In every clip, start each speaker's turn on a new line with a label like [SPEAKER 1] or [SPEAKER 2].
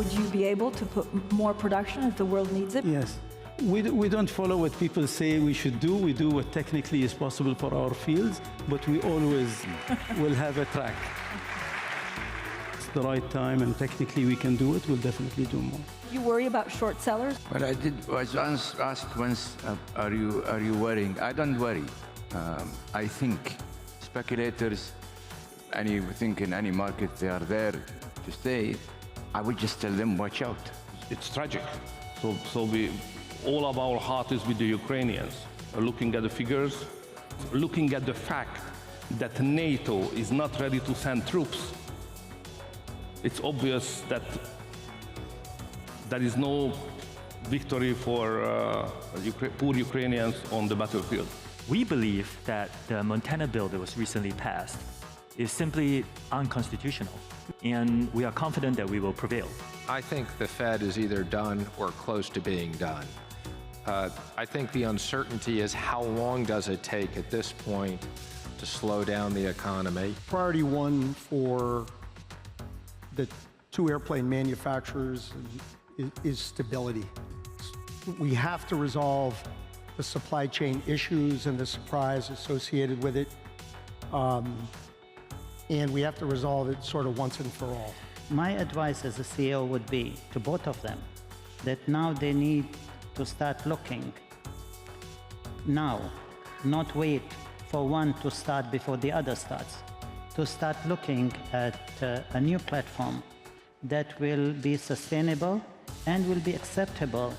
[SPEAKER 1] Would you be able to put more production if the world needs it?
[SPEAKER 2] Yes. We don't follow what people say we should do. We do what technically is possible for our fields, but we always will have a track. It's the right time, and technically we can do it. We'll definitely do more.
[SPEAKER 1] You worry about short sellers?
[SPEAKER 3] But I was asked once, are you worrying? I don't worry. I think speculators, think in any market, they are there to stay. I would just tell them, watch out.
[SPEAKER 4] It's tragic. All of our heart is with the Ukrainians. Looking at the figures, looking at the fact that NATO is not ready to send troops, it's obvious that there is no victory for poor Ukrainians on the battlefield.
[SPEAKER 5] We believe that the Montana bill that was recently passed is simply unconstitutional, and we are confident that we will prevail.
[SPEAKER 6] I think the Fed is either done or close to being done. I think the uncertainty is how long does it take at this point to slow down the economy.
[SPEAKER 7] Priority one for the two airplane manufacturers is stability. We have to resolve the supply chain issues and the surprise associated with it. And we have to resolve it sort of once and for all.
[SPEAKER 8] My advice as a CEO would be to both of them that now they need to start looking now, not wait for one to start before the other starts, to start looking at a new platform that will be sustainable and will be acceptable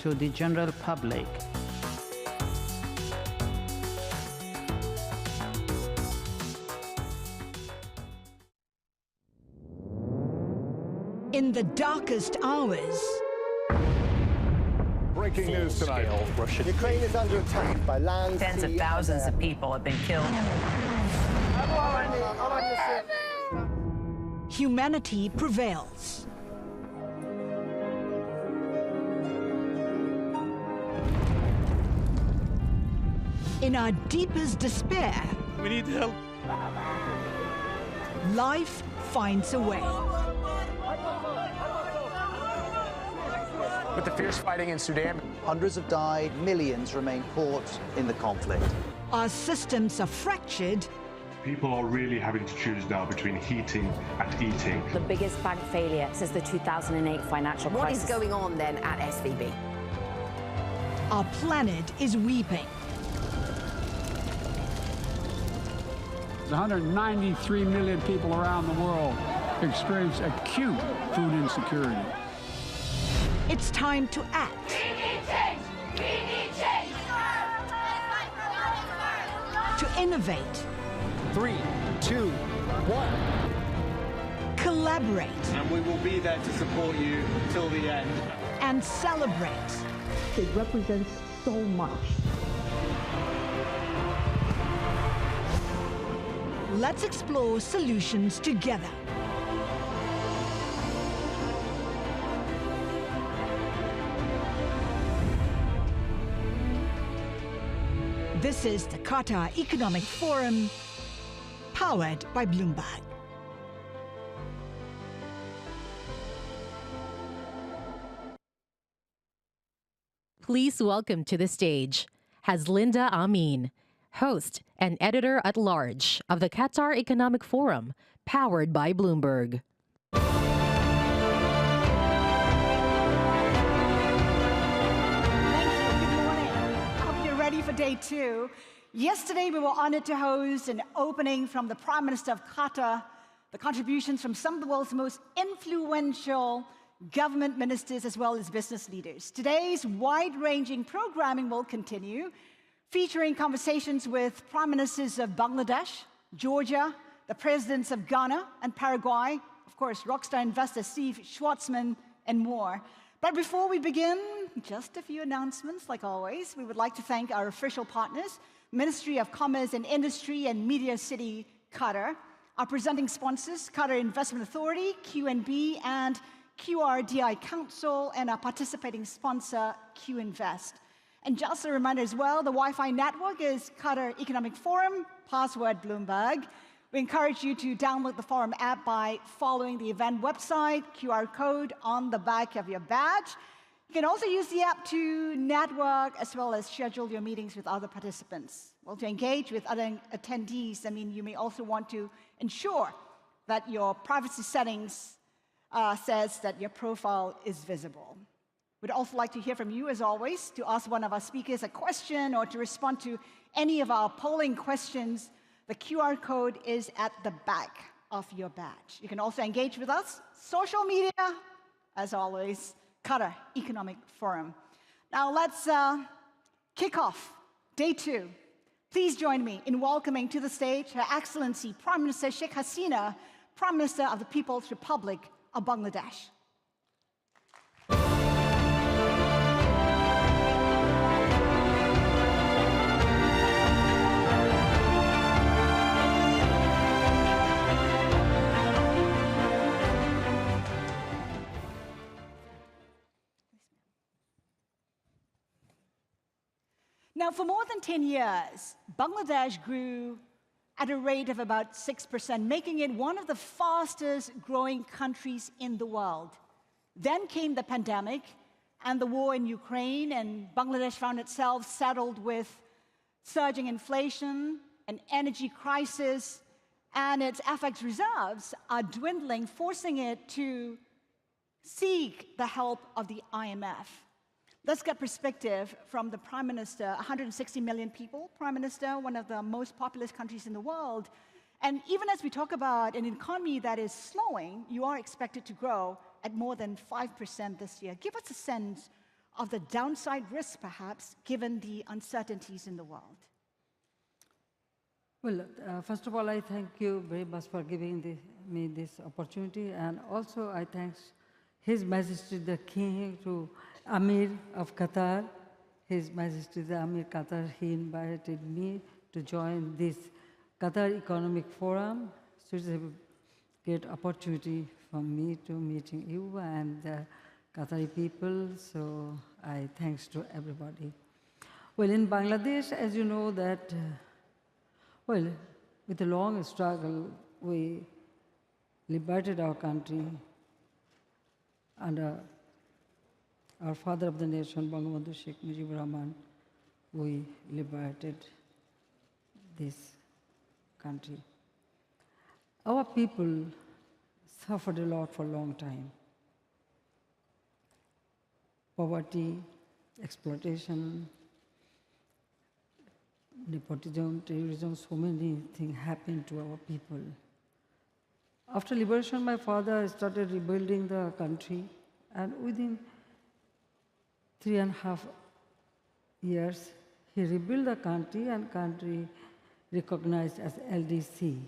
[SPEAKER 8] to the general public.
[SPEAKER 9] In the darkest hours.
[SPEAKER 10] Breaking news tonight.
[SPEAKER 11] Ukraine is under attack by land,
[SPEAKER 12] Tens of thousands of people have been killed.
[SPEAKER 9] Humanity prevails. In our deepest despair,
[SPEAKER 13] we need help.
[SPEAKER 9] Life finds a way.
[SPEAKER 14] With the fierce fighting in Sudan,
[SPEAKER 11] hundreds have died, millions remain caught in the conflict.
[SPEAKER 9] Our systems are fractured.
[SPEAKER 15] People are really having to choose now between heating and eating.
[SPEAKER 16] The biggest bank failure since the 2008 financial crisis.
[SPEAKER 17] What is going on then at SVB?
[SPEAKER 9] Our planet is weeping.
[SPEAKER 18] 193 million people around the world experience acute food insecurity.
[SPEAKER 9] It's time to act.
[SPEAKER 19] We need change! We need change!
[SPEAKER 9] To innovate.
[SPEAKER 14] 3, 2, 1.
[SPEAKER 9] Collaborate.
[SPEAKER 13] And we will be there to support you till the end.
[SPEAKER 9] And celebrate.
[SPEAKER 1] It represents so much.
[SPEAKER 9] Let's explore solutions together. This is the Qatar Economic Forum, powered by Bloomberg.
[SPEAKER 20] Please welcome to the stage Haslinda Amin, host and editor-at-large of the Qatar Economic Forum, powered by Bloomberg.
[SPEAKER 21] For day two. Yesterday, we were honored to host an opening from the Prime Minister of Qatar, the contributions from some of the world's most influential government ministers as well as business leaders. Today's wide-ranging programming will continue, featuring conversations with Prime Ministers of Bangladesh, Georgia, the Presidents of Ghana and Paraguay, of course, rockstar investor Steve Schwarzman, and more. But before we begin, just a few announcements, like always. We would like to thank our official partners, Ministry of Commerce and Industry and Media City, Qatar, our presenting sponsors, Qatar Investment Authority, QNB, and QRDI Council, and our participating sponsor, QInvest. And just a reminder as well, the Wi-Fi network is Qatar Economic Forum, password Bloomberg. We encourage you to download the Forum app by following the event website, QR code on the back of your badge. You can also use the app to network as well as schedule your meetings with other participants. Well, to engage with other attendees, you may also want to ensure that your privacy settings says that your profile is visible. We'd also like to hear from you, as always, to ask one of our speakers a question or to respond to any of our polling questions. The QR code is at the back of your badge. You can also engage with us, social media, as always, Qatar Economic Forum. Now let's kick off day 2. Please join me in welcoming to the stage Her Excellency Prime Minister Sheikh Hasina, Prime Minister of the People's Republic of Bangladesh. Now, for more than 10 years, Bangladesh grew at a rate of about 6%, making it one of the fastest growing countries in the world. Then came the pandemic and the war in Ukraine, and Bangladesh found itself saddled with surging inflation, an energy crisis, and its FX reserves are dwindling, forcing it to seek the help of the IMF. Let's get perspective from the Prime Minister. 160 million people, Prime Minister, one of the most populous countries in the world. And even as we talk about an economy that is slowing, you are expected to grow at more than 5% this year. Give us a sense of the downside risk, perhaps, given the uncertainties in the world.
[SPEAKER 10] Well, first of all, I thank you very much for giving me this opportunity. And also, I thank His Majesty the King, to Amir of Qatar, His Majesty the Amir Qatar. He invited me to join this Qatar Economic Forum. So it's a great opportunity for me to meeting you and the Qatari people. So I thanks to everybody. Well, in Bangladesh, as you know that, well, with a long struggle, we liberated our country under our father of the nation, Bangabandhu Sheikh Mujibur Rahman. We liberated this country. Our people suffered a lot for a long time. Poverty, exploitation, nepotism, terrorism, so many things happened to our people. After liberation, my father started rebuilding the country, and within 3.5 years, he rebuilt the country, and country recognized as LDC.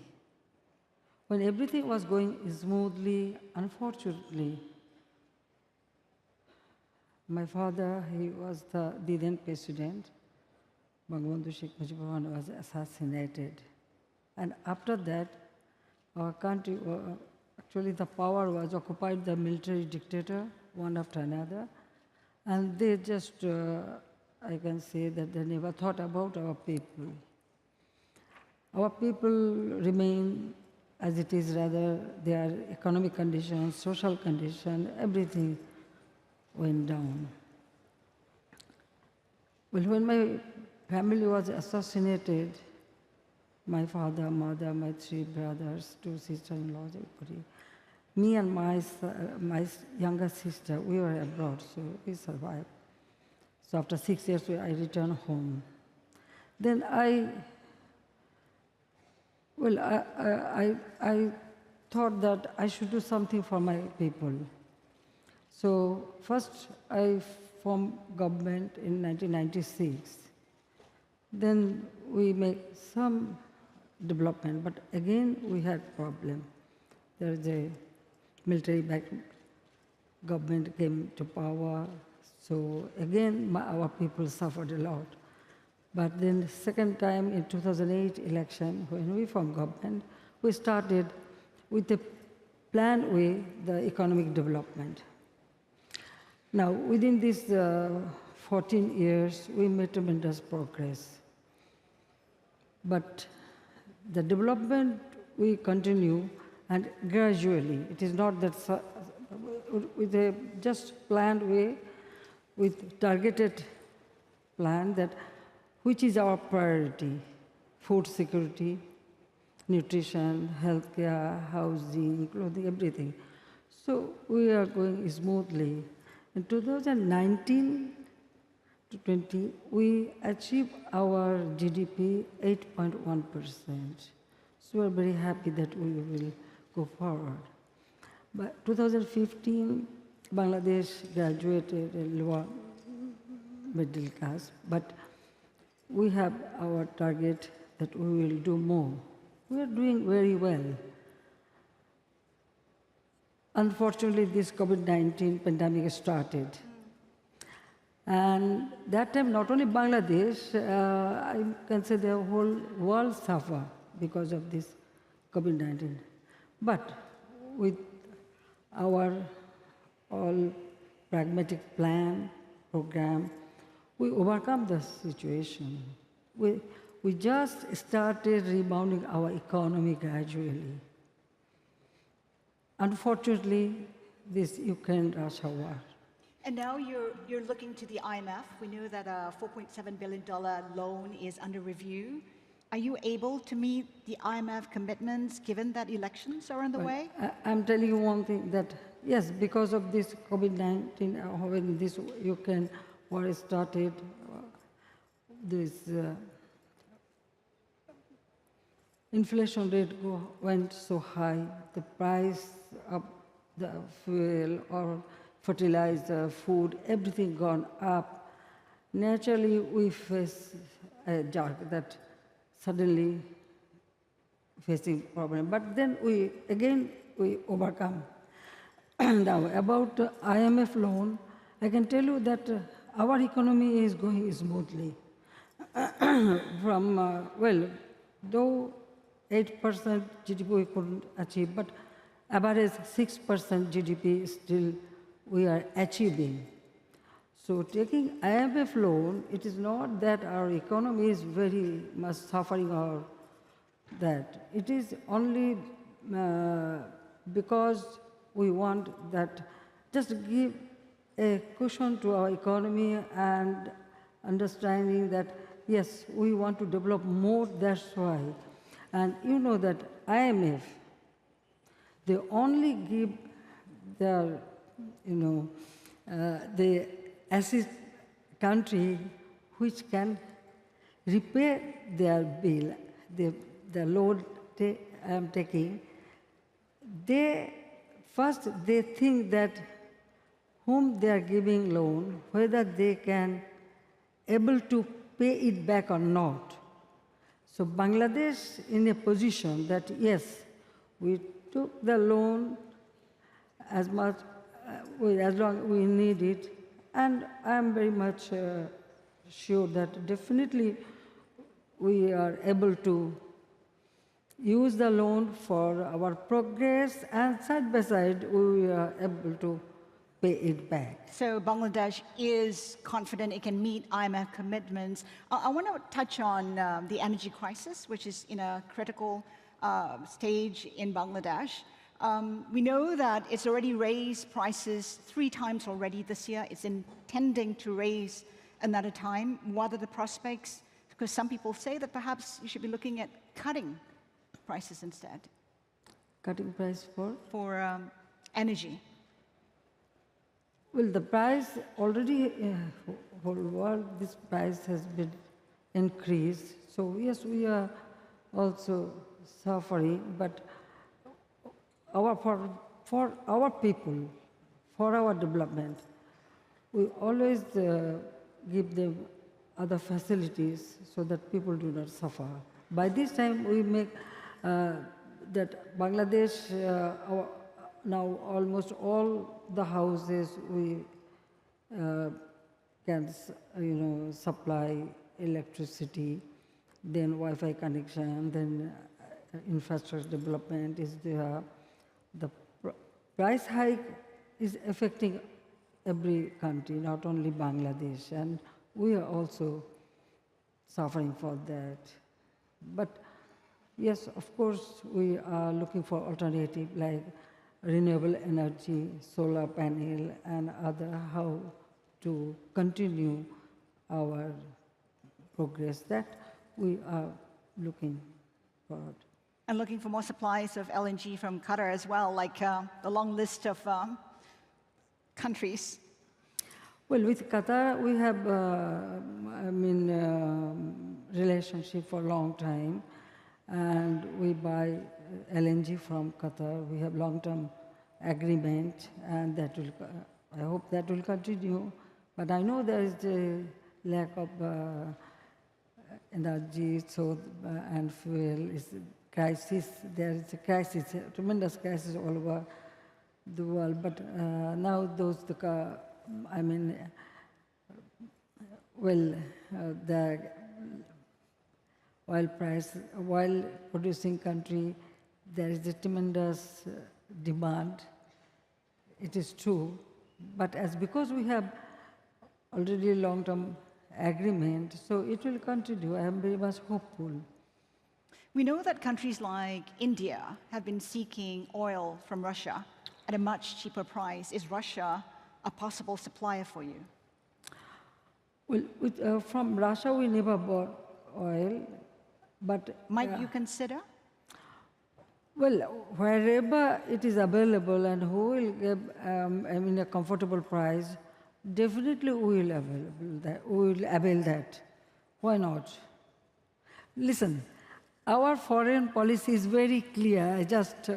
[SPEAKER 10] When everything was going smoothly, unfortunately, my father, he was the then president, Bangabandhu Sheikh Mujibur Rahman, was assassinated. And after that, our country, actually the power was occupied by the military dictator, one after another. And they just, I can say that they never thought about our people. Our people remain as it is, rather their economic conditions, social condition, everything went down. Well, when my family was assassinated, my father, mother, my 3 brothers, 2 sister-in-laws, everybody, me and my younger sister, we were abroad, so we survived. So after 6 years, I returned home. Then I thought that I should do something for my people. So first, I formed government in 1996. Then we make some development, but again we had problem. There is a military-backed government came to power, so again our people suffered a lot. But then the second time in 2008 election, when we formed government, we started with a planned way the economic development. Now, within these 14 years, we made tremendous progress. But the development we continue and gradually. It is not that with a just planned way, with targeted plan that which is our priority: food security, nutrition, healthcare, housing, clothing, everything. So we are going smoothly. In 2019 to 20, we achieved our GDP 8.1%. So we're very happy that we will go forward. By 2015, Bangladesh graduated in lower middle class, but we have our target that we will do more. We are doing very well. Unfortunately, this COVID-19 pandemic started. And that time, not only Bangladesh, I can say the whole world suffered because of this COVID-19. But with our all pragmatic plan, program, we overcome the situation. We just started rebounding our economy gradually. Unfortunately, this Ukraine-Russia war.
[SPEAKER 21] And now you're looking to the IMF. We know that a $4.7 billion loan is under review. Are you able to meet the IMF commitments given that elections are on the way?
[SPEAKER 10] I'm telling you one thing, that yes, because of this COVID-19, when this Ukraine war started, this inflation rate went so high, the price of the fuel or fertilizer, food, everything gone up. Naturally, we face a jerk that suddenly facing problem. But then we overcome. Now, about IMF loan, I can tell you that our economy is going smoothly. From, well, though 8% GDP we couldn't achieve, but average 6% GDP still we are achieving. So taking IMF loan, it is not that our economy is very much suffering or that. It is only because we want that just give a cushion to our economy and understanding that, yes, we want to develop more, that's why. And you know that IMF, they only give their, the assist country which can repay their bill, the loan I am taking. First they think that whom they are giving loan, whether they can able to pay it back or not. So Bangladesh in a position that, yes, we took the loan as long as we need it, and I am very much sure that definitely we are able to use the loan for our progress, and side by side we are able to pay it back.
[SPEAKER 21] So Bangladesh is confident it can meet IMF commitments. I want to touch on the energy crisis, which is in a critical stage in Bangladesh. We know that it's already raised prices 3 times already this year. It's intending to raise another time. What are the prospects? Because some people say that perhaps you should be looking at cutting prices instead.
[SPEAKER 10] Cutting price for?
[SPEAKER 21] For energy.
[SPEAKER 10] Well, the price already, whole world, this price has been increased. So yes, we are also suffering, but for our people, for our development, we always give them other facilities so that people do not suffer. By this time, we make that Bangladesh, now almost all the houses we can supply electricity, then Wi-Fi connection, then infrastructure development is there. The price hike is affecting every country, not only Bangladesh, and we are also suffering for that. But Yes, of course, we are looking for alternative like renewable energy, solar panel, and other how to continue our progress that we are looking forward.
[SPEAKER 21] And looking for more supplies of LNG from Qatar as well, like the long list of countries.
[SPEAKER 10] Well, with Qatar, we have, relationship for a long time, and we buy LNG from Qatar. We have long-term agreement, and that will, I hope that will continue. But I know there is a lack of energy, and fuel is a crisis. There is a crisis, a tremendous crisis all over the world. But now the oil producing country, there is a tremendous demand. It is true, but because we have already long-term agreement, so it will continue. I am very much hopeful.
[SPEAKER 21] We know that countries like India have been seeking oil from Russia at a much cheaper price. Is Russia a possible supplier for you?
[SPEAKER 10] Well, from Russia, we never bought oil, but...
[SPEAKER 21] Might you consider?
[SPEAKER 10] Well, wherever it is available and who will give a comfortable price, definitely we will avail that. Why not? Listen, our foreign policy is very clear. I just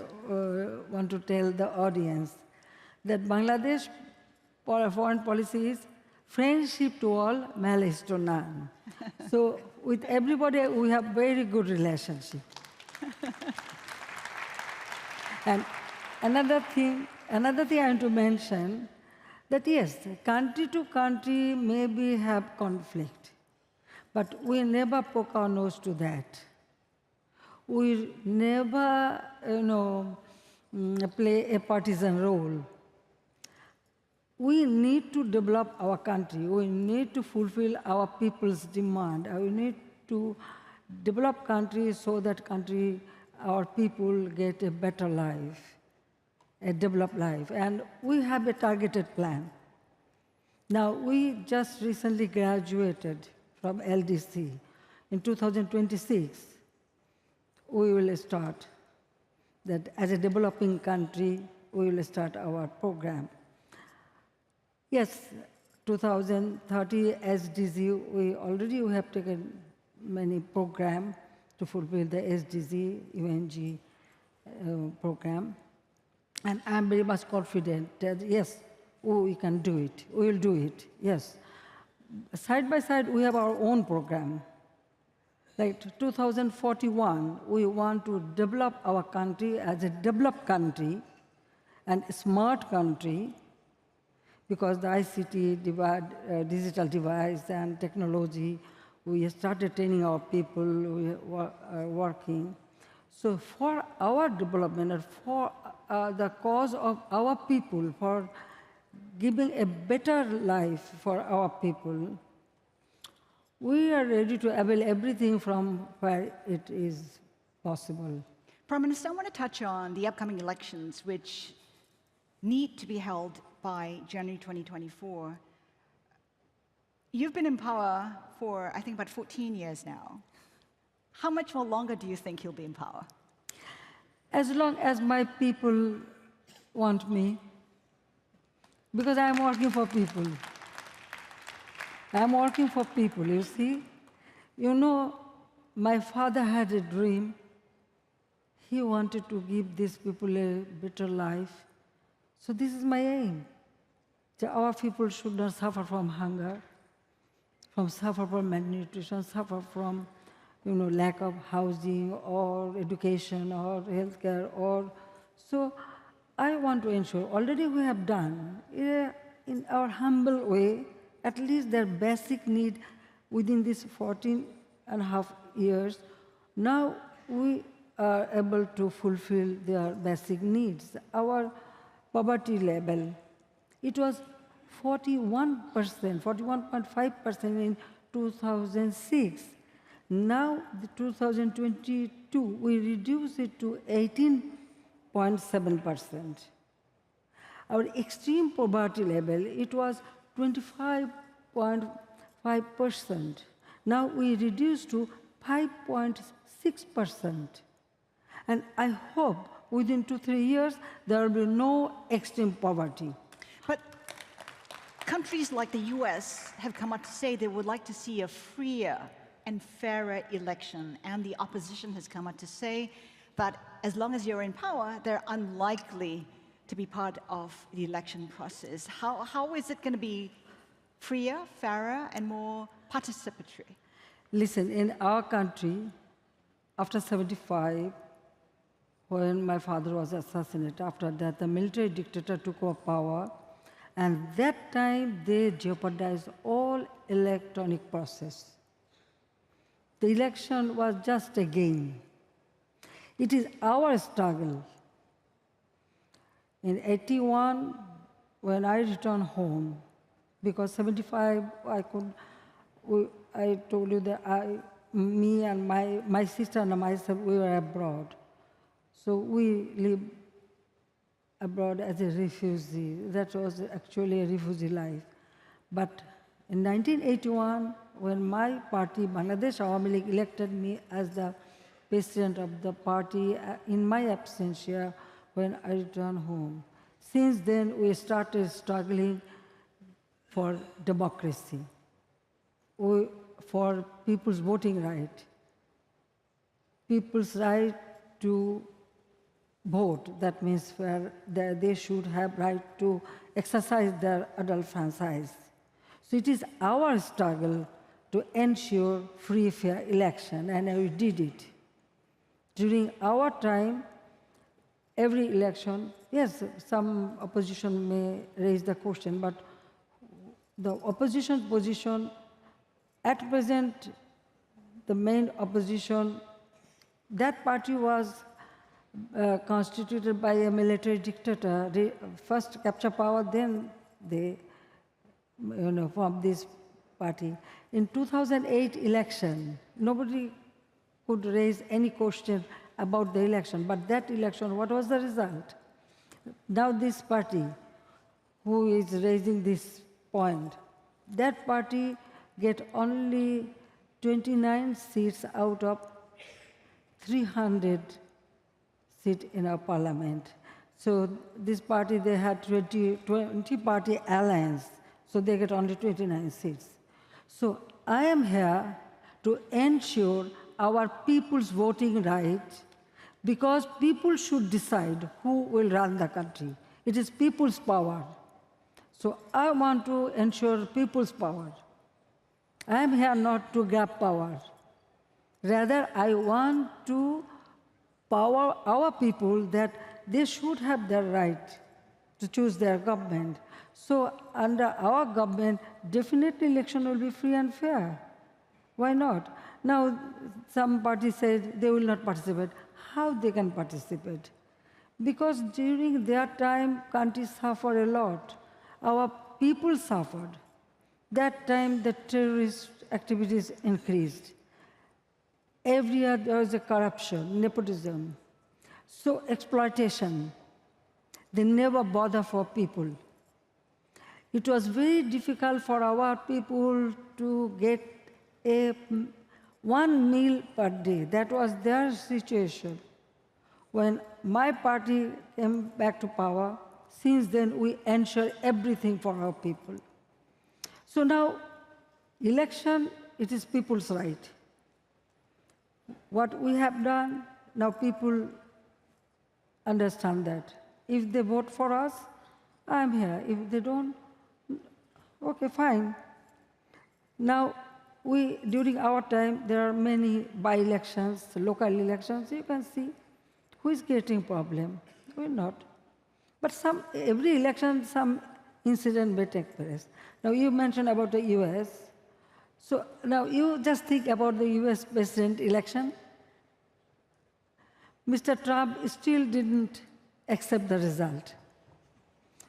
[SPEAKER 10] want to tell the audience that Bangladesh foreign policy is friendship to all, malice to none. So with everybody, we have very good relationship. And another thing I want to mention, that yes, country to country maybe have conflict, but we never poke our nose to that. We never, play a partisan role. We need to develop our country. We need to fulfill our people's demand. We need to develop country so that our people get a better life, a developed life. And we have a targeted plan. Now, we just recently graduated from LDC. In 2026, we will start that as a developing country, we will start our program. Yes, 2030 SDG, we have taken many programs to fulfill the SDG, UNG program. And I'm very much confident that, yes, we can do it. We will do it, yes. Side by side, we have our own program. Like 2041, we want to develop our country as a developed country and a smart country, because the ICT digital device and technology, we started training our people, we are working. So for our development and for the cause of our people, for giving a better life for our people, we are ready to avail everything from where it is possible.
[SPEAKER 21] Prime Minister, I want to touch on the upcoming elections, which need to be held by January 2024. You've been in power for, I think, about 14 years now. How much more longer do you think you'll be in power?
[SPEAKER 10] As long as my people want me, because I'm working for people. I'm working for people, you see. You know, my father had a dream. He wanted to give these people a better life. So this is my aim. That our people should not suffer from hunger, suffer from malnutrition, suffer from lack of housing or education or healthcare. So I want to ensure, already we have done, in our humble way, at least their basic need within these 14.5 years. Now we are able to fulfill their basic needs. Our poverty level, it was 41%, 41.5% in 2006. Now, the 2022, we reduced it to 18.7%. Our extreme poverty level, it was 25.5%. Now we reduced to 5.6%. And I hope within 2-3 years, there will be no extreme poverty.
[SPEAKER 21] But countries like the US have come out to say they would like to see a freer and fairer election. And the opposition has come out to say that as long as you're in power, they're unlikely to be part of the election process. How is it going to be freer, fairer, and more participatory?
[SPEAKER 10] Listen, in our country, after 75, when my father was assassinated, after that, the military dictator took over power, and that time they jeopardized all electronic process. The election was just a game. It is our struggle. In 81, when I returned home, because 75, I told you that me and my sister and myself, we were abroad. So we lived abroad as a refugee. That was actually a refugee life. But in 1981, when my party, Bangladesh Awami League, elected me as the president of the party in my absentia when I returned home. Since then, we started struggling for democracy, for people's voting right, people's right to vote. That means that they should have right to exercise their adult franchise. So it is our struggle to ensure free, fair election, and we did it. During our time, every election, yes, some opposition may raise the question, but the opposition position, at present, the main opposition, that party was constituted by a military dictator. They first capture power, then they form this party. In 2008 election, nobody could raise any question about the election, but that election, what was the result? Now this party, who is raising this point, that party get only 29 seats out of 300 seats in our parliament. So this party, they had 20 party alliance, so they get only 29 seats. So I am here to ensure our people's voting right, because people should decide who will run the country. It is people's power. So I want to ensure people's power. I am here not to grab power. Rather, I want to power our people that they should have their right to choose their government. So under our government, definitely election will be free and fair. Why not? Now, some parties said they will not participate. How they can participate? Because during their time, countries suffered a lot. Our people suffered. That time, the terrorist activities increased. Every year, there was a corruption, nepotism. So exploitation. They never bother for people. It was very difficult for our people to get one meal per day. That was their situation. When my party came back to power, since then we ensure everything for our people. So now, election, it is people's right. What we have done, now people understand that. If they vote for us, I'm here. If they don't, okay, fine. Now, during our time, there are many by-elections, local elections. You can see who is getting problem, who is not. But every election, some incident may take place. Now, you mentioned about the US. So now you just think about the US president election. Mr. Trump still didn't accept the result.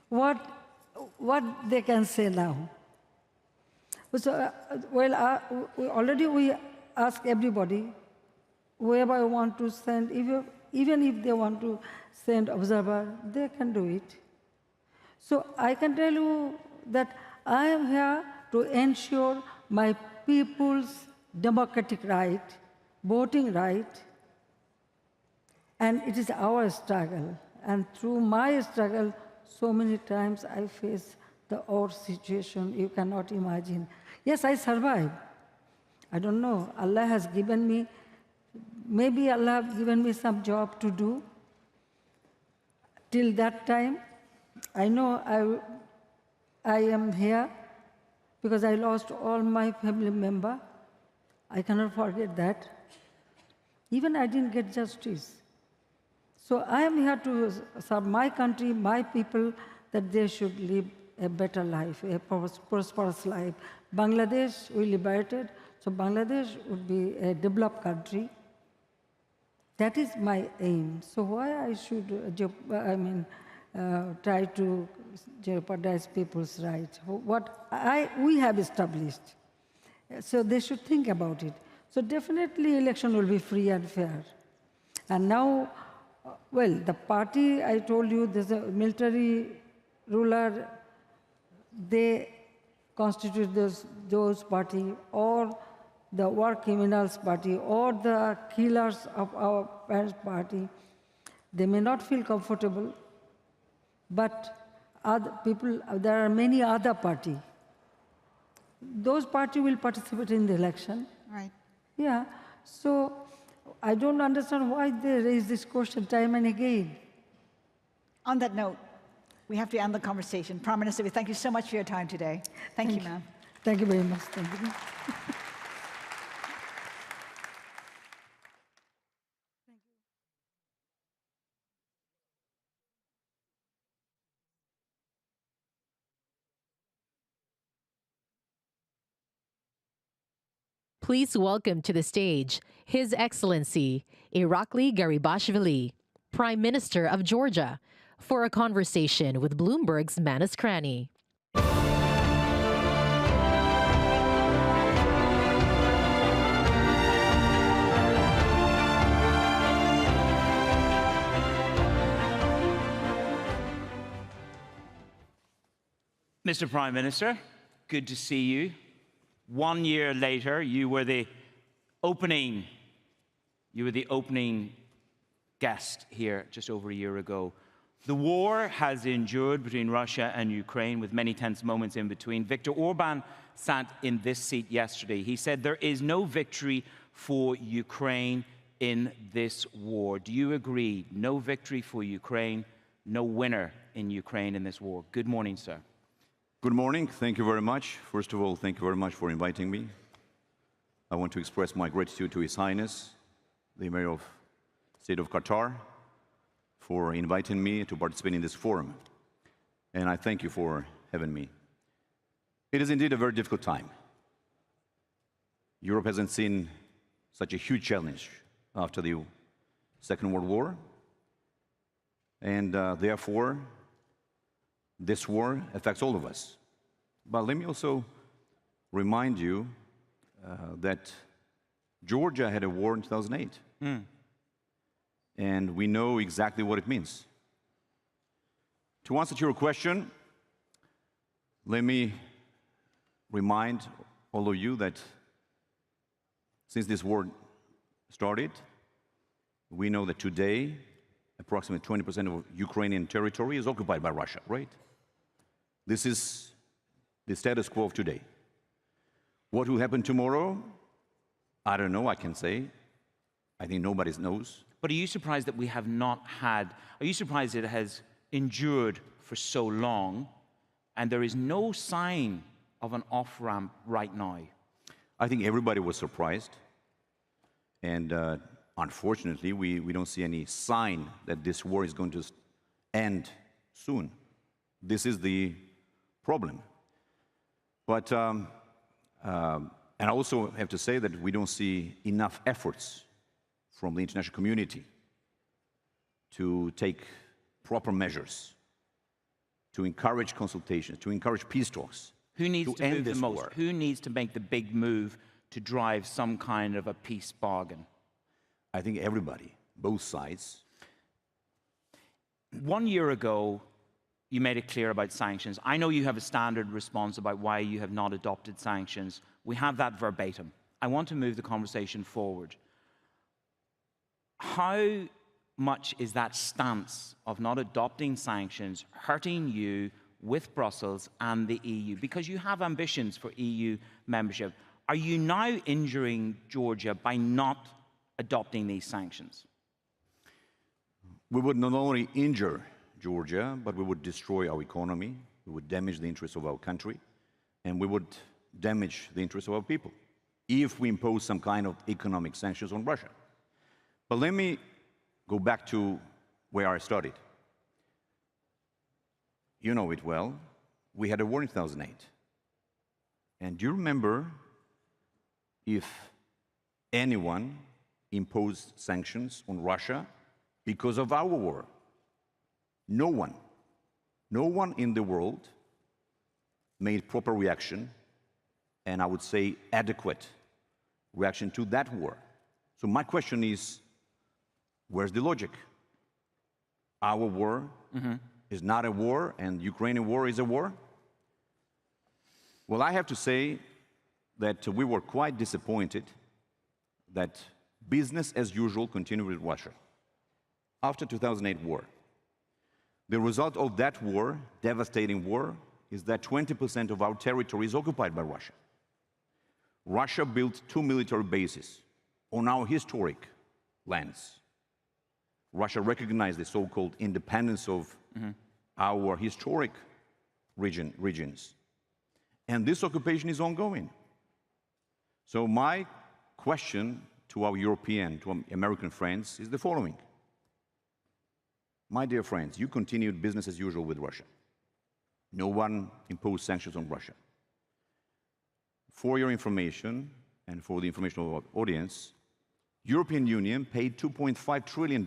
[SPEAKER 10] What they can say now? So, we ask everybody, whoever I want to send, even if they want to send observer, they can do it. So I can tell you that I am here to ensure my people's democratic right, voting right, and it is our struggle. And through my struggle, so many times I face the odd situation you cannot imagine. Yes, I survived. I don't know. Allah has given me, maybe Allah has given me some job to do. Till that time, I know I am here because I lost all my family members. I cannot forget that. Even I didn't get justice. So I am here to serve my country, my people, that they should live a better life, a prosperous life. Bangladesh, we liberated, so Bangladesh would be a developed country. That is my aim. So why I should, try to jeopardize people's rights? What we have established. So they should think about it. So definitely election will be free and fair. And now, well, the party, I told you, there's a military ruler, they constitute those party, or the war criminals party, or the killers of our parents' party. They may not feel comfortable, but other people, there are many other parties. Those parties will participate in the election.
[SPEAKER 21] Right.
[SPEAKER 10] Yeah. So I don't understand why they raise this question time and again.
[SPEAKER 21] On that note, we have to end the conversation. Prime Minister, we thank you so much for your time today. Thank you, ma'am.
[SPEAKER 10] Thank you very much. Thank you.
[SPEAKER 20] Please welcome to the stage His Excellency Irakli Garibashvili, Prime Minister of Georgia, for a conversation with Bloomberg's Manus Cranny.
[SPEAKER 2] Mr. Prime Minister, good to see you. 1 year later, you were the opening guest here just over a year ago. The war has endured between Russia and Ukraine, with many tense moments in between. Viktor Orban sat in this seat yesterday. He said there is no victory for Ukraine in this war. Do you agree? No victory for Ukraine, no winner in Ukraine in this war. Good morning, sir.
[SPEAKER 22] Good morning. Thank you very much. First of all, thank you very much for inviting me. I want to express my gratitude to His Highness, the Mayor of the State of Qatar, for inviting me to participate in this forum. And I thank you for having me. It is indeed a very difficult time. Europe hasn't seen such a huge challenge after the Second World War. And therefore, this war affects all of us. But let me also remind you that Georgia had a war in 2008. And we know exactly what it means. To answer to your question, let me remind all of you that since this war started, we know that today, approximately 20% of Ukrainian territory is occupied by Russia, right? This is the status quo of today. What will happen tomorrow? I don't know, I can say. I think nobody knows.
[SPEAKER 2] But are you surprised that we have not had, are you surprised it has endured for so long and there is no sign of an off-ramp right now?
[SPEAKER 22] I think everybody was surprised. And unfortunately, we don't see any sign that this war is going to end soon. This is the problem. But, and I also have to say that we don't see enough efforts from the international community to take proper measures, to encourage consultations, to encourage peace talks.
[SPEAKER 2] Who needs to
[SPEAKER 22] end
[SPEAKER 2] move
[SPEAKER 22] this
[SPEAKER 2] the most?
[SPEAKER 22] war.
[SPEAKER 2] Who needs to make the big move to drive some kind of a peace bargain?
[SPEAKER 22] I think everybody, both sides.
[SPEAKER 2] 1 year ago, you made it clear about sanctions. I know you have a standard response about why you have not adopted sanctions. We have that verbatim. I want to move the conversation forward. How much is that stance of not adopting sanctions hurting you with Brussels and the EU? Because you have ambitions for EU membership. Are you now injuring Georgia by not adopting these sanctions?
[SPEAKER 22] We would not only injure Georgia, but we would destroy our economy, we would damage the interests of our country, and we would damage the interests of our people if we impose some kind of economic sanctions on Russia. But let me go back to where I started. You know it well. We had a war in 2008. And do you remember if anyone imposed sanctions on Russia because of our war? No one. No one in the world made proper reaction, and I would say adequate reaction to that war. So my question is, where's the logic? Our war is not a war, and Ukrainian war is a war? Well, I have to say that we were quite disappointed that business as usual continued with Russia after 2008 war. The result of that war, devastating war, is that 20% of our territory is occupied by Russia. Russia built 2 military bases on our historic lands. Russia recognized the so-called independence of our historic regions. And this occupation is ongoing. So my question to our European, to our American friends is the following. My dear friends, you continued business as usual with Russia. No one imposed sanctions on Russia. For your information, and for the information of our audience, European Union paid $2.5 trillion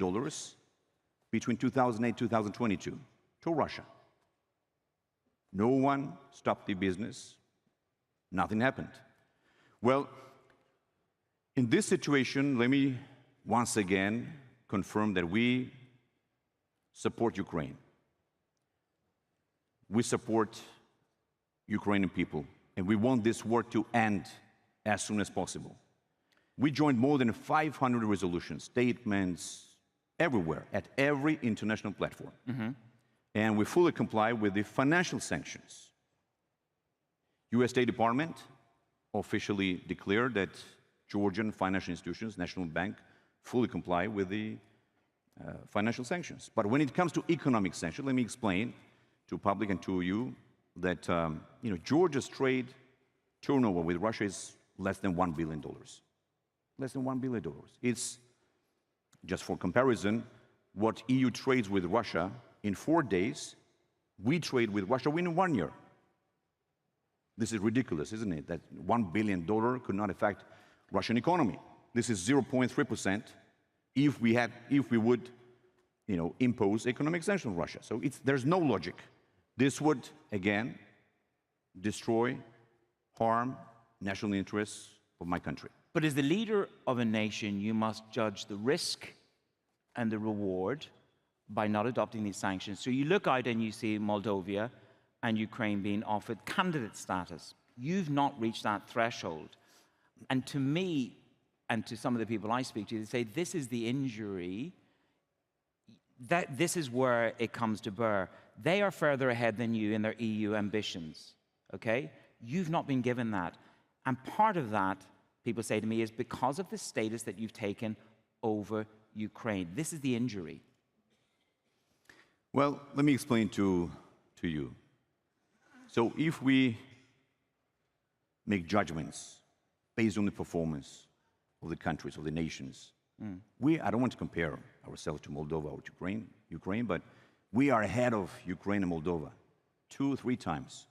[SPEAKER 22] between 2008 and 2022 to Russia. No one stopped the business. Nothing happened. Well, in this situation, let me once again confirm that we support Ukraine. We support Ukrainian people, and we want this war to end as soon as possible. We joined more than 500 resolutions, statements, everywhere, at every international platform. And we fully comply with the financial sanctions. US State Department officially declared that Georgian financial institutions, National Bank, fully comply with the financial sanctions. But when it comes to economic sanctions, let me explain to public and to you that Georgia's trade turnover with Russia is less than $1 billion. Less than $1 billion. It's, just for comparison, what EU trades with Russia in 4 days, we trade with Russia in 1 year. This is ridiculous, isn't it? That $1 billion could not affect Russian economy. This is 0.3% if we would, impose economic sanctions on Russia. So there's no logic. This would, again, destroy, harm national interests of my country.
[SPEAKER 2] But as the leader of a nation, you must judge the risk and the reward by not adopting these sanctions. So you look out and you see Moldova and Ukraine being offered candidate status. You've not reached that threshold. And to me, and to some of the people I speak to, they say this is the injury, that this is where it comes to bear. They are further ahead than you in their EU ambitions, okay? You've not been given that. And part of that, people say to me, is because of the status that you've taken over Ukraine. This is the injury.
[SPEAKER 22] Well, let me explain to you. So if we make judgments based on the performance of the countries, of the nations, I don't want to compare ourselves to Moldova or to Ukraine, but we are ahead of Ukraine and Moldova 2-3 times.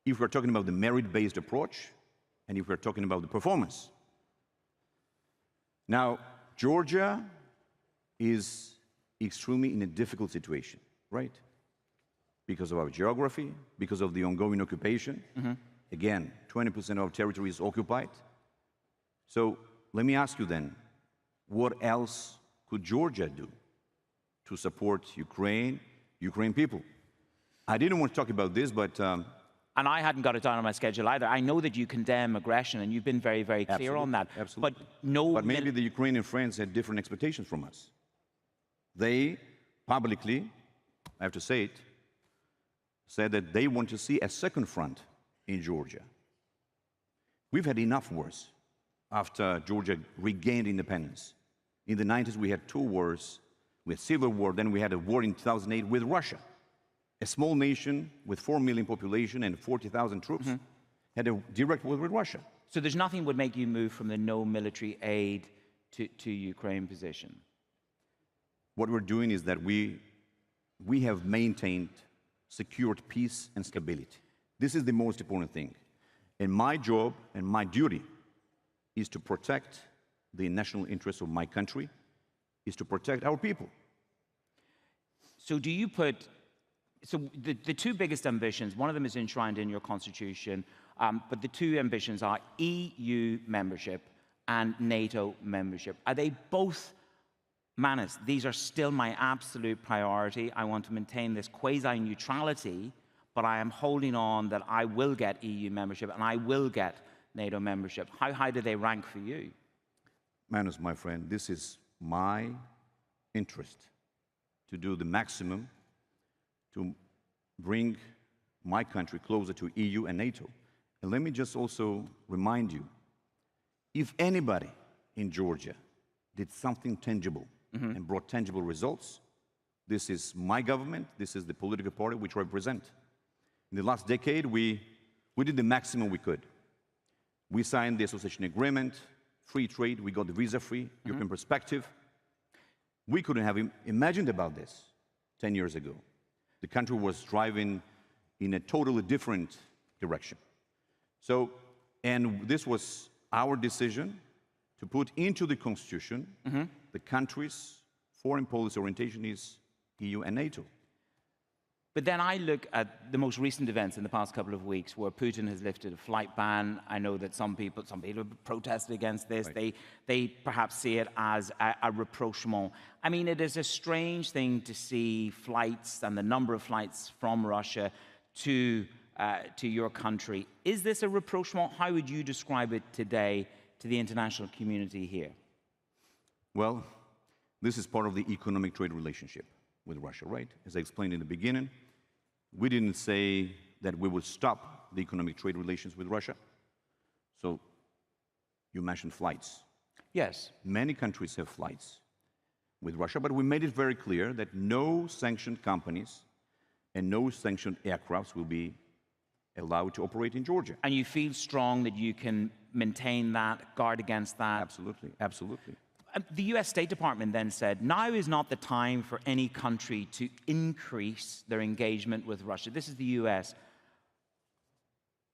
[SPEAKER 22] If we're talking about the merit-based approach, and if we're talking about the performance. Now, Georgia is extremely in a difficult situation, right? Because of our geography, because of the ongoing occupation. Again, 20% of our territory is occupied. So let me ask you then, what else could Georgia do to support Ukraine people? I didn't want to talk about this, but...
[SPEAKER 2] and I hadn't got it down on my schedule either. I know that you condemn aggression, and you've been very, very clear on that.
[SPEAKER 22] Absolutely.
[SPEAKER 2] But
[SPEAKER 22] maybe the Ukrainian friends had different expectations from us. They publicly, I have to say it, said that they want to see a second front in Georgia. We've had enough wars after Georgia regained independence. In the 90s, we had two wars. We had Civil War, then we had a war in 2008 with Russia. A small nation with 4 million population and 40,000 troops had a direct war with Russia.
[SPEAKER 2] So there's nothing would make you move from the no military aid to Ukraine position?
[SPEAKER 22] What we're doing is that we have maintained secured peace and stability. This is the most important thing. And my job and my duty is to protect the national interests of my country, is to protect our people.
[SPEAKER 2] So do you put, so the two biggest ambitions, one of them is enshrined in your constitution, but the two ambitions are EU membership and NATO membership. Are they both, Manis, these are still my absolute priority. I want to maintain this quasi-neutrality, but I am holding on that I will get EU membership and I will get NATO membership. How high do they rank for you?
[SPEAKER 22] Manis, my friend, this is my interest to do the maximum to bring my country closer to EU and NATO. And let me just also remind you, if anybody in Georgia did something tangible and brought tangible results, this is my government, this is the political party which I represent. In the last decade, we did the maximum we could. We signed the association agreement, free trade, we got the visa-free, European perspective. We couldn't have imagined about this 10 years ago. The country was driving in a totally different direction. So, and this was our decision to put into the constitution the country's foreign policy orientation is EU and NATO.
[SPEAKER 2] But then I look at the most recent events in the past couple of weeks where Putin has lifted a flight ban. I know that some people have protested against this. Right. They perhaps see it as a rapprochement. I mean, it is a strange thing to see flights and the number of flights from Russia to your country. Is this a rapprochement? How would you describe it today to the international community here?
[SPEAKER 22] Well, this is part of the economic trade relationship with Russia, right? As I explained in the beginning, we didn't say that we would stop the economic trade relations with Russia. So you mentioned flights.
[SPEAKER 2] Yes.
[SPEAKER 22] Many countries have flights with Russia, but we made it very clear that no sanctioned companies and no sanctioned aircrafts will be allowed to operate in Georgia.
[SPEAKER 2] And you feel strong that you can maintain that, guard against that?
[SPEAKER 22] Absolutely, absolutely.
[SPEAKER 2] The US State Department then said, now is not the time for any country to increase their engagement with Russia. This is the US.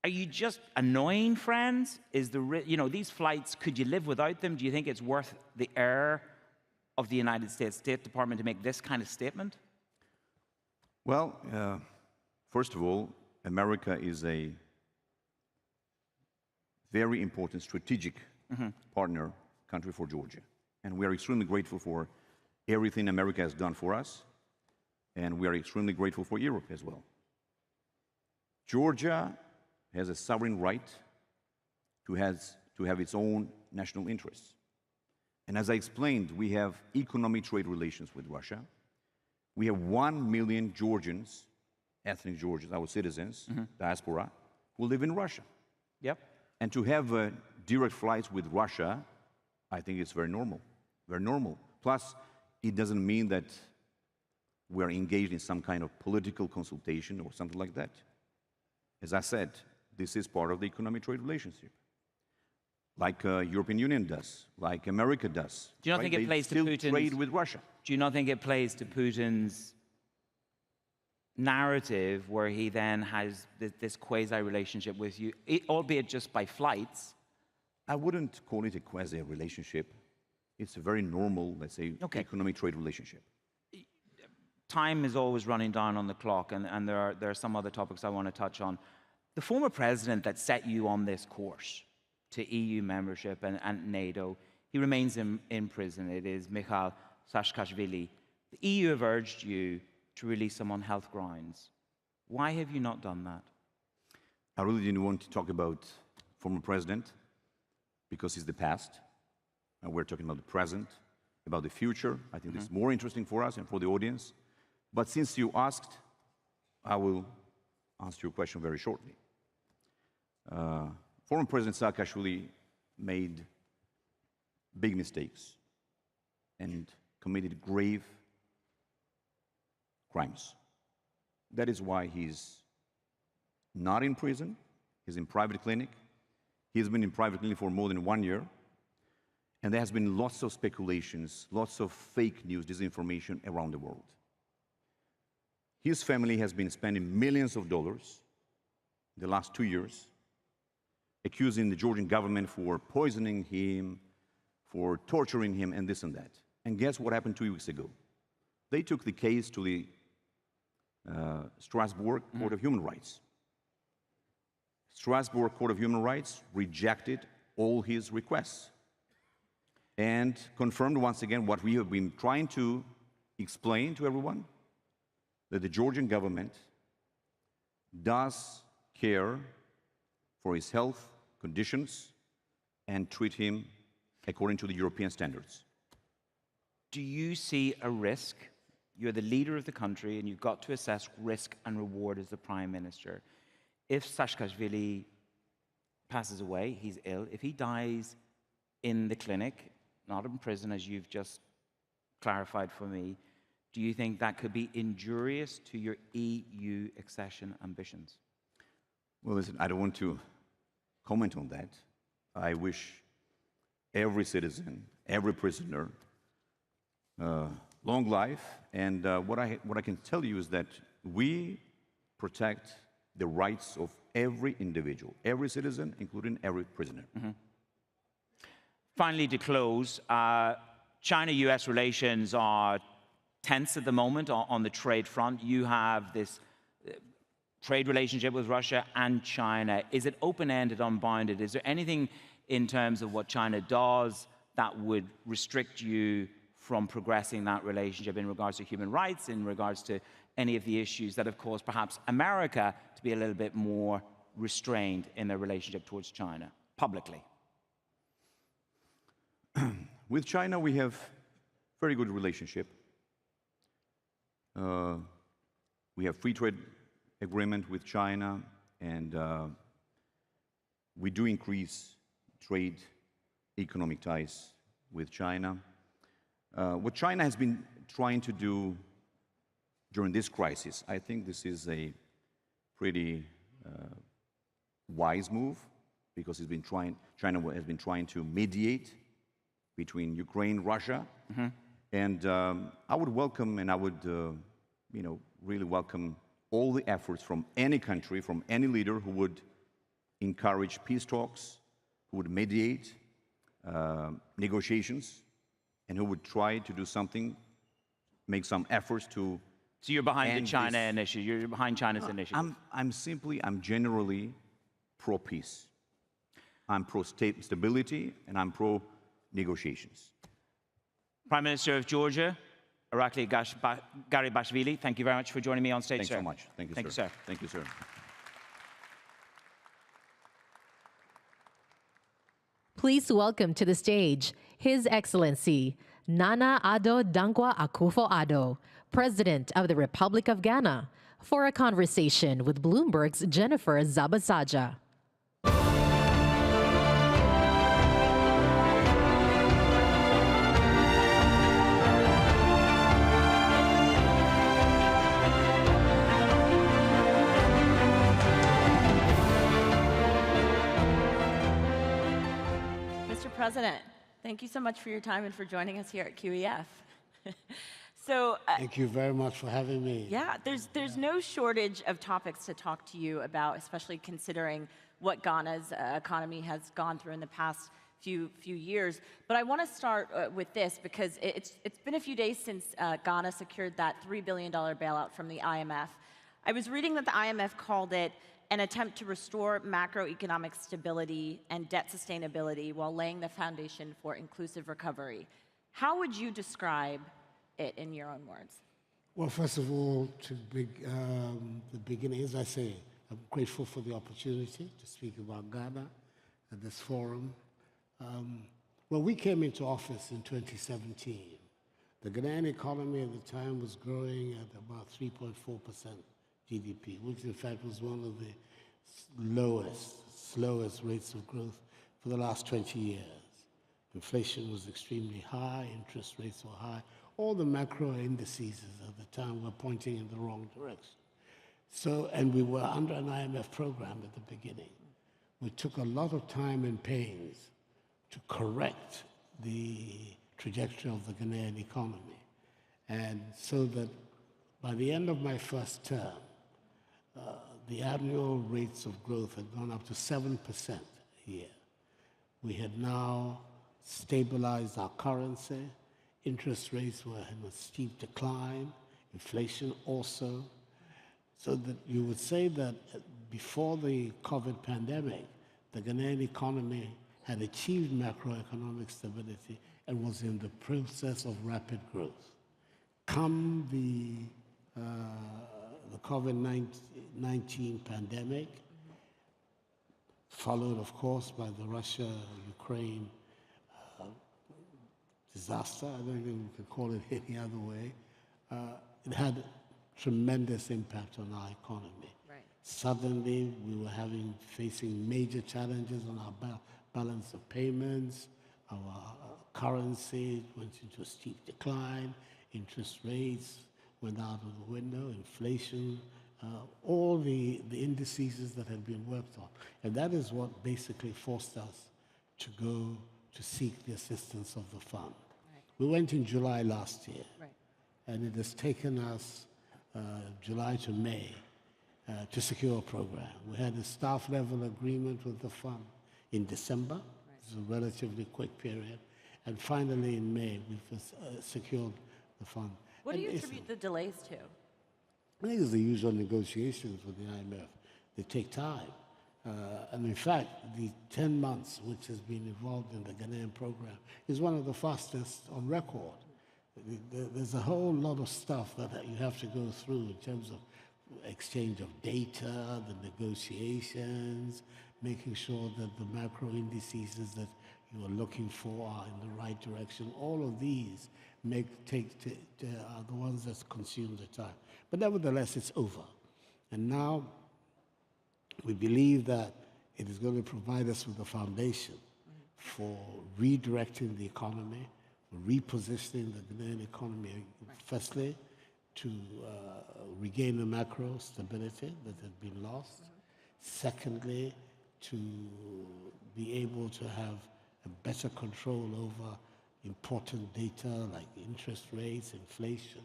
[SPEAKER 2] Are you just annoying friends? Is these flights, could you live without them? Do you think it's worth the air of the United States State Department to make this kind of statement?
[SPEAKER 22] Well, first of all, America is a very important strategic partner country for Georgia. And we are extremely grateful for everything America has done for us. And we are extremely grateful for Europe as well. Georgia has a sovereign right to have its own national interests. And as I explained, we have economic trade relations with Russia. We have 1 million Georgians, ethnic Georgians, our citizens, diaspora, who live in Russia.
[SPEAKER 2] Yep.
[SPEAKER 22] And to have direct flights with Russia, I think it's very normal, very normal. Plus, it doesn't mean that we're engaged in some kind of political consultation or something like that. As I said, this is part of the economic trade relationship, like European Union does, like America does.
[SPEAKER 2] Do you not think it plays to Putin's
[SPEAKER 22] trade with Russia?
[SPEAKER 2] Do you not think it plays to Putin's narrative where he then has this quasi-relationship with you, albeit just by flights?
[SPEAKER 22] I wouldn't call it a quasi-relationship. It's a very normal, let's say, economic trade relationship.
[SPEAKER 2] Time is always running down on the clock, and there are some other topics I want to touch on. The former president that set you on this course, to EU membership and NATO. He remains in prison. It is Mikhail Saakashvili. The EU have urged you to release him on health grounds. Why have you not done that?
[SPEAKER 22] I really didn't want to talk about former president because it's the past, and we're talking about the present, about the future. I think this is more interesting for us and for the audience. But since you asked, I will answer your question very shortly. Former President Saakashvili made big mistakes and committed grave crimes. That is why he's not in prison. He's in private clinic. He's been in private clinic for more than 1 year. And there has been lots of speculations, lots of fake news, disinformation around the world. His family has been spending millions of dollars the last 2 years, accusing the Georgian government for poisoning him, for torturing him, and this and that. And guess what happened 2 weeks ago? They took the case to the Strasbourg Court of Human Rights. Strasbourg Court of Human Rights rejected all his requests and confirmed once again what we have been trying to explain to everyone, that the Georgian government does care for his health conditions and treat him according to the European standards.
[SPEAKER 2] Do you see a risk? You're the leader of the country and you've got to assess risk and reward as the Prime Minister. If Saakashvili passes away, he's ill, if he dies in the clinic, not in prison as you've just clarified for me, do you think that could be injurious to your EU accession ambitions?
[SPEAKER 22] Well, listen, I don't want to comment on that. I wish every citizen, every prisoner, long life. And what I can tell you is that we protect the rights of every individual, every citizen, including every prisoner.
[SPEAKER 2] Finally, to close, China-US relations are tense at the moment on the trade front. You have this trade relationship with Russia and China. Is it open-ended, unbounded? Is there anything in terms of what China does that would restrict you from progressing that relationship in regards to human rights, in regards to any of the issues that have caused perhaps America to be a little bit more restrained in their relationship towards China, publicly?
[SPEAKER 22] With China, we have very good relationship. We have free trade agreement with China, and we do increase trade, economic ties with China. What China has been trying to do during this crisis, I think this is a pretty wise move, because China has been trying to mediate between Ukraine and Russia. And I would welcome, and I would really welcome all the efforts from any country, from any leader who would encourage peace talks, who would mediate negotiations, and who would try to do something, make some efforts to.
[SPEAKER 2] So you're behind the China initiative. You're behind China's initiative.
[SPEAKER 22] I'm generally pro-peace. I'm pro-stability, and I'm pro-negotiations.
[SPEAKER 2] Prime Minister of Georgia, Irakli Garibashvili, thank you very much for joining me on stage,
[SPEAKER 22] Thanks
[SPEAKER 2] sir.
[SPEAKER 22] so much. Thank you,
[SPEAKER 2] Thank
[SPEAKER 22] sir.
[SPEAKER 2] you, sir.
[SPEAKER 22] Thank you, sir.
[SPEAKER 20] Please welcome to the stage His Excellency Nana Addo Dankwa Akufo-Addo, President of the Republic of Ghana, for a conversation with Bloomberg's Jennifer Zabasaja.
[SPEAKER 3] President, thank you so much for your time and for joining us here at QEF.
[SPEAKER 4] Thank you very much for having me.
[SPEAKER 3] Yeah, there's no shortage of topics to talk to you about, especially considering what Ghana's economy has gone through in the past few years. But I want to start with this, because it's been a few days since Ghana secured that $3 billion bailout from the IMF. I was reading that the IMF called it an attempt to restore macroeconomic stability and debt sustainability while laying the foundation for inclusive recovery. How would you describe it in your own words?
[SPEAKER 4] Well, first of all, the beginning, as I say, I'm grateful for the opportunity to speak about Ghana at this forum. When we came into office in 2017, the Ghanaian economy at the time was growing at about 3.4% GDP, which in fact was one of the slowest rates of growth for the last 20 years. Inflation was extremely high, interest rates were high. All the macro indices at the time were pointing in the wrong direction. So, and we were under an IMF program at the beginning. We took a lot of time and pains to correct the trajectory of the Ghanaian economy. And so that by the end of my first term, the annual rates of growth had gone up to 7% a year. We had now stabilized our currency. Interest rates were in a steep decline. Inflation also. So that you would say that before the COVID pandemic, the Ghanaian economy had achieved macroeconomic stability and was in the process of rapid growth. Come the COVID-19 pandemic, followed, of course, by the Russia-Ukraine disaster. I don't think we could call it any other way. It had tremendous impact on our economy.
[SPEAKER 3] Right.
[SPEAKER 4] Suddenly, we were facing major challenges on our balance of payments. Our currency went into a steep decline. Interest rates went out of the window. Inflation, all the indices that had been worked on. And that is what basically forced us to go to seek the assistance of the fund. Right. We went in July last year. Right. And it has taken us July to May to secure a program. We had a staff level agreement with the fund in December. Right. It's a relatively quick period. And finally in May, we've secured the fund.
[SPEAKER 3] What do you attribute the delays to?
[SPEAKER 4] I think it's the usual negotiations with the IMF. They take time. And in fact, the 10 months which has been involved in the Ghanaian program is one of the fastest on record. There's a whole lot of stuff that you have to go through in terms of exchange of data, the negotiations, making sure that the macro indices that you are looking for are in the right direction. All of these are the ones that consume the time. But nevertheless, it's over. And now we believe that it is going to provide us with a foundation for redirecting the economy, repositioning the Ghanaian economy, firstly, to regain the macro stability that had been lost. Secondly, to be able to have a better control over important data like interest rates, inflation.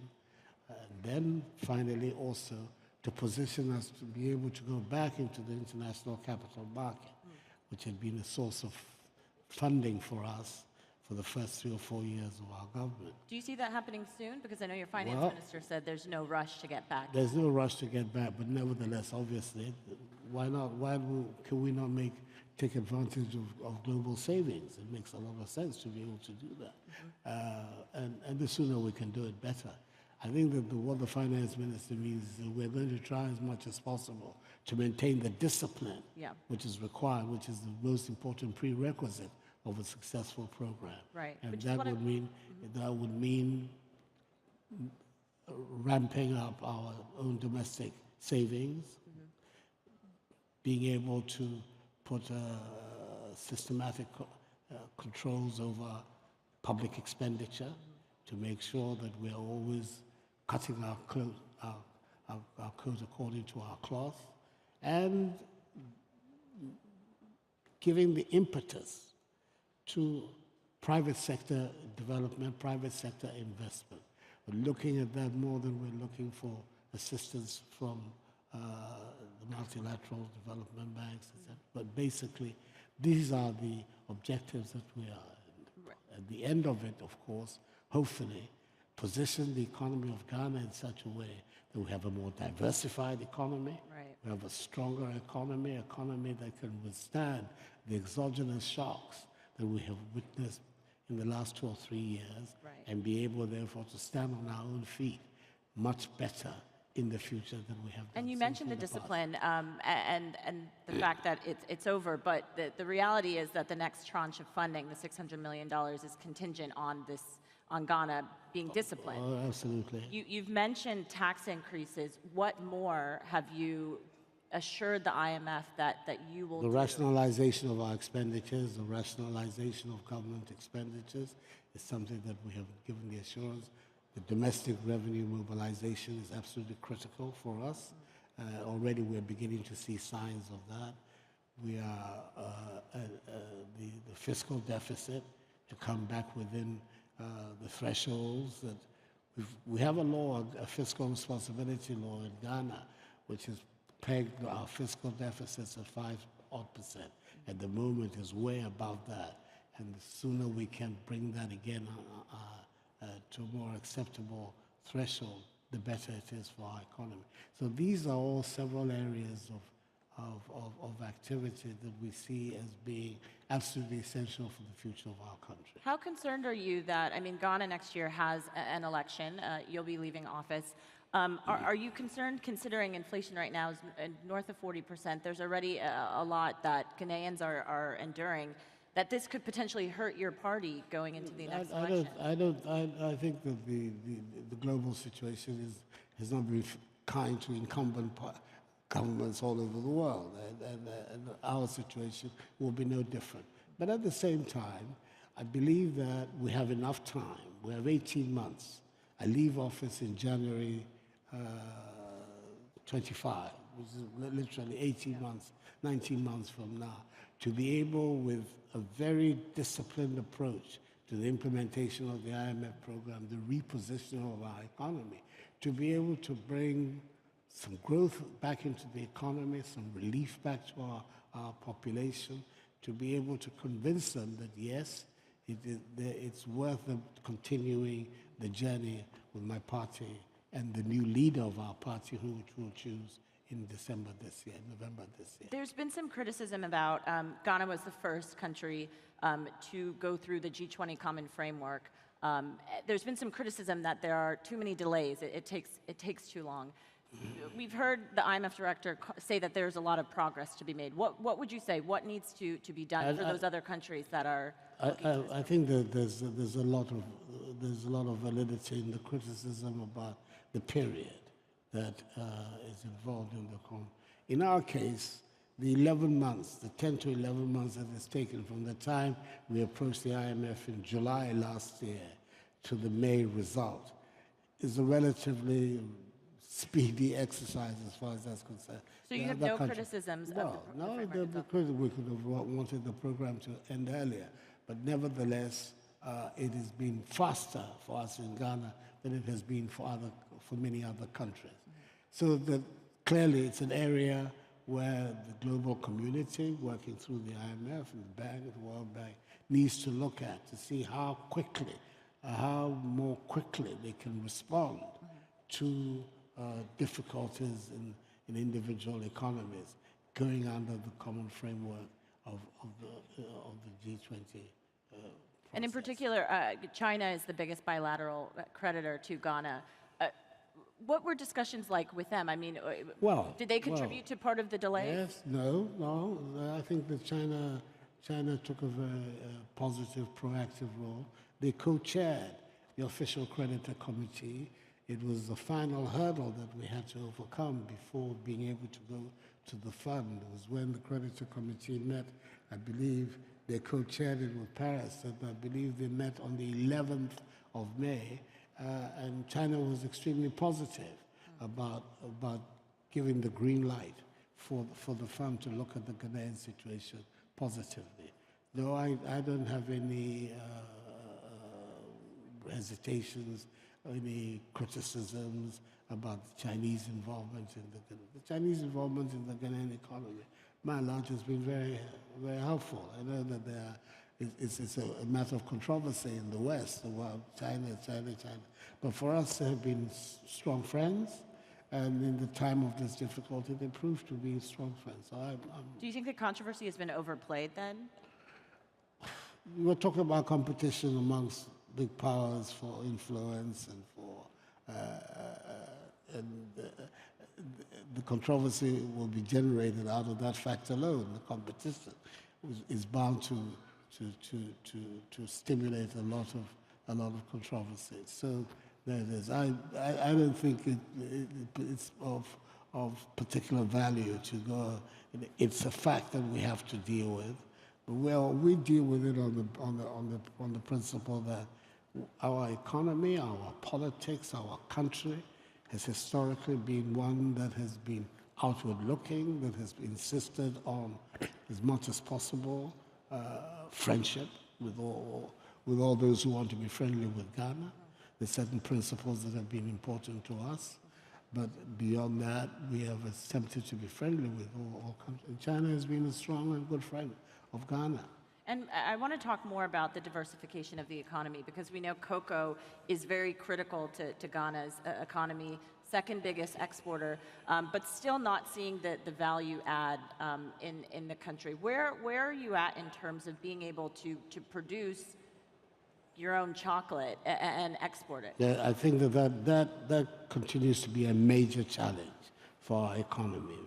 [SPEAKER 4] And then finally also to position us to be able to go back into the international capital market, which had been a source of funding for us for the first 3 or 4 years of our government.
[SPEAKER 3] Do you see that happening soon? Because I know your finance minister said there's no rush to get back.
[SPEAKER 4] There's no rush to get back, but nevertheless, obviously, why not? Can we not take advantage of global savings? It makes a lot of sense to be able to do that. And the sooner we can do it, better. I think that what the finance minister means is that we're going to try as much as possible to maintain the discipline which is required, which is the most important prerequisite of a successful program.
[SPEAKER 3] Right.
[SPEAKER 4] And that would mean ramping up our own domestic savings, being able to put systematic controls over public expenditure to make sure that we're always cutting our coat according to our cloth, and giving the impetus to private sector development, private sector investment. We're looking at that more than we're looking for assistance from the multilateral development banks, etc. But basically, these are the objectives that we are. At the end of it, of course, hopefully, position the economy of Ghana in such a way that we have a more diversified economy, we have a stronger economy that can withstand the exogenous shocks that we have witnessed in the last 2 or 3 years, and be able, therefore, to stand on our own feet much better in the future than we have done.
[SPEAKER 3] And you mentioned the discipline and the fact that it's over, but the reality is that the next tranche of funding, the $600 million, is contingent on Ghana being disciplined.
[SPEAKER 4] Oh, absolutely.
[SPEAKER 3] You've mentioned tax increases. What more have you assured the IMF that you will do?
[SPEAKER 4] The rationalization of our expenditures, the rationalization of government expenditures is something that we have given the assurance. The domestic revenue mobilization is absolutely critical for us. Already we're beginning to see signs of that. We are the fiscal deficit to come back within the thresholds that we have a law, a fiscal responsibility law in Ghana, which has pegged our fiscal deficits at 5% odd. At the moment is way above that. And the sooner we can bring that again to a more acceptable threshold, the better it is for our economy. So these are all several areas of activity that we see as being absolutely essential for the future of our country.
[SPEAKER 3] How concerned are you that, I mean, Ghana next year has an election, you'll be leaving office. Are you concerned, considering inflation right now is north of 40%, there's already a lot that Ghanaians are enduring, that this could potentially hurt your party going into the next election?
[SPEAKER 4] I think that the global situation has not been kind to incumbent governments all over the world, and our situation will be no different. But at the same time, I believe that we have enough time. We have 18 months. I leave office in January 25, which is literally 18 months, 19 months from now, to be able, with a very disciplined approach to the implementation of the IMF program, the repositioning of our economy, to be able to bring some growth back into the economy, some relief back to our population, to be able to convince them that, yes, it's worth them continuing the journey with my party and the new leader of our party, who we'll choose in December this year, November this year.
[SPEAKER 3] There's been some criticism about Ghana was the first country to go through the G20 Common Framework. There's been some criticism that there are too many delays. It takes too long. We've heard the IMF director say that there's a lot of progress to be made. What would you say? What needs to be done for those other countries that are?
[SPEAKER 4] I think that there's a lot of validity in the criticism about the period that is involved in the con. In our case, the 11 months, the 10 to 11 months that it's taken from the time we approached the IMF in July last year to the May result is a relatively speedy exercise as far as that's concerned.
[SPEAKER 3] So you have no criticisms of the framework
[SPEAKER 4] because we could have wanted the program to end earlier, but nevertheless, it has been faster for us in Ghana than it has been for many other countries. So clearly, it's an area where the global community, working through the IMF and the Bank, the World Bank, needs to look at to see how more quickly they can respond to difficulties in individual economies going under the common framework of the G20
[SPEAKER 3] And in particular, China is the biggest bilateral creditor to Ghana. What were discussions like with them? I mean, did they contribute to part of the delay?
[SPEAKER 4] Yes, no. I think that China took a very positive, proactive role. They co-chaired the official creditor committee. It was the final hurdle that we had to overcome before being able to go to the fund. It was when the creditor committee met, I believe they co-chaired it with Paris, and I believe they met on the 11th of May, and China was extremely positive about giving the green light for the fund to look at the Ghanaian situation positively. Though I don't have any hesitations, any criticisms about the Chinese involvement in the Chinese involvement in the Ghanaian economy. By and large, has been very, very helpful. I know that it's a matter of controversy in the West about China. But for us, they have been strong friends, and in the time of this difficulty, they proved to be strong friends. So
[SPEAKER 3] do you think the controversy has been overplayed then?
[SPEAKER 4] We were talking about competition amongst big powers for influence and for the controversy will be generated out of that fact alone. The competition is bound to stimulate a lot of controversy. So there it is. I don't think it's of particular value to go. It's a fact that we have to deal with. Well, we deal with it on the principle that our economy, our politics, our country has historically been one that has been outward-looking, that has insisted on, as much as possible, friendship with all those who want to be friendly with Ghana. There's certain principles that have been important to us, but beyond that, we have attempted to be friendly with all countries. China has been a strong and good friend of Ghana.
[SPEAKER 3] And I want to talk more about the diversification of the economy, because we know cocoa is very critical to Ghana's economy, second biggest exporter, but still not seeing the value add in the country. Where are you at in terms of being able to produce your own chocolate and export it?
[SPEAKER 4] Yeah, I think that continues to be a major challenge for our economy.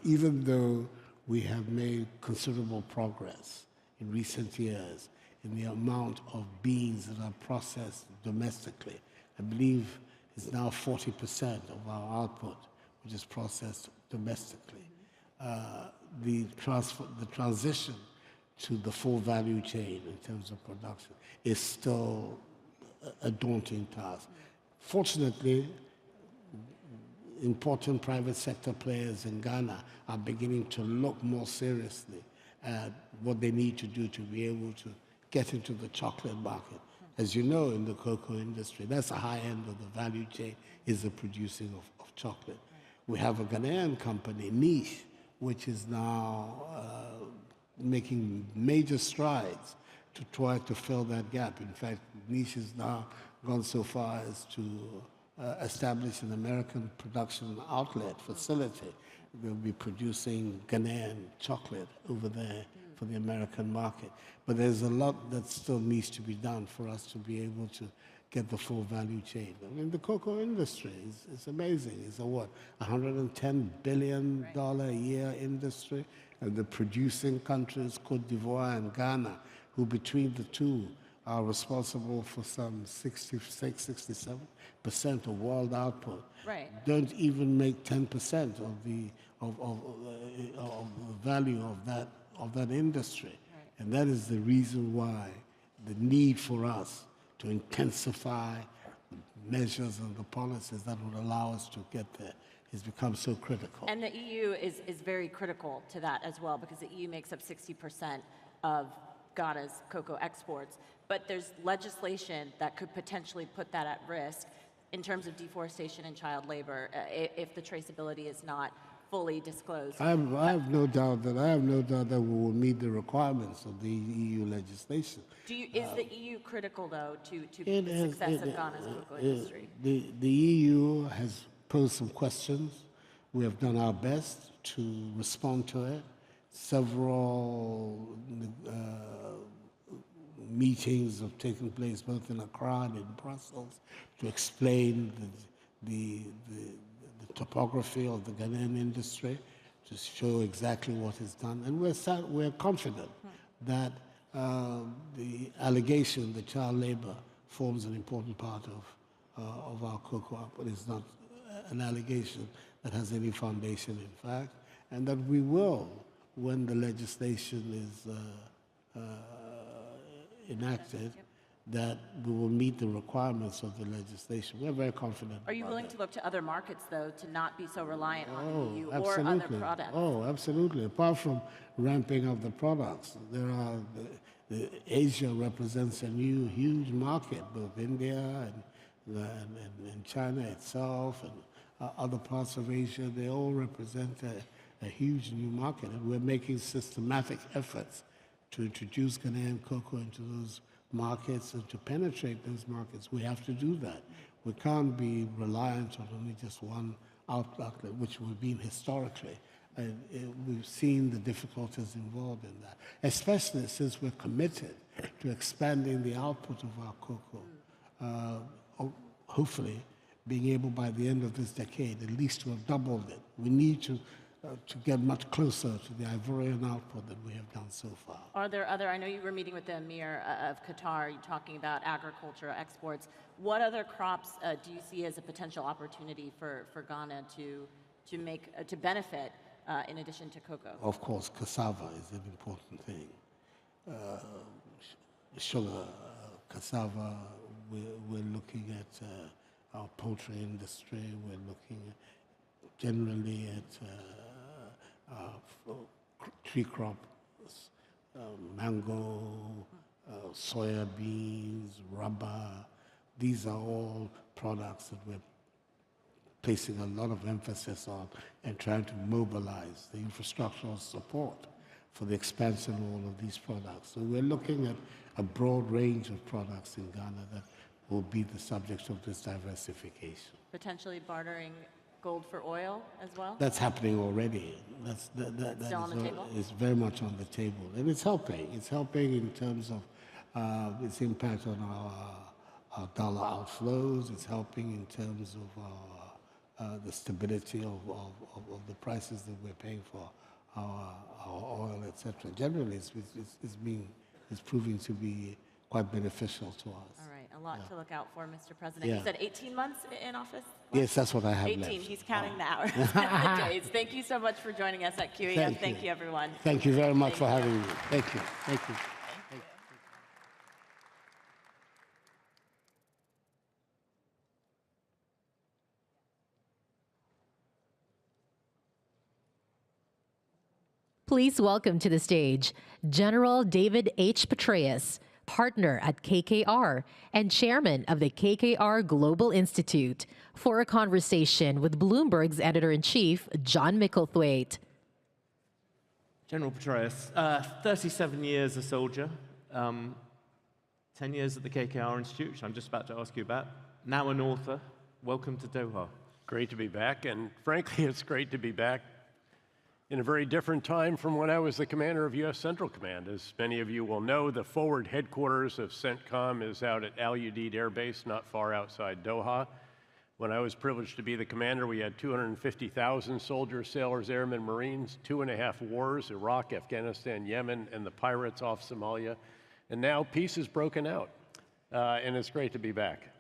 [SPEAKER 4] Even though we have made considerable progress in recent years in the amount of beans that are processed domestically. I believe it's now 40% of our output, which is processed domestically. The transition to the full value chain in terms of production is still a daunting task. Fortunately, important private sector players in Ghana are beginning to look more seriously at what they need to do to be able to get into the chocolate market. As you know, in the cocoa industry, that's the high end of the value chain, is the producing of chocolate. We have a Ghanaian company, Niche, which is now making major strides to try to fill that gap. In fact, Niche has now gone so far as to establish an American production outlet facility. They'll be producing Ghanaian chocolate over there for the American market. But there's a lot that still needs to be done for us to be able to get the full value chain. I mean, the cocoa industry is amazing. It's a what, $110 billion a year industry? And the producing countries, Cote d'Ivoire and Ghana, who between the two are responsible for some 66, 67% of world output, don't even make 10% of the value of that industry. And that is the reason why the need for us to intensify measures and the policies that would allow us to get there has become so critical.
[SPEAKER 3] And the EU is very critical to that as well, because the EU makes up 60% of Ghana's cocoa exports. But there's legislation that could potentially put that at risk in terms of deforestation and child labor if the traceability is not fully disclosed.
[SPEAKER 4] I have no doubt that we will meet the requirements of the EU legislation.
[SPEAKER 3] Is the EU critical, though, to the success of Ghana's cocoa industry?
[SPEAKER 4] The EU has posed some questions. We have done our best to respond to it. Several meetings have taken place both in Accra and in Brussels to explain the topography of the Ghanaian industry, to show exactly what is done. And we're confident that the allegation that child labor forms an important part of our cocoa output is not an allegation that has any foundation, in fact, and that we will, when the legislation is enacted, that we will meet the requirements of the legislation. We're very confident.
[SPEAKER 3] Are you willing to look to other markets, though, to not be so reliant on the EU
[SPEAKER 4] absolutely.
[SPEAKER 3] or other products?
[SPEAKER 4] Oh, absolutely. Apart from ramping up the products, there are Asia represents a new huge market, both India and China itself and other parts of Asia. They all represent a huge new market, and we're making systematic efforts to introduce Ghanaian cocoa into those markets and to penetrate those markets. We have to do that. We can't be reliant on only just one outlet, which we've been historically. We've seen the difficulties involved in that, especially since we're committed to expanding the output of our cocoa. Hopefully, being able by the end of this decade at least to have doubled it. We need to get much closer to the Ivorian output that we have done so far.
[SPEAKER 3] Are there other, I know you were meeting with the Emir of Qatar, you're talking about agriculture exports. What other crops do you see as a potential opportunity for Ghana to benefit in addition to cocoa?
[SPEAKER 4] Of course, cassava is an important thing. Sugar, cassava, we're looking at our poultry industry, we're looking generally at tree crops, mango, soya beans, rubber. These are all products that we're placing a lot of emphasis on and trying to mobilize the infrastructural support for the expansion of all of these products. So we're looking at a broad range of products in Ghana that will be the subject of this diversification.
[SPEAKER 3] Potentially bartering gold for oil as well?
[SPEAKER 4] That's happening already. That
[SPEAKER 3] still on the table?
[SPEAKER 4] It's very much on the table. And it's helping. It's helping in terms of its impact on our dollar outflows. It's helping in terms of the stability of the prices that we're paying for our oil, etc. Generally, it's proving to be quite beneficial to us.
[SPEAKER 3] All right, a lot to look out for, Mr. President.
[SPEAKER 4] Yeah.
[SPEAKER 3] You said 18 months in office?
[SPEAKER 4] Yes, that's what I have
[SPEAKER 3] 18,
[SPEAKER 4] left.
[SPEAKER 3] he's counting the hours and the days. Thank you so much for joining us at QEM. Thank you, everyone.
[SPEAKER 4] Thank you very much for having me. Thank you. Thank you.
[SPEAKER 20] Please welcome to the stage General David H. Petraeus, partner at KKR and chairman of the KKR Global Institute, for a conversation with Bloomberg's editor-in-chief, John Micklethwaite.
[SPEAKER 5] General Petraeus, 37 years a soldier, 10 years at the KKR Institute, which I'm just about to ask you about, now an author. Welcome to Doha.
[SPEAKER 6] Great to be back, and frankly, it's great to be back in a very different time from when I was the commander of U.S. Central Command. As many of you will know, the forward headquarters of CENTCOM is out at Al Udeid Air Base, not far outside Doha. When I was privileged to be the commander, we had 250,000 soldiers, sailors, airmen, Marines, 2.5 wars, Iraq, Afghanistan, Yemen, and the pirates off Somalia. And now peace is broken out, and it's great to be back.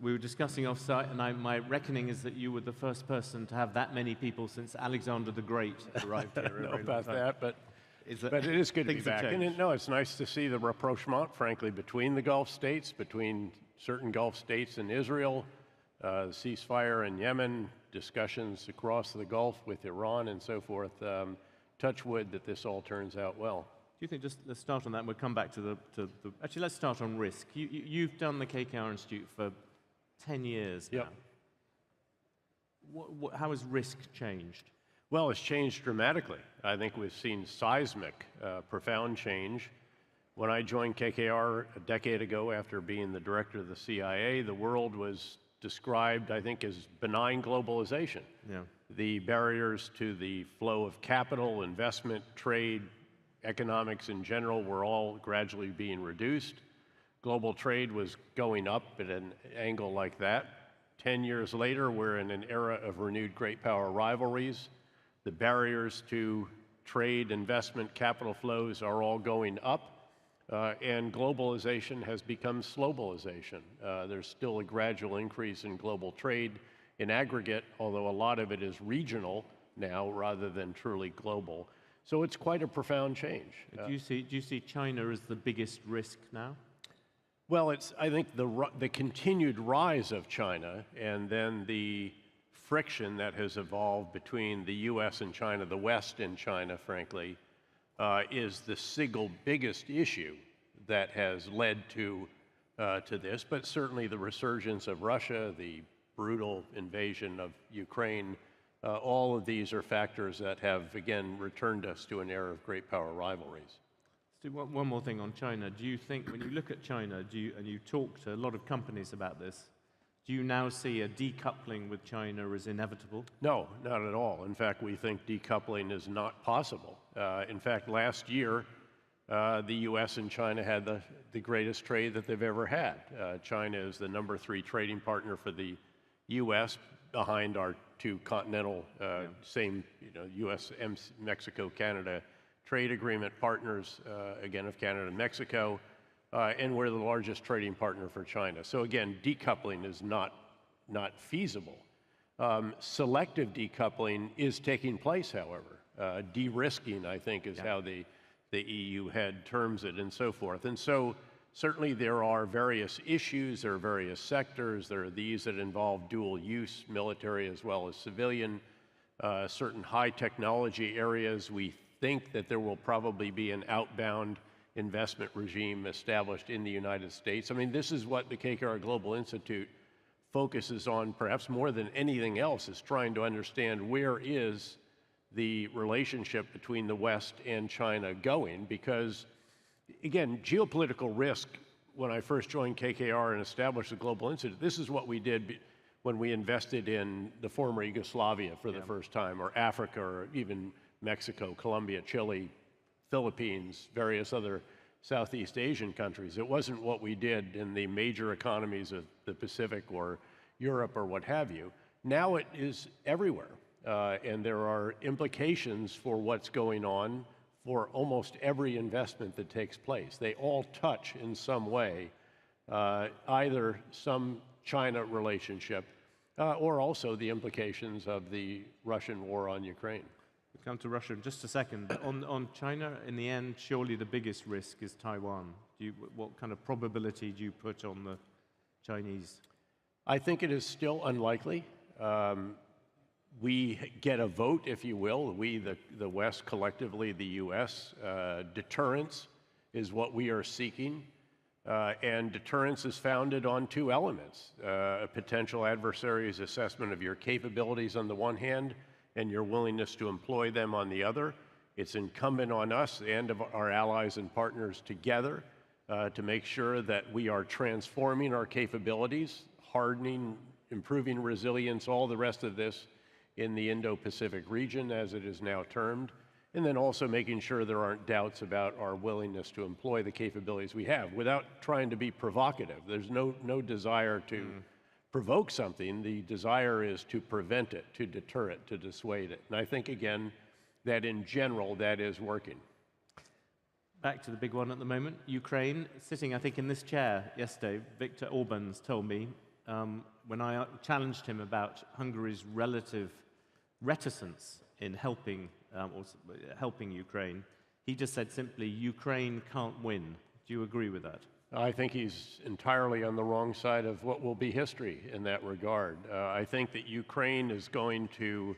[SPEAKER 5] We were discussing off-site, and my reckoning is that you were the first person to have that many people since Alexander the Great arrived here.
[SPEAKER 6] I don't know about that, but it is good to be back. And it's nice to see the rapprochement, frankly, between the Gulf states, between certain Gulf states and Israel, ceasefire in Yemen, discussions across the Gulf with Iran and so forth. Touch wood that this all turns out well.
[SPEAKER 5] Do you think, just let's start on that, and we'll come back to the actually, let's start on risk. You've done the KKR Institute for 10 years now.
[SPEAKER 6] Yep.
[SPEAKER 5] How has risk changed?
[SPEAKER 6] Well, it's changed dramatically. I think we've seen seismic, profound change. When I joined KKR a decade ago after being the director of the CIA, the world was described, I think, as benign globalization.
[SPEAKER 5] Yeah.
[SPEAKER 6] The barriers to the flow of capital, investment, trade, economics in general were all gradually being reduced. Global trade was going up at an angle like that. 10 years later, we're in an era of renewed great power rivalries. The barriers to trade, investment, capital flows are all going up, and globalization has become slowbalization. There's still a gradual increase in global trade in aggregate, although a lot of it is regional now rather than truly global. So it's quite a profound change.
[SPEAKER 5] Do you see China as the biggest risk now?
[SPEAKER 6] Well, I think the continued rise of China and then the friction that has evolved between the U.S. and China, the West and China, frankly, is the single biggest issue that has led to this. But certainly the resurgence of Russia, the brutal invasion of Ukraine, all of these are factors that have, again, returned us to an era of great power rivalries.
[SPEAKER 5] Let's do one more thing on China. Do you think, when you look at China, and you talk to a lot of companies about this, do you now see a decoupling with China as inevitable?
[SPEAKER 6] No, not at all. In fact, we think decoupling is not possible. In fact, last year, the U.S. and China had the greatest trade that they've ever had. China is the #3 trading partner for the U.S., behind our two continental, same, U.S., Mexico, Canada trade agreement partners, again, of Canada and Mexico. And we're the largest trading partner for China. So again, decoupling is not feasible. Selective decoupling is taking place, however. De-risking, I think, is how the EU head terms it, and so forth. And so certainly there are various issues, there are various sectors, there are these that involve dual use, military as well as civilian, certain high technology areas. We think that there will probably be an outbound investment regime established in the United States. I mean, this is what the KKR Global Institute focuses on, perhaps more than anything else, is trying to understand where is the relationship between the West and China going, because, again, geopolitical risk, when I first joined KKR and established the Global Institute, this is what we did when we invested in the former Yugoslavia for the first time, or Africa, or even Mexico, Colombia, Chile, Philippines, various other Southeast Asian countries. It wasn't what we did in the major economies of the Pacific or Europe or what have you. Now it is everywhere, and there are implications for what's going on for almost every investment that takes place. They all touch in some way either some China relationship or also the implications of the Russian war on Ukraine.
[SPEAKER 5] We'll come to Russia in just a second. But on China, in the end, surely the biggest risk is Taiwan. What kind of probability do you put on the Chinese?
[SPEAKER 6] I think it is still unlikely. We get a vote, if you will, we, the West, collectively, the U.S. Deterrence is what we are seeking. And deterrence is founded on two elements: a potential adversary's assessment of your capabilities on the one hand, and your willingness to employ them on the other. It's incumbent on us and of our allies and partners together to make sure that we are transforming our capabilities, hardening, improving resilience, all the rest of this in the Indo-Pacific region, as it is now termed, and then also making sure there aren't doubts about our willingness to employ the capabilities we have without trying to be provocative. There's no desire to provoke something. The desire is to prevent it, to deter it, to dissuade it. And I think, again, that in general, that is working.
[SPEAKER 5] Back to the big one at the moment, Ukraine. Sitting, I think, in this chair yesterday, Viktor Orban's told me, when I challenged him about Hungary's relative reticence in helping Ukraine, he just said simply, Ukraine can't win. Do you agree with that?
[SPEAKER 6] I think he's entirely on the wrong side of what will be history in that regard. I think that Ukraine is going to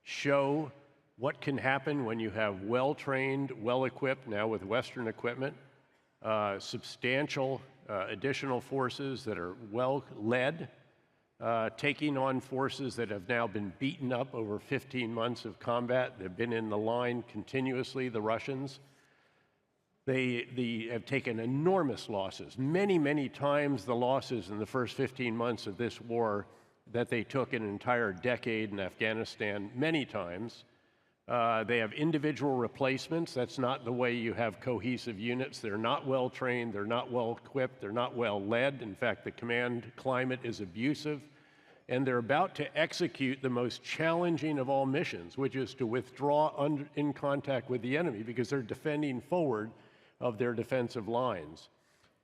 [SPEAKER 6] show what can happen when you have well-trained, well-equipped, now with Western equipment, substantial additional forces that are well-led, taking on forces that have now been beaten up over 15 months of combat. They've been in the line continuously, the Russians. They have taken enormous losses, many times the losses in the first 15 months of this war that they took an entire decade in Afghanistan, many times. They have individual replacements. That's not the way you have cohesive units. They're not well trained, they're not well equipped, they're not well led. In fact, the command climate is abusive. And they're about to execute the most challenging of all missions, which is to withdraw in contact with the enemy, because they're defending forward of their defensive lines.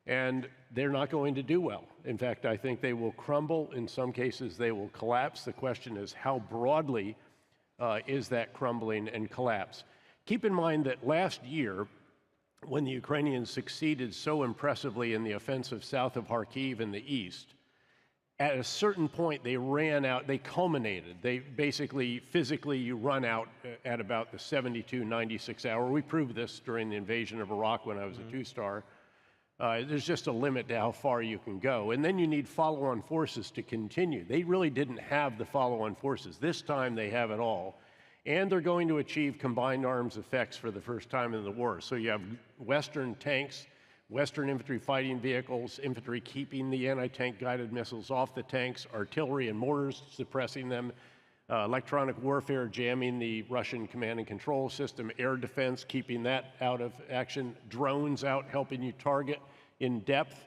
[SPEAKER 6] And they're not going to do well. In fact, I think they will crumble. In some cases, they will collapse. The question is, how broadly is that crumbling and collapse? Keep in mind that last year, when the Ukrainians succeeded so impressively in the offensive south of Kharkiv in the east, at a certain point, they ran out, they culminated. They basically, physically, you run out at about the 72, 96 hour. We proved this during the invasion of Iraq when I was a two-star. There's just a limit to how far you can go. And then you need follow-on forces to continue. They really didn't have the follow-on forces. This time they have it all. And they're going to achieve combined arms effects for the first time in the war. So you have Western tanks, Western infantry fighting vehicles, infantry keeping the anti-tank guided missiles off the tanks, artillery and mortars suppressing them, electronic warfare jamming the Russian command and control system, air defense keeping that out of action, drones out helping you target in depth,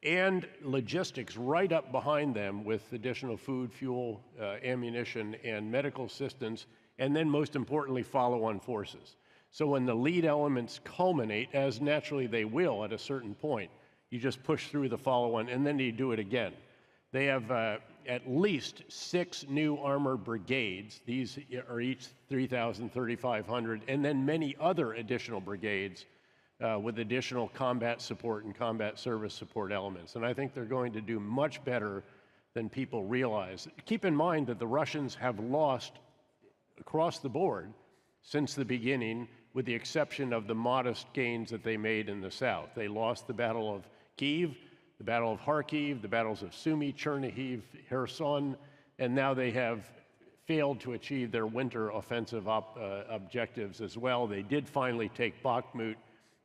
[SPEAKER 6] and logistics right up behind them with additional food, fuel, ammunition, and medical assistance, and then most importantly, follow-on forces. So when the lead elements culminate, as naturally they will at a certain point, you just push through the follow-on, and then you do it again. They have at least 6 new armored brigades. These are each 3,000, 3,500, and then many other additional brigades with additional combat support and combat service support elements. And I think they're going to do much better than people realize. Keep in mind that the Russians have lost across the board since the beginning, with the exception of the modest gains that they made in the south. They lost the Battle of Kyiv, the Battle of Kharkiv, the battles of Sumy, Chernihiv, Kherson, and now they have failed to achieve their winter offensive objectives as well. They did finally take Bakhmut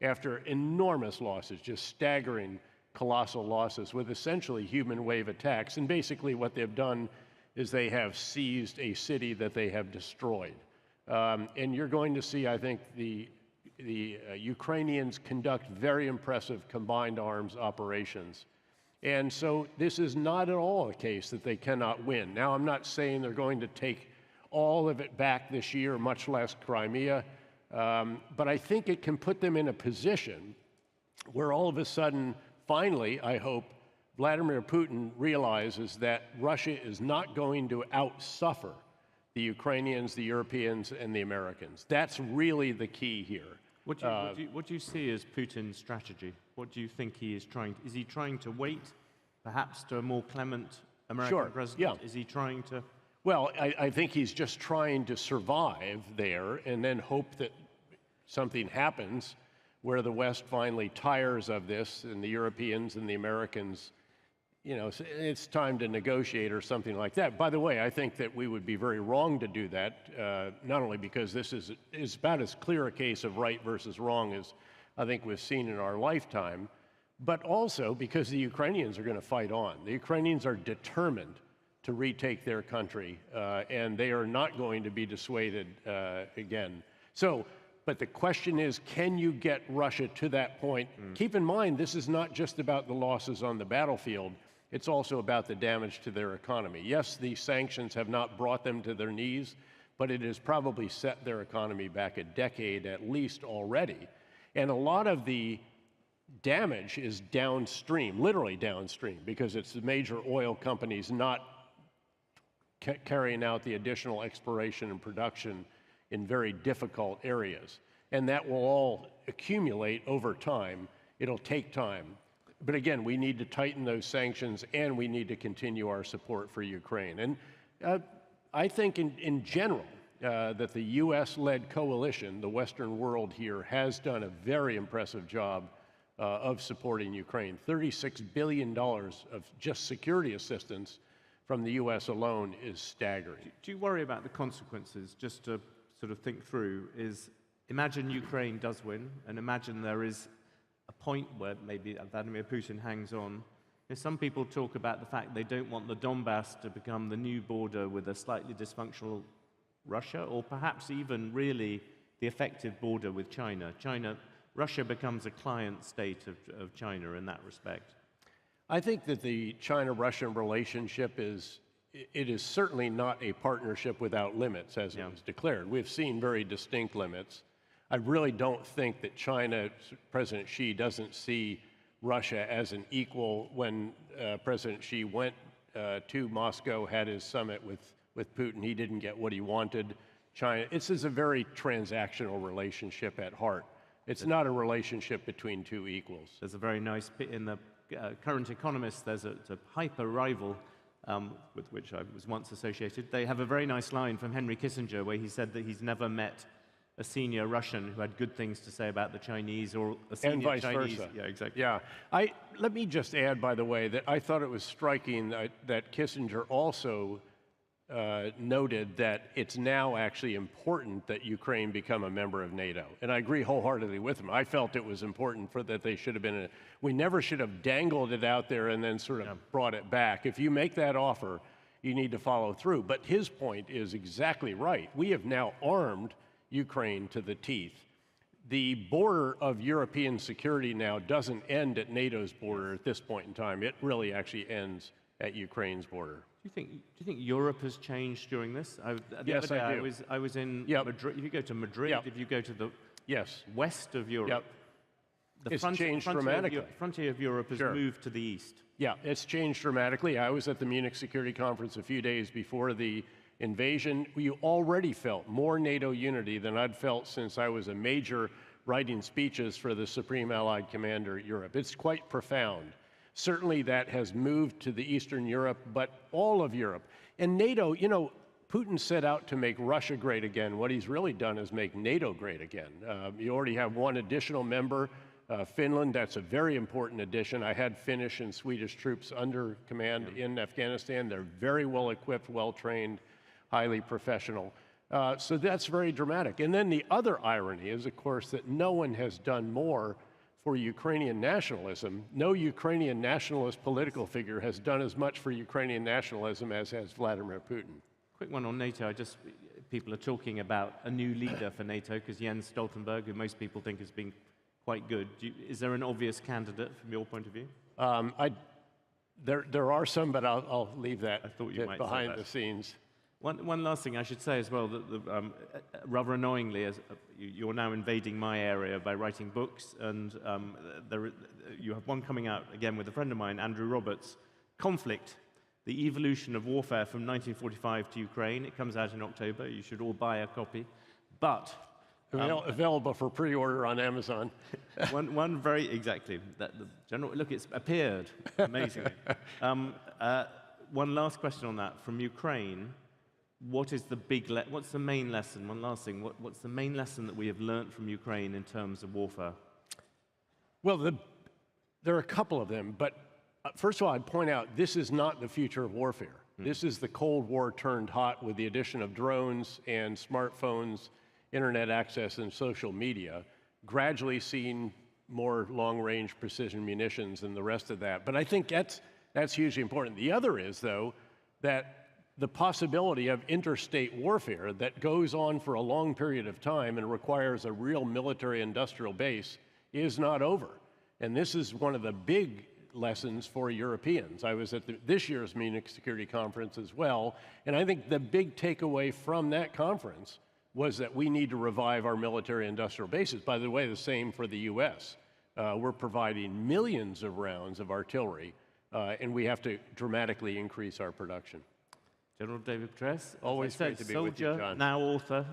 [SPEAKER 6] after enormous losses, just staggering, colossal losses with essentially human wave attacks. And basically what they've done is they have seized a city that they have destroyed. And you're going to see, I think, the Ukrainians conduct very impressive combined arms operations. And so this is not at all a case that they cannot win. Now, I'm not saying they're going to take all of it back this year, much less Crimea, but I think it can put them in a position where all of a sudden, finally, I hope, Vladimir Putin realizes that Russia is not going to outsuffer the Ukrainians, the Europeans, and the Americans. That's really the key here.
[SPEAKER 5] What do you see as Putin's strategy? What do you think he is trying? Is he trying to wait, perhaps, to a more clement American president?
[SPEAKER 6] Yeah.
[SPEAKER 5] Is he trying to?
[SPEAKER 6] Well, I think he's just trying to survive there and then hope that something happens where the West finally tires of this and the Europeans and the Americans, you know, it's time to negotiate or something like that. By the way, I think that we would be very wrong to do that, not only because this is about as clear a case of right versus wrong as I think we've seen in our lifetime, but also because the Ukrainians are going to fight on. The Ukrainians are determined to retake their country, and they are not going to be dissuaded again. But the question is, can you get Russia to that point? Keep in mind, this is not just about the losses on the battlefield. It's also about the damage to their economy. Yes, the sanctions have not brought them to their knees, but it has probably set their economy back a decade at least already. And a lot of the damage is downstream, literally downstream, because it's the major oil companies not carrying out the additional exploration and production in very difficult areas. And that will all accumulate over time. It'll take time. But again, we need to tighten those sanctions, and we need to continue our support for Ukraine. And I think in general that the US-led coalition, the Western world here, has done a very impressive job of supporting Ukraine. $36 billion of just security assistance from the US alone is staggering.
[SPEAKER 5] Do you worry about the consequences, just to sort of think through, is imagine Ukraine does win, and imagine there is a point where maybe Vladimir Putin hangs on. Some people talk about the fact they don't want the Donbass to become the new border with a slightly dysfunctional Russia, or perhaps even really the effective border with China. Russia becomes a client state of China in that respect.
[SPEAKER 6] I think that the China-Russian relationship is certainly not a partnership without limits, as it was declared. We've seen very distinct limits. I really don't think that China, President Xi, doesn't see Russia as an equal. When President Xi went to Moscow, had his summit with Putin, he didn't get what he wanted. This is a very transactional relationship at heart. It's not a relationship between two equals.
[SPEAKER 5] There's a very nice, in the Current Economist, there's a hyper rival with which I was once associated. They have a very nice line from Henry Kissinger where he said that he's never met a senior Russian who had good things to say about the Chinese, or a senior
[SPEAKER 6] and vice
[SPEAKER 5] Chinese.
[SPEAKER 6] versa.
[SPEAKER 5] Yeah, exactly.
[SPEAKER 6] Yeah. Let me just add, by the way, that I thought it was striking that Kissinger also noted that it's now actually important that Ukraine become a member of NATO. And I agree wholeheartedly with him. I felt it was important that they should have been we never should have dangled it out there and then sort of brought it back. If you make that offer, you need to follow through. But his point is exactly right. We have now armed Ukraine to the teeth. The border of European security now doesn't end at NATO's border at this point in time. It really actually ends at Ukraine's border.
[SPEAKER 5] Do you think Europe has changed during this?
[SPEAKER 6] Yes, I do.
[SPEAKER 5] I was in Madrid. If you go to Madrid, if you go to the west of Europe,
[SPEAKER 6] it's changed dramatically.
[SPEAKER 5] The frontier of Europe has moved to the east.
[SPEAKER 6] Yeah, it's changed dramatically. I was at the Munich Security Conference a few days before the invasion. We already felt more NATO unity than I'd felt since I was a major writing speeches for the Supreme Allied Commander at Europe. It's quite profound. Certainly that has moved to the Eastern Europe, but all of Europe. And NATO, you know, Putin set out to make Russia great again. What he's really done is make NATO great again. You already have one additional member, Finland. That's a very important addition. I had Finnish and Swedish troops under command in Afghanistan. They're very well equipped, well trained, highly professional. So that's very dramatic. And then the other irony is, of course, that no one has done more for Ukrainian nationalism. No Ukrainian nationalist political figure has done as much for Ukrainian nationalism as has Vladimir Putin.
[SPEAKER 5] Quick one on NATO. People are talking about a new leader for NATO because Jens Stoltenberg, who most people think has been quite good. Is there an obvious candidate from your point of view?
[SPEAKER 6] There are some, but I'll leave that behind the scenes.
[SPEAKER 5] One last thing I should say as well, that rather annoyingly, you're now invading my area by writing books, and you have one coming out again with a friend of mine, Andrew Roberts, Conflict, the Evolution of Warfare from 1945 to Ukraine. It comes out in October. You should all buy a copy. But
[SPEAKER 6] available for pre-order on Amazon.
[SPEAKER 5] one very exactly. Look, it's appeared amazingly. One last question on that from Ukraine. What is what's the main lesson? One last thing. What's the main lesson that we have learned from Ukraine in terms of warfare?
[SPEAKER 6] Well, there are a couple of them, but first of all, I'd point out this is not the future of warfare. This is the Cold War turned hot with the addition of drones and smartphones, internet access, and social media, gradually seeing more long-range precision munitions and the rest of that. But I think that's hugely important. The other is, though, that the possibility of interstate warfare that goes on for a long period of time and requires a real military-industrial base is not over. And this is one of the big lessons for Europeans. I was at this year's Munich Security Conference as well, and I think the big takeaway from that conference was that we need to revive our military-industrial bases. By the way, the same for the U.S. We're providing millions of rounds of artillery, and we have to dramatically increase our production.
[SPEAKER 5] General David Petraeus,
[SPEAKER 6] always great to be with you, John.
[SPEAKER 5] Now author,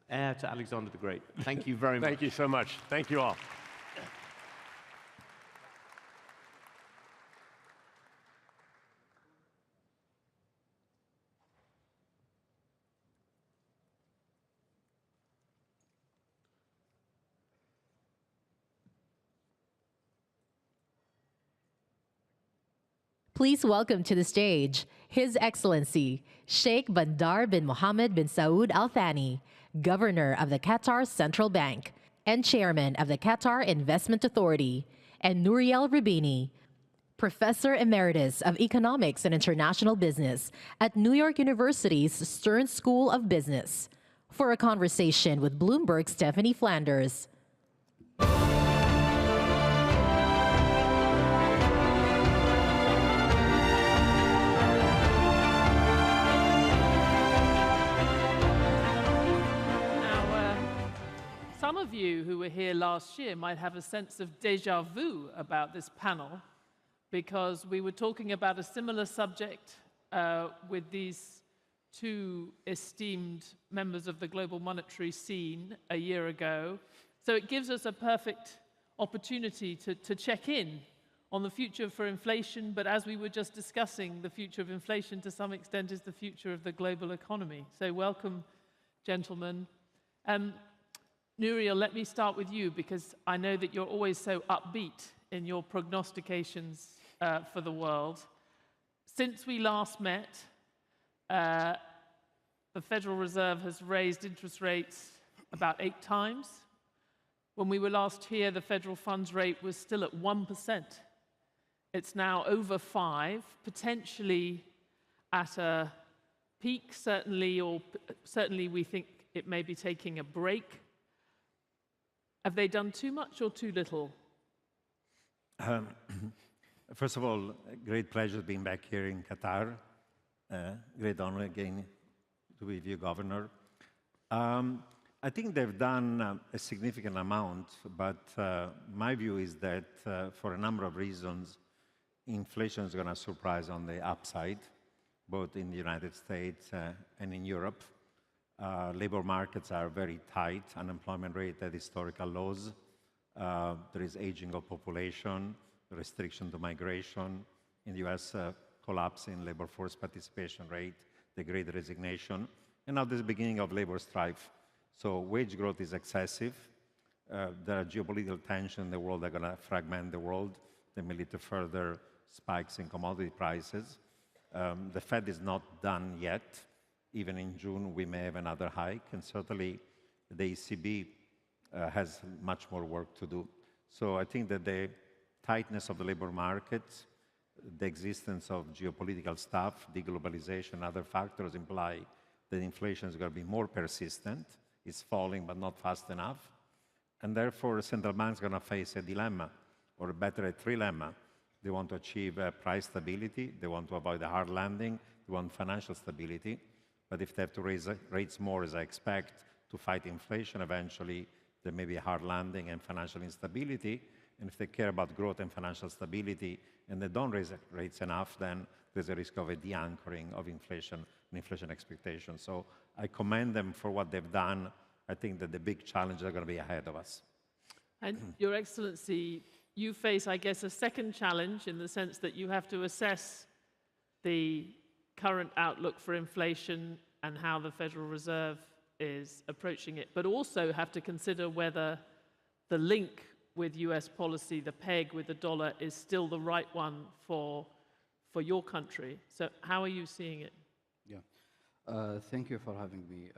[SPEAKER 5] heir to Alexander the Great. Thank you very much.
[SPEAKER 6] Thank you so much. Thank you all.
[SPEAKER 20] Please welcome to the stage His Excellency Sheikh Bandar bin Mohammed bin Saud Al Thani, Governor of the Qatar Central Bank and Chairman of the Qatar Investment Authority, and Nouriel Roubini, Professor Emeritus of Economics and International Business at New York University's Stern School of Business, for a conversation with Bloomberg's Stephanie Flanders.
[SPEAKER 7] Some of you who were here last year might have a sense of déjà vu about this panel, because we were talking about a similar subject with these two esteemed members of the global monetary scene a year ago. So it gives us a perfect opportunity to check in on the future for inflation, but as we were just discussing, the future of inflation to some extent is the future of the global economy. So welcome, gentlemen. Nouriel, let me start with you, because I know that you're always so upbeat in your prognostications for the world. Since we last met, the Federal Reserve has raised interest rates about 8 times. When we were last here, the federal funds rate was still at 1%. It's now over 5%, potentially at a peak, certainly we think it may be taking a break. Have they done too much or too little?
[SPEAKER 8] First of all, a great pleasure being back here in Qatar. Great honor again to be with you, Governor. I think they've done a significant amount, but my view is that for a number of reasons, inflation is going to surprise on the upside, both in the United States and in Europe. Labor markets are very tight, unemployment rate at historical lows. There is aging of population, restriction to migration. In the US, collapse in labor force participation rate, the great resignation, and now there's the beginning of labor strife. So wage growth is excessive. There are geopolitical tensions in the world that are going to fragment the world. They may lead to further spikes in commodity prices. The Fed is not done yet. Even in June, we may have another hike, and certainly the ECB has much more work to do. So I think that the tightness of the labor markets, the existence of geopolitical stuff, deglobalization, other factors imply that inflation is going to be more persistent. It's falling, but not fast enough. And therefore, central banks are going to face a dilemma, or better, a trilemma. They want to achieve price stability. They want to avoid a hard landing. They want financial stability. But if they have to raise rates more, as I expect, to fight inflation, eventually there may be a hard landing and financial instability. And if they care about growth and financial stability and they don't raise rates enough, then there's a risk of a de-anchoring of inflation and inflation expectations. So I commend them for what they've done. I think that the big challenges are going to be ahead of us.
[SPEAKER 7] And Your Excellency, you face, I guess, a second challenge in the sense that you have to assess the current outlook for inflation and how the Federal Reserve is approaching it, but also have to consider whether the link with US policy, the peg with the dollar, is still the right one for your country. So how are you seeing it?
[SPEAKER 12] Yeah, thank you for having me.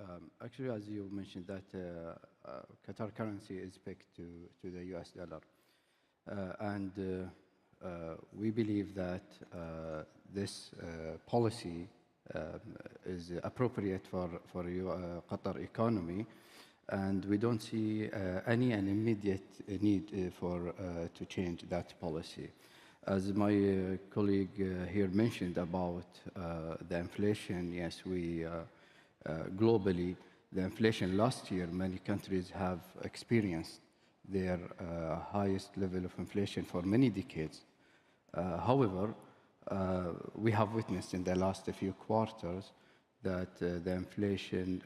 [SPEAKER 12] Actually, as you mentioned, that Qatar currency is pegged to the US dollar. And we believe that this policy is appropriate for Qatar economy, and we don't see an immediate need to change that policy. As my colleague here mentioned about the inflation, yes, we globally, the inflation last year, many countries have experienced their highest level of inflation for many decades. However, we have witnessed in the last few quarters that the inflation,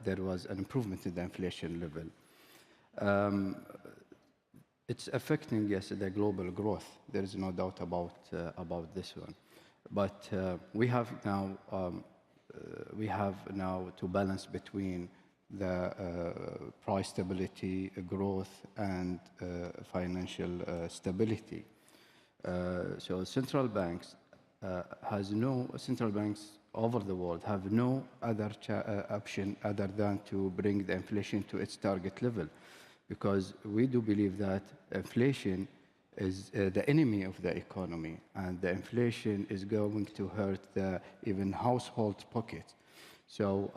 [SPEAKER 12] there was an improvement in the inflation level. It's affecting, yes, the global growth. There is no doubt about this one. But we have now to balance between the price stability, growth, and financial stability. So central banks over the world have no other option other than to bring the inflation to its target level, because we do believe that inflation is the enemy of the economy, and the inflation is going to hurt even household pockets. So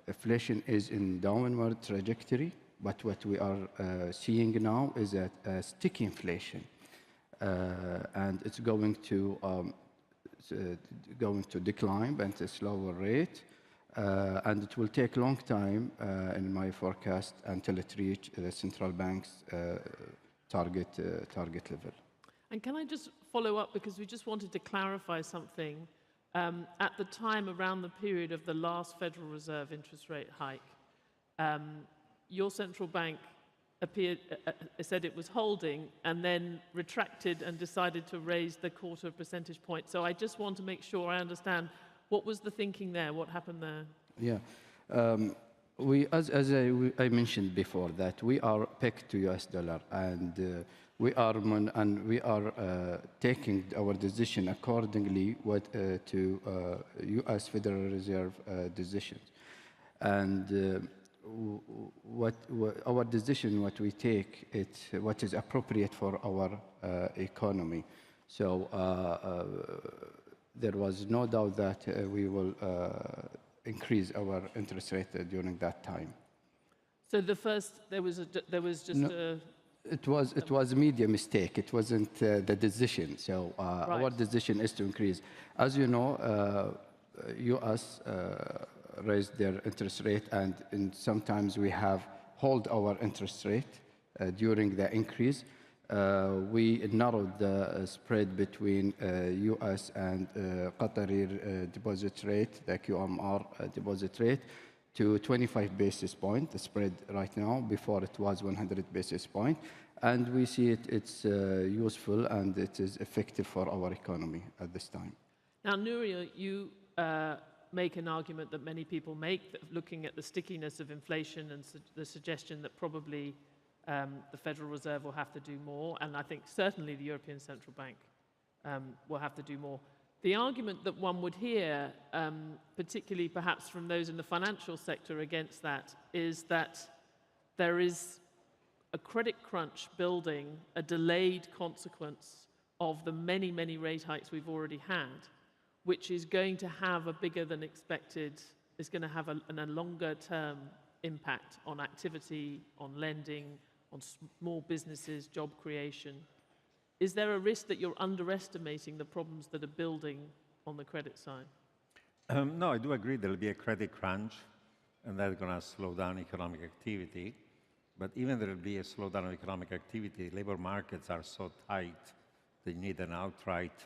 [SPEAKER 12] inflation is in downward trajectory, but what we are seeing now is a sticky inflation, and it's going to decline at a slower rate. And it will take a long time, in my forecast, until it reaches the central bank's target level.
[SPEAKER 7] And can I just follow up, because we just wanted to clarify something. At the time, around the period of the last Federal Reserve interest rate hike, your central bank said it was holding and then retracted and decided to raise the 0.25 percentage point. So I just want to make sure I understand. What was the thinking there? What happened there?
[SPEAKER 12] Yeah, as I mentioned before, that we are pegged to US dollar, and We are taking our decision accordingly to U.S. Federal Reserve decisions. And our decision, what we take, it's what is appropriate for our economy. So there was no doubt that we will increase our interest rate during that time.
[SPEAKER 7] So there was just a...
[SPEAKER 12] It was a media mistake. It wasn't the decision. So our decision is to increase. As you know, U.S. raised their interest rate, and sometimes we have hold our interest rate during the increase. We narrowed the spread between U.S. and Qatari deposit rate, the QMR deposit rate, to 25 basis points, the spread right now. Before it was 100 basis points. And we see it's useful and it is effective for our economy at this time.
[SPEAKER 7] Now, Nouriel, you make an argument that many people make, that looking at the stickiness of inflation and the suggestion that probably the Federal Reserve will have to do more, and I think certainly the European Central Bank will have to do more. The argument that one would hear, particularly perhaps from those in the financial sector against that, is that there is a credit crunch building, a delayed consequence of the many, many rate hikes we've already had, which is going to have a bigger than expected, is going to have a longer term impact on activity, on lending, on small businesses, job creation. Is there a risk that you're underestimating the problems that are building on the credit side?
[SPEAKER 8] No, I do agree there'll be a credit crunch, and that's going to slow down economic activity. But even there will be a slowdown of economic activity, labor markets are so tight that you need an outright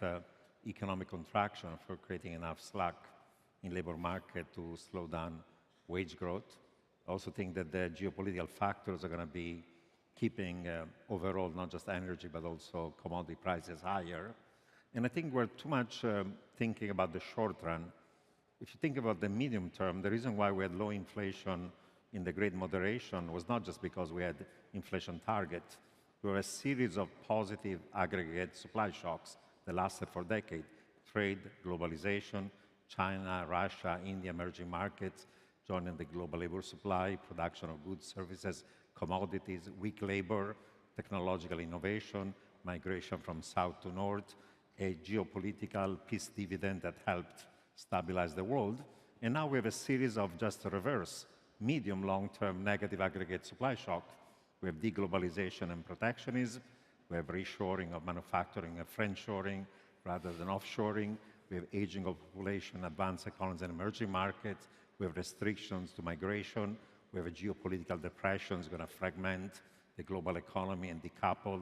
[SPEAKER 8] economic contraction for creating enough slack in labor market to slow down wage growth. I also think that the geopolitical factors are going to be keeping overall not just energy but also commodity prices higher. And I think we're too much thinking about the short run. If you think about the medium term, the reason why we had low inflation in the Great Moderation was not just because we had inflation targets. There were a series of positive aggregate supply shocks that lasted for decades. Trade, globalization, China, Russia, India, emerging markets, joining the global labor supply, production of goods, services, commodities, weak labor, technological innovation, migration from south to north, a geopolitical peace dividend that helped stabilize the world. And now we have a series of just reverse, medium, long-term negative aggregate supply shock. We have deglobalization and protectionism. We have reshoring of manufacturing and friendshoring rather than offshoring. We have aging of population, advanced economies and emerging markets. We have restrictions to migration. We have a geopolitical depression that's going to fragment the global economy and decouple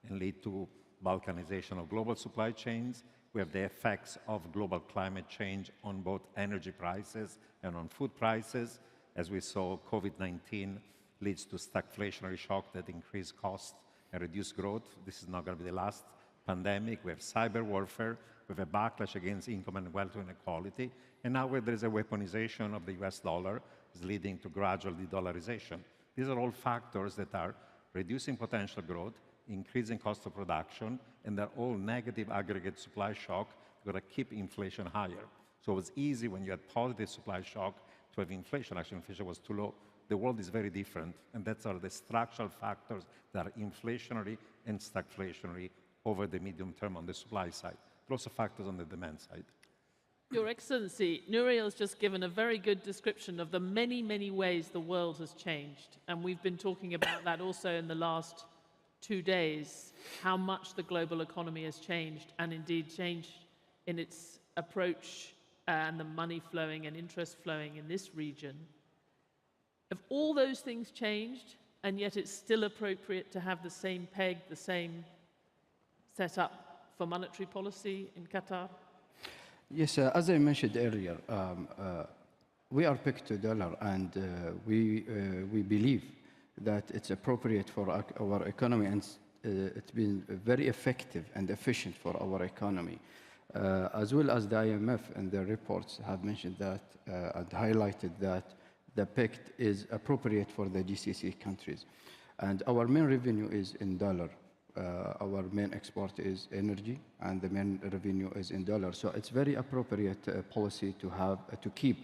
[SPEAKER 8] and lead to balkanization of global supply chains. We have the effects of global climate change on both energy prices and on food prices. As we saw, COVID-19 leads to stagflationary shock that increase costs and reduce growth. This is not going to be the last pandemic. We have cyber warfare. We have a backlash against income and wealth inequality. And now where there is a weaponization of the US dollar is leading to gradual de-dollarization. These are all factors that are reducing potential growth, increasing cost of production, and they're all negative aggregate supply shock that are going to keep inflation higher. So it was easy when you had positive supply shock to have inflation. Actually, inflation was too low. The world is very different, and that's are the structural factors that are inflationary and stagflationary over the medium term on the supply side. There are also factors on the demand side.
[SPEAKER 7] Your Excellency, Nouriel has just given a very good description of the many, many ways the world has changed. And we've been talking about that also in the last 2 days, how much the global economy has changed, and indeed changed in its approach and the money flowing and interest flowing in this region. Have all those things changed, and yet it's still appropriate to have the same peg, the same setup for monetary policy in Qatar?
[SPEAKER 12] Yes, as I mentioned earlier, we are pegged to dollar, and we believe that it's appropriate for our economy, and it's been very effective and efficient for our economy. As well as the IMF and their reports have mentioned that and highlighted that the pact is appropriate for the GCC countries. And our main revenue is in dollar. our main export is energy, and the main revenue is in dollars. So it's very appropriate policy to have to keep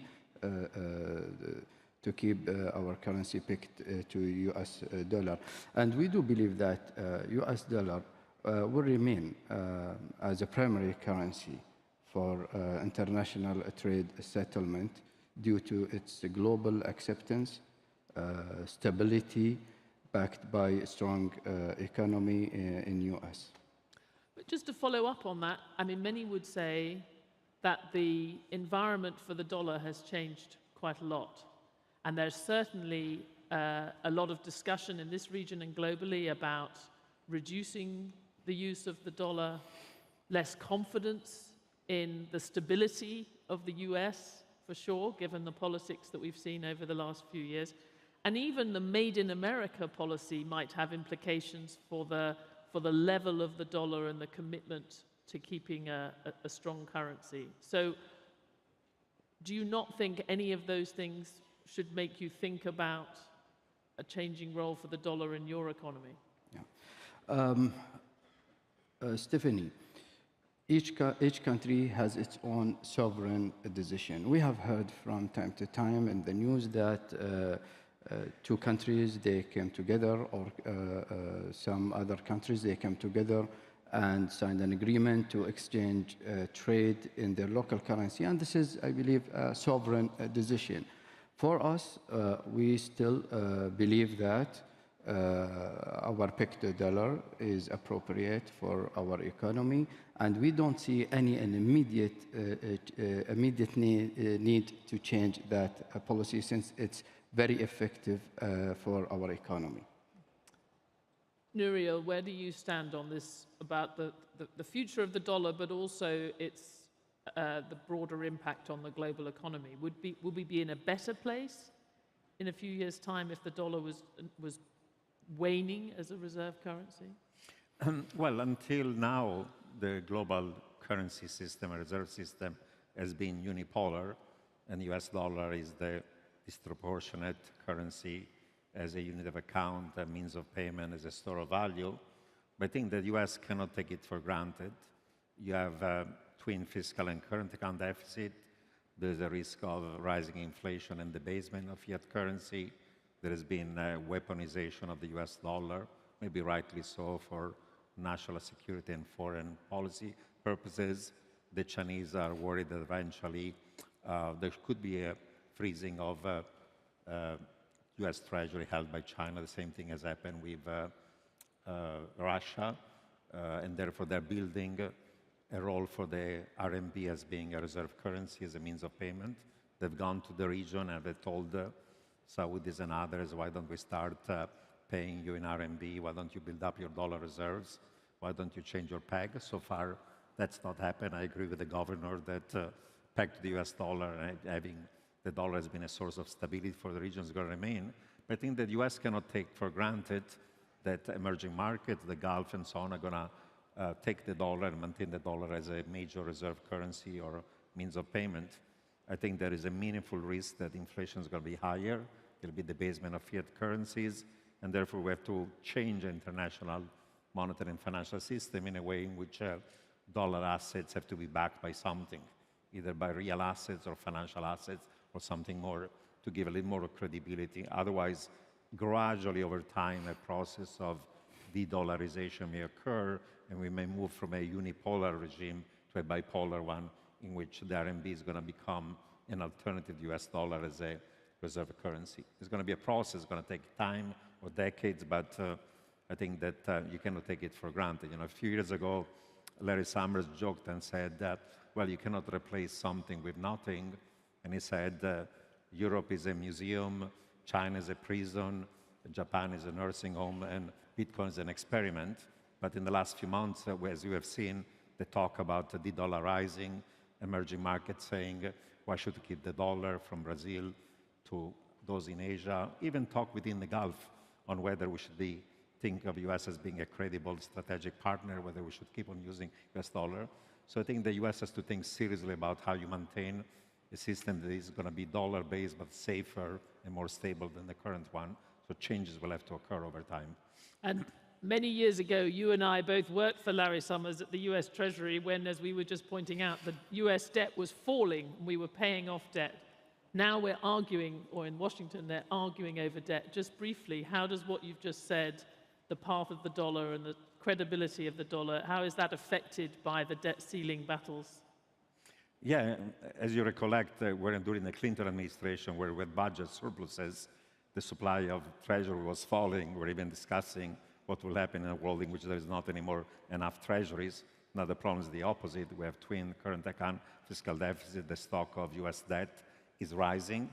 [SPEAKER 12] our currency pegged to U.S. dollar. And we do believe that U.S. dollar will remain as a primary currency for international trade settlement due to its global acceptance, stability, backed by a strong economy in U.S.
[SPEAKER 7] But just to follow up on that, I mean, many would say that the environment for the dollar has changed quite a lot. And there's certainly a lot of discussion in this region and globally about reducing the use of the dollar, less confidence in the stability of the US, for sure, given the politics that we've seen over the last few years. And even the Made in America policy might have implications for the level of the dollar and the commitment to keeping a strong currency. So do you not think any of those things should make you think about a changing role for the dollar in your economy?
[SPEAKER 12] Yeah. Stephanie, each country has its own sovereign decision. We have heard from time to time in the news that two countries, they came together, or some other countries, they came together and signed an agreement to exchange trade in their local currency. And this is, I believe, a sovereign decision. For us, we still believe that our pegged dollar is appropriate for our economy, and we don't see any immediate need to change that policy, since it's very effective for our economy.
[SPEAKER 7] Nouriel, where do you stand on this, about the future of the dollar, but also its the broader impact on the global economy? Would we be in a better place in a few years' time if the dollar was waning as a reserve currency?
[SPEAKER 8] Well, until now, the global currency system, or reserve system, has been unipolar, and the US dollar is the disproportionate currency as a unit of account, a means of payment, as a store of value. But I think that the US cannot take it for granted. You have twin fiscal and current account deficit. There's a risk of rising inflation and debasement of fiat currency. There has been a weaponization of the US dollar, maybe rightly so, for national security and foreign policy purposes. The Chinese are worried that eventually there could be a freezing of US Treasury held by China. The same thing has happened with Russia, and therefore they're building a role for the RMB as being a reserve currency, as a means of payment. They've gone to the region and they've told Saudis and others, why don't we start paying you in RMB? Why don't you build up your dollar reserves? Why don't you change your peg? So far, that's not happened. I agree with the governor that pegged to the US dollar and having the dollar has been a source of stability for the region is going to remain. But I think that the US cannot take for granted that emerging markets, the Gulf and so on, are going to take the dollar and maintain the dollar as a major reserve currency or means of payment. I think there is a meaningful risk that inflation is going to be higher. There'll be debasement of fiat currencies, and therefore we have to change the international monetary and financial system in a way in which dollar assets have to be backed by something, either by real assets or financial assets or something more to give a little more credibility. Otherwise, gradually over time, a process of de-dollarization may occur, and we may move from a unipolar regime to a bipolar one in which the RMB is going to become an alternative US dollar as a reserve currency. It's going to be a process. It's going to take time or decades, but I think that you cannot take it for granted. You know, a few years ago, Larry Summers joked and said that, well, you cannot replace something with nothing. And he said, Europe is a museum, China is a prison, Japan is a nursing home, and Bitcoin is an experiment. But in the last few months, as you have seen, the talk about de-dollarizing, emerging markets saying, why should we keep the dollar, from Brazil to those in Asia, even talk within the Gulf on whether we should think of US as being a credible strategic partner, whether we should keep on using US dollar. So I think the US has to think seriously about how you maintain a system that is going to be dollar-based but safer and more stable than the current one. So changes will have to occur over time.
[SPEAKER 7] And many years ago, you and I both worked for Larry Summers at the US Treasury when, as we were just pointing out, the US debt was falling and we were paying off debt. Now we're arguing, or in Washington, they're arguing over debt. Just briefly, how does what you've just said, the path of the dollar and the credibility of the dollar, how is that affected by the debt ceiling battles?
[SPEAKER 8] Yeah, as you recollect, we're during the Clinton administration where with budget surpluses, the supply of treasury was falling. We're even discussing what will happen in a world in which there is not anymore enough treasuries. Now the problem is the opposite. We have twin current account fiscal deficit. The stock of US debt is rising.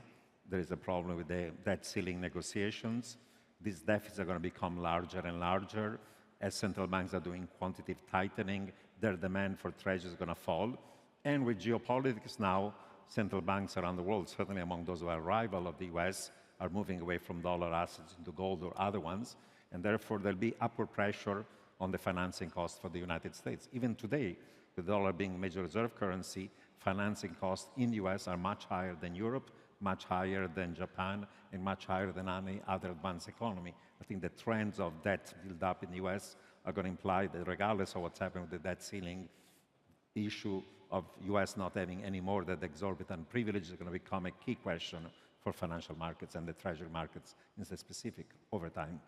[SPEAKER 8] There is a problem with the debt ceiling negotiations. These deficits are going to become larger and larger. As central banks are doing quantitative tightening, their demand for treasury is going to fall. And with geopolitics now, central banks around the world, certainly among those who are rival of the US, are moving away from dollar assets into gold or other ones. And therefore, there'll be upward pressure on the financing costs for the United States. Even today, with the dollar being major reserve currency, financing costs in the US are much higher than Europe, much higher than Japan, and much higher than any other advanced economy. I think the trends of debt build up in the US are going to imply that regardless of what's happening with the debt ceiling, the issue of US not having any more that exorbitant privileges is going to become a key question for financial markets and the treasury markets in the specific over time.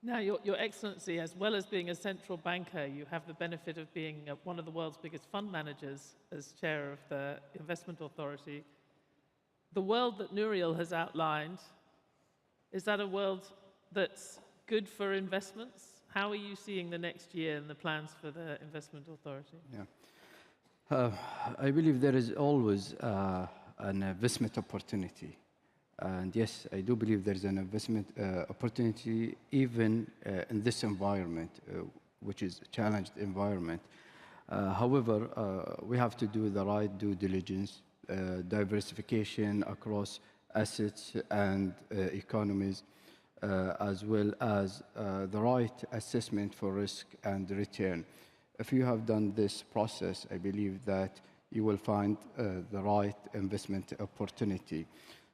[SPEAKER 7] Now, Your Excellency, as well as being a central banker, you have the benefit of being one of the world's biggest fund managers as chair of the Investment Authority. The world that Nouriel has outlined, is that a world that's good for investments? How are you seeing the next year and the plans for the Investment Authority?
[SPEAKER 12] Yeah. I believe there is always an investment opportunity. And yes, I do believe there's an investment opportunity even in this environment, which is a challenged environment. However, we have to do the right due diligence, diversification across assets and economies, as well as the right assessment for risk and return. If you have done this process, I believe that you will find the right investment opportunity.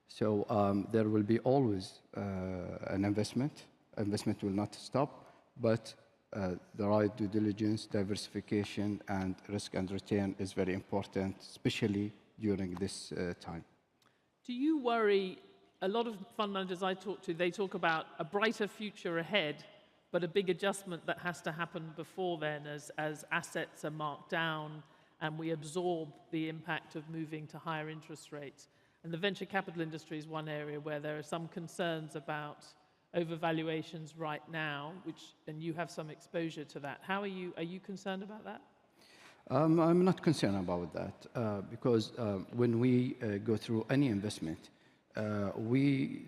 [SPEAKER 12] So there will be always an investment. Investment will not stop, but the right due diligence, diversification, and risk and return is very important, especially during this time.
[SPEAKER 7] Do you worry, a lot of fund managers I talk to, they talk about a brighter future ahead, but a big adjustment that has to happen before then as assets are marked down and we absorb the impact of moving to higher interest rates. And the venture capital industry is one area where there are some concerns about overvaluations right now, and you have some exposure to that. Are you concerned about that?
[SPEAKER 12] I'm not concerned about that because when we go through any investment, we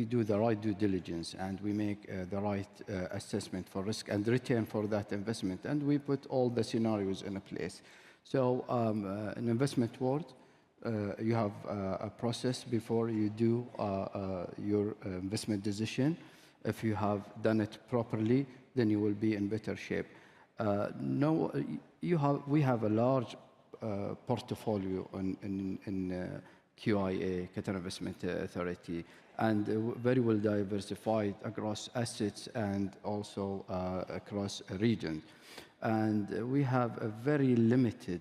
[SPEAKER 12] do the right due diligence and we make the right assessment for risk and return for that investment, and we put all the scenarios in place. So in investment world, you have a process before you do your investment decision. If you have done it properly, then you will be in better shape. We have a large portfolio in QIA, Qatar Investment Authority, and very well diversified across assets and also across regions. And we have a very limited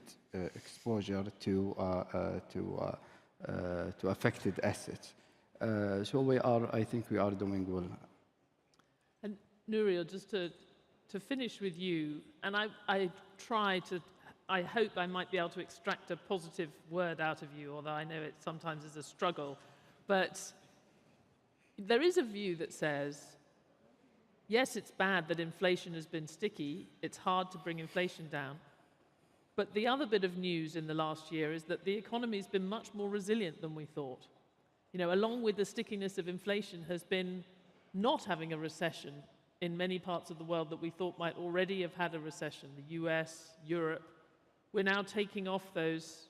[SPEAKER 12] exposure to affected assets. So I think we are doing well.
[SPEAKER 7] And Nouriel, just to finish with you, and I hope I might be able to extract a positive word out of you, although I know it sometimes is a struggle. But there is a view that says, yes, it's bad that inflation has been sticky. It's hard to bring inflation down. But the other bit of news in the last year is that the economy has been much more resilient than we thought. You know, along with the stickiness of inflation has been not having a recession in many parts of the world that we thought might already have had a recession, the US, Europe. We're now taking off those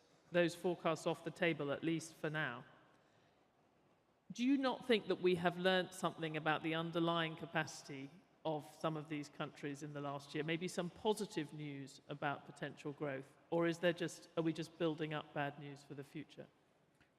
[SPEAKER 7] forecasts off the table, at least for now. Do you not think that we have learned something about the underlying capacity of some of these countries in the last year? Maybe some positive news about potential growth? Or are we just building up bad news for the future?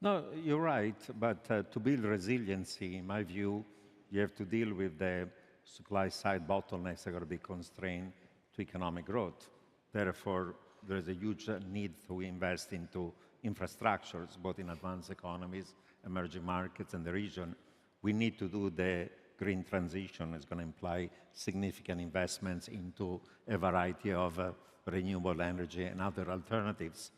[SPEAKER 8] No, you're right. But to build resiliency, in my view, you have to deal with the supply side bottlenecks are going to be constrained to economic growth. Therefore, there is a huge need to invest into infrastructures, both in advanced economies, emerging markets, and the region. We need to do the green transition. It's going to imply significant investments into a variety of renewable energy and other alternatives.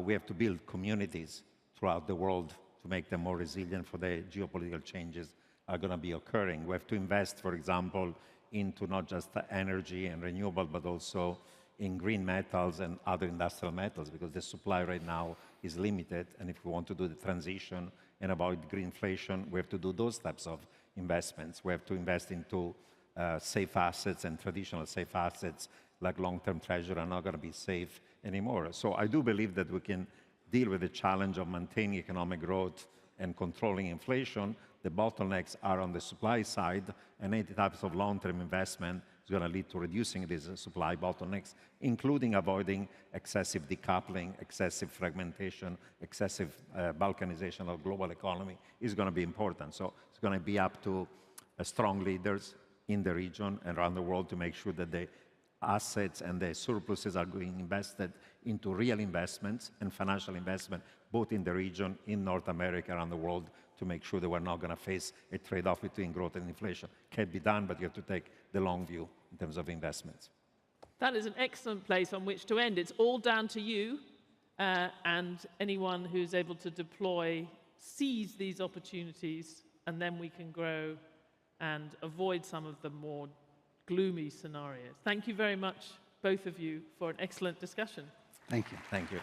[SPEAKER 8] We have to build communities throughout the world to make them more resilient for the geopolitical changes are going to be occurring. We have to invest, for example, into not just energy and renewable, but also in green metals and other industrial metals, because the supply right now is limited. And if we want to do the transition and avoid greenflation, we have to do those types of investments. We have to invest into safe assets, and traditional safe assets like long-term treasury are not going to be safe anymore. So I do believe that we can deal with the challenge of maintaining economic growth and controlling inflation. The bottlenecks are on the supply side, and any types of long-term investment is going to lead to reducing these supply bottlenecks, including avoiding excessive decoupling, excessive fragmentation, excessive balkanization of global economy is going to be important. So it's going to be up to strong leaders in the region and around the world to make sure that the assets and the surpluses are being invested into real investments and financial investment, both in the region, in North America, around the world, to make sure that we're not going to face a trade-off between growth and inflation. Can be done, but you have to take the long view in terms of investments.
[SPEAKER 7] That is an excellent place on which to end. It's all down to you and anyone who's able to deploy, seize these opportunities, and then we can grow and avoid some of the more gloomy scenarios. Thank you very much, both of you, for an excellent discussion.
[SPEAKER 12] Thank you.
[SPEAKER 8] Thank you.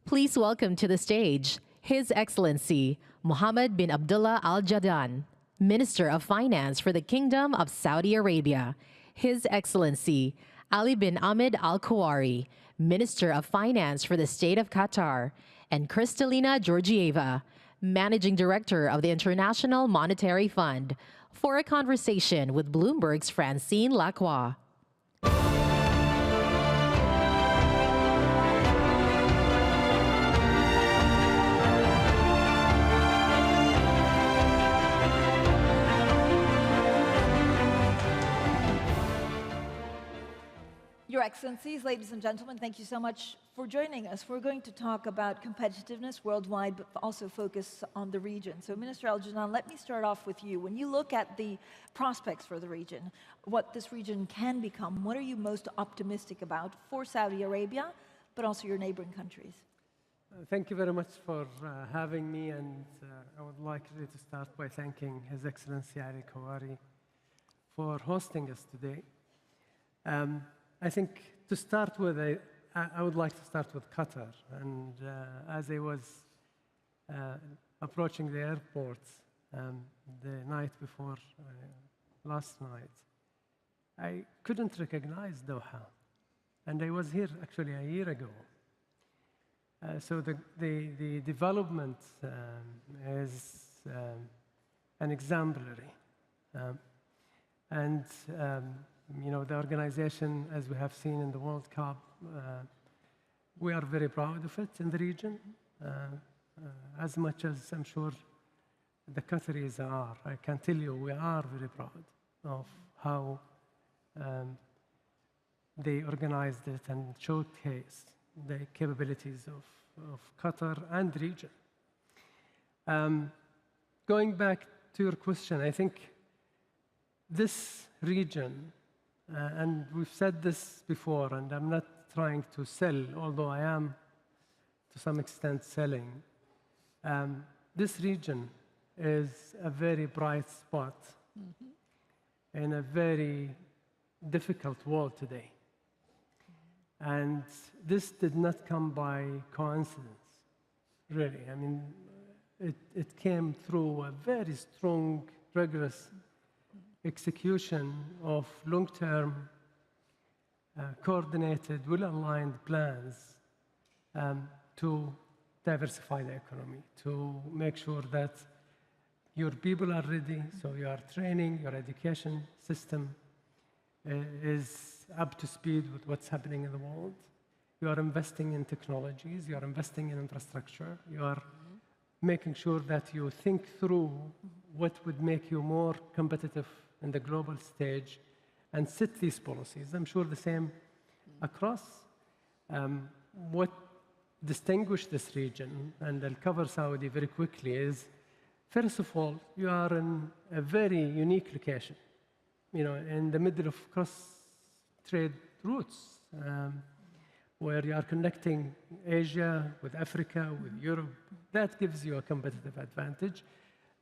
[SPEAKER 20] Please welcome to the stage His Excellency Mohammed bin Abdullah Al Jadaan, Minister of Finance for the Kingdom of Saudi Arabia, His Excellency Ali bin Ahmed Al Kuwari, Minister of Finance for the State of Qatar, and Kristalina Georgieva, Managing Director of the International Monetary Fund, for a conversation with Bloomberg's Francine Lacroix.
[SPEAKER 1] Your Excellencies, ladies and gentlemen, thank you so much for joining us. We're going to talk about competitiveness worldwide, but also focus on the region. So, Minister Al Jadaan, let me start off with you. When you look at the prospects for the region, what this region can become, what are you most optimistic about for Saudi Arabia, but also your neighboring countries?
[SPEAKER 11] Thank you very much for having me, and I would like really to start by thanking His Excellency Ali Kuwari for hosting us today. I think to start with, I would like to start with Qatar. And as I was approaching the airport the night before last night, I couldn't recognize Doha. And I was here actually a year ago. So the development is an exemplary. You know, the organization, as we have seen in the World Cup, we are very proud of it in the region, as much as I'm sure the Qataris are. I can tell you we are very proud of how they organized it and showcased the capabilities of Qatar and the region. Going back to your question, I think this region, and we've said this before, and I'm not trying to sell, although I am to some extent selling. This region is a very bright spot in a very difficult world today. And this did not come by coincidence, really. I mean, it came through a very strong, rigorous execution of long-term, coordinated, well-aligned plans to diversify the economy, to make sure that your people are ready, so your training, your education system is up to speed with what's happening in the world, you are investing in technologies, you are investing in infrastructure, you are making sure that you think through what would make you more competitive in the global stage and set these policies. I'm sure the same across. What distinguishes this region, and I'll cover Saudi very quickly, is first of all, you are in a very unique location, in the middle of cross-trade routes, where you are connecting Asia with Africa, with Europe. That gives you a competitive advantage.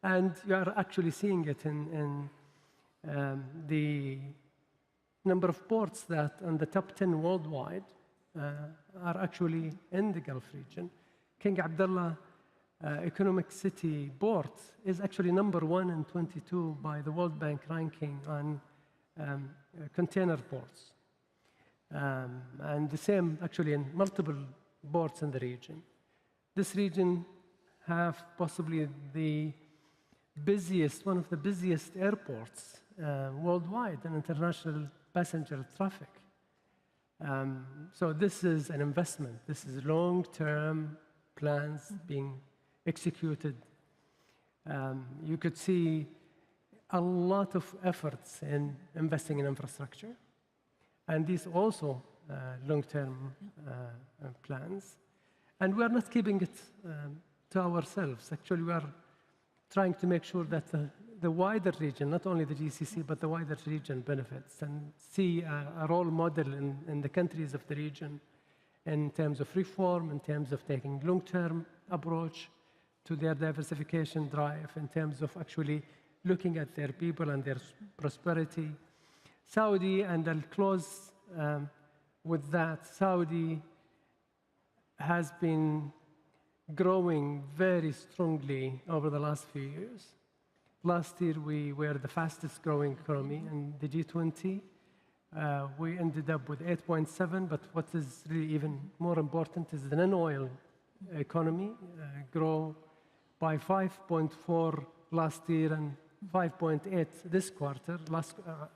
[SPEAKER 11] And you are actually seeing it in the number of ports that on the top 10 worldwide are actually in the Gulf region. King Abdullah Economic City Port is actually number 1 and 22 by the World Bank ranking on container ports. And the same actually in multiple ports in the region. This region have possibly the busiest, one of the busiest airports worldwide in international passenger traffic. So this is an investment. This is long-term plans being executed. You could see a lot of efforts in investing in infrastructure. And these also long-term plans. And we are not keeping it to ourselves. Actually, we are trying to make sure that the wider region, not only the GCC, but the wider region benefits and see a role model in the countries of the region in terms of reform, in terms of taking long-term approach to their diversification drive, in terms of actually looking at their people and their prosperity. Saudi, and I'll close with that, Saudi has been growing very strongly over the last few years. Last year, we were the fastest growing economy in the G20. We ended up with 8.7, but what is really even more important is the non-oil economy grow by 5.4 last year and 5.8 this quarter,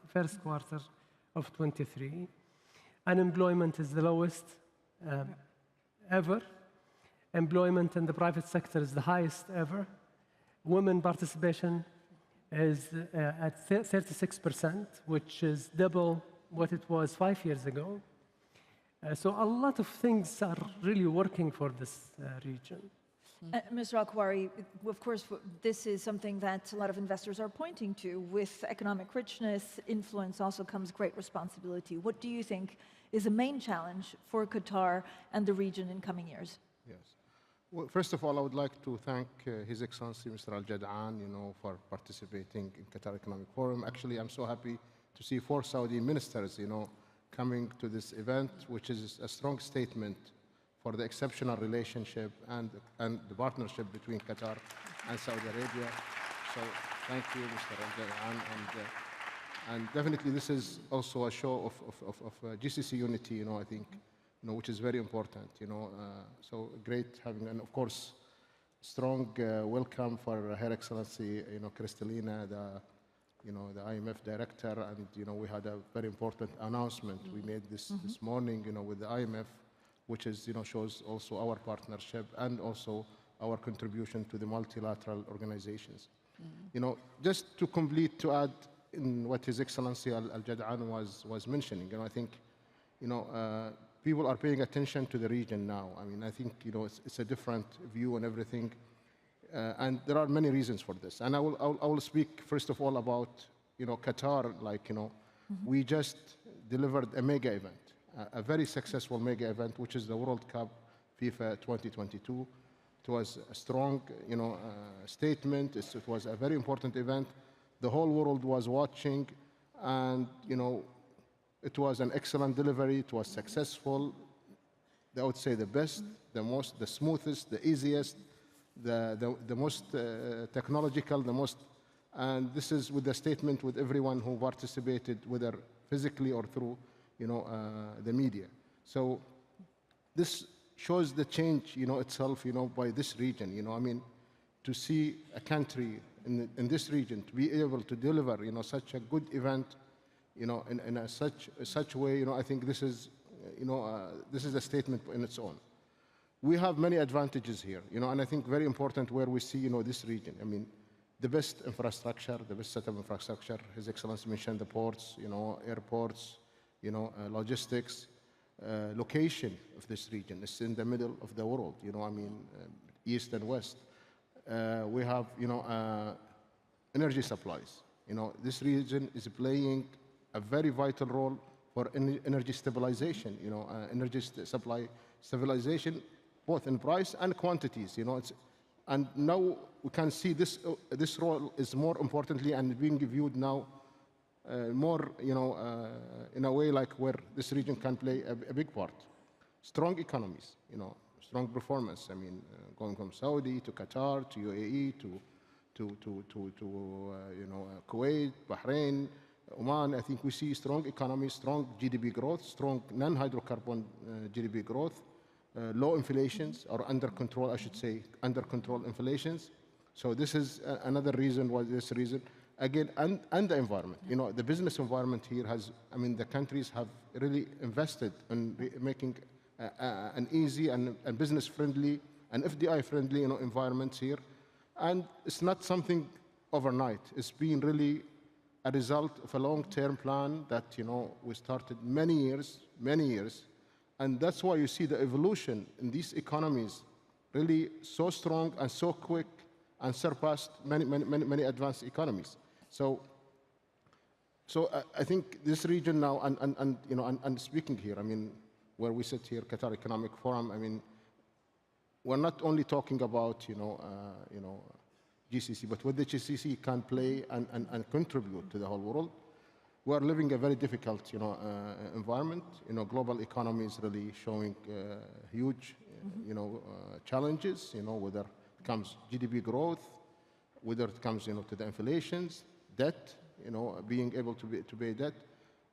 [SPEAKER 11] first quarter of 23. Unemployment is the lowest ever. Employment in the private sector is the highest ever. Women participation is at 36%, which is double what it was 5 years ago. So a lot of things are really working for this region.
[SPEAKER 1] Mr. Al-Kuwari, of course, this is something that a lot of investors are pointing to. With economic richness, influence also comes great responsibility. What do you think is the main challenge for Qatar and the region in coming years?
[SPEAKER 15] Yes. Well, first of all, I would like to thank His Excellency Mr. Al-Jad'an, for participating in Qatar Economic Forum. Actually, I'm so happy to see 4 Saudi ministers, coming to this event, which is a strong statement for the exceptional relationship and the partnership between Qatar and Saudi Arabia. So thank you, Mr. Al-Jad'an. And definitely this is also a show of GCC unity, I think, which is very important, So great having, and of course, strong welcome for Her Excellency, Kristalina, the IMF director, and, we had a very important announcement we made this morning, with the IMF, which is, shows also our partnership and also our contribution to the multilateral organizations. Just to add in what His Excellency Al-Jad'an was mentioning, I think, people are paying attention to the region now. I mean, I think, it's a different view and everything. And there are many reasons for this. And I will speak, first of all, about, Qatar, we just delivered a mega event. A very successful mega event, which is the World Cup FIFA 2022. It was a strong, statement. It was a very important event. The whole world was watching, and it was an excellent delivery. It was successful. I would say the best, the smoothest, the easiest, the most technological, and this is with the statement with everyone who participated, whether physically or through the media. So this shows the change, itself, by this region, I mean, to see a country in this region to be able to deliver, such a good event, in such a way, I think this is, this is a statement in its own. We have many advantages here, and I think very important where we see, this region. I mean, the best infrastructure, the best set of infrastructure. His Excellency mentioned the ports, airports, logistics, location of this region. It's in the middle of the world, east and west. We have, energy supplies. This region is playing a very vital role for energy stabilization, energy supply stabilization, both in price and quantities. And now we can see this role is more importantly and being viewed now more, in a way like where this region can play a big part. Strong economies, strong performance. I mean, going from Saudi to Qatar to UAE to Kuwait, Bahrain, Oman. I think we see strong economies, strong GDP growth, strong non-hydrocarbon GDP growth, low inflations, or under control, I should say, under control inflations. So this is another reason why this reason. Again, and the environment. The business environment here has, the countries have really invested in making an easy and business-friendly and FDI-friendly, environments here. And it's not something overnight. It's been really a result of a long-term plan that, we started many years, and that's why you see the evolution in these economies really so strong and so quick and surpassed many advanced economies. So I think this region now, and speaking here, where we sit here, Qatar Economic Forum, we're not only talking about, GCC, but what the GCC can play and contribute to the whole world. We're living a very difficult, environment. Global economy is really showing huge, challenges. Whether it comes GDP growth, whether it comes, to the inflations, debt, being able to pay debt,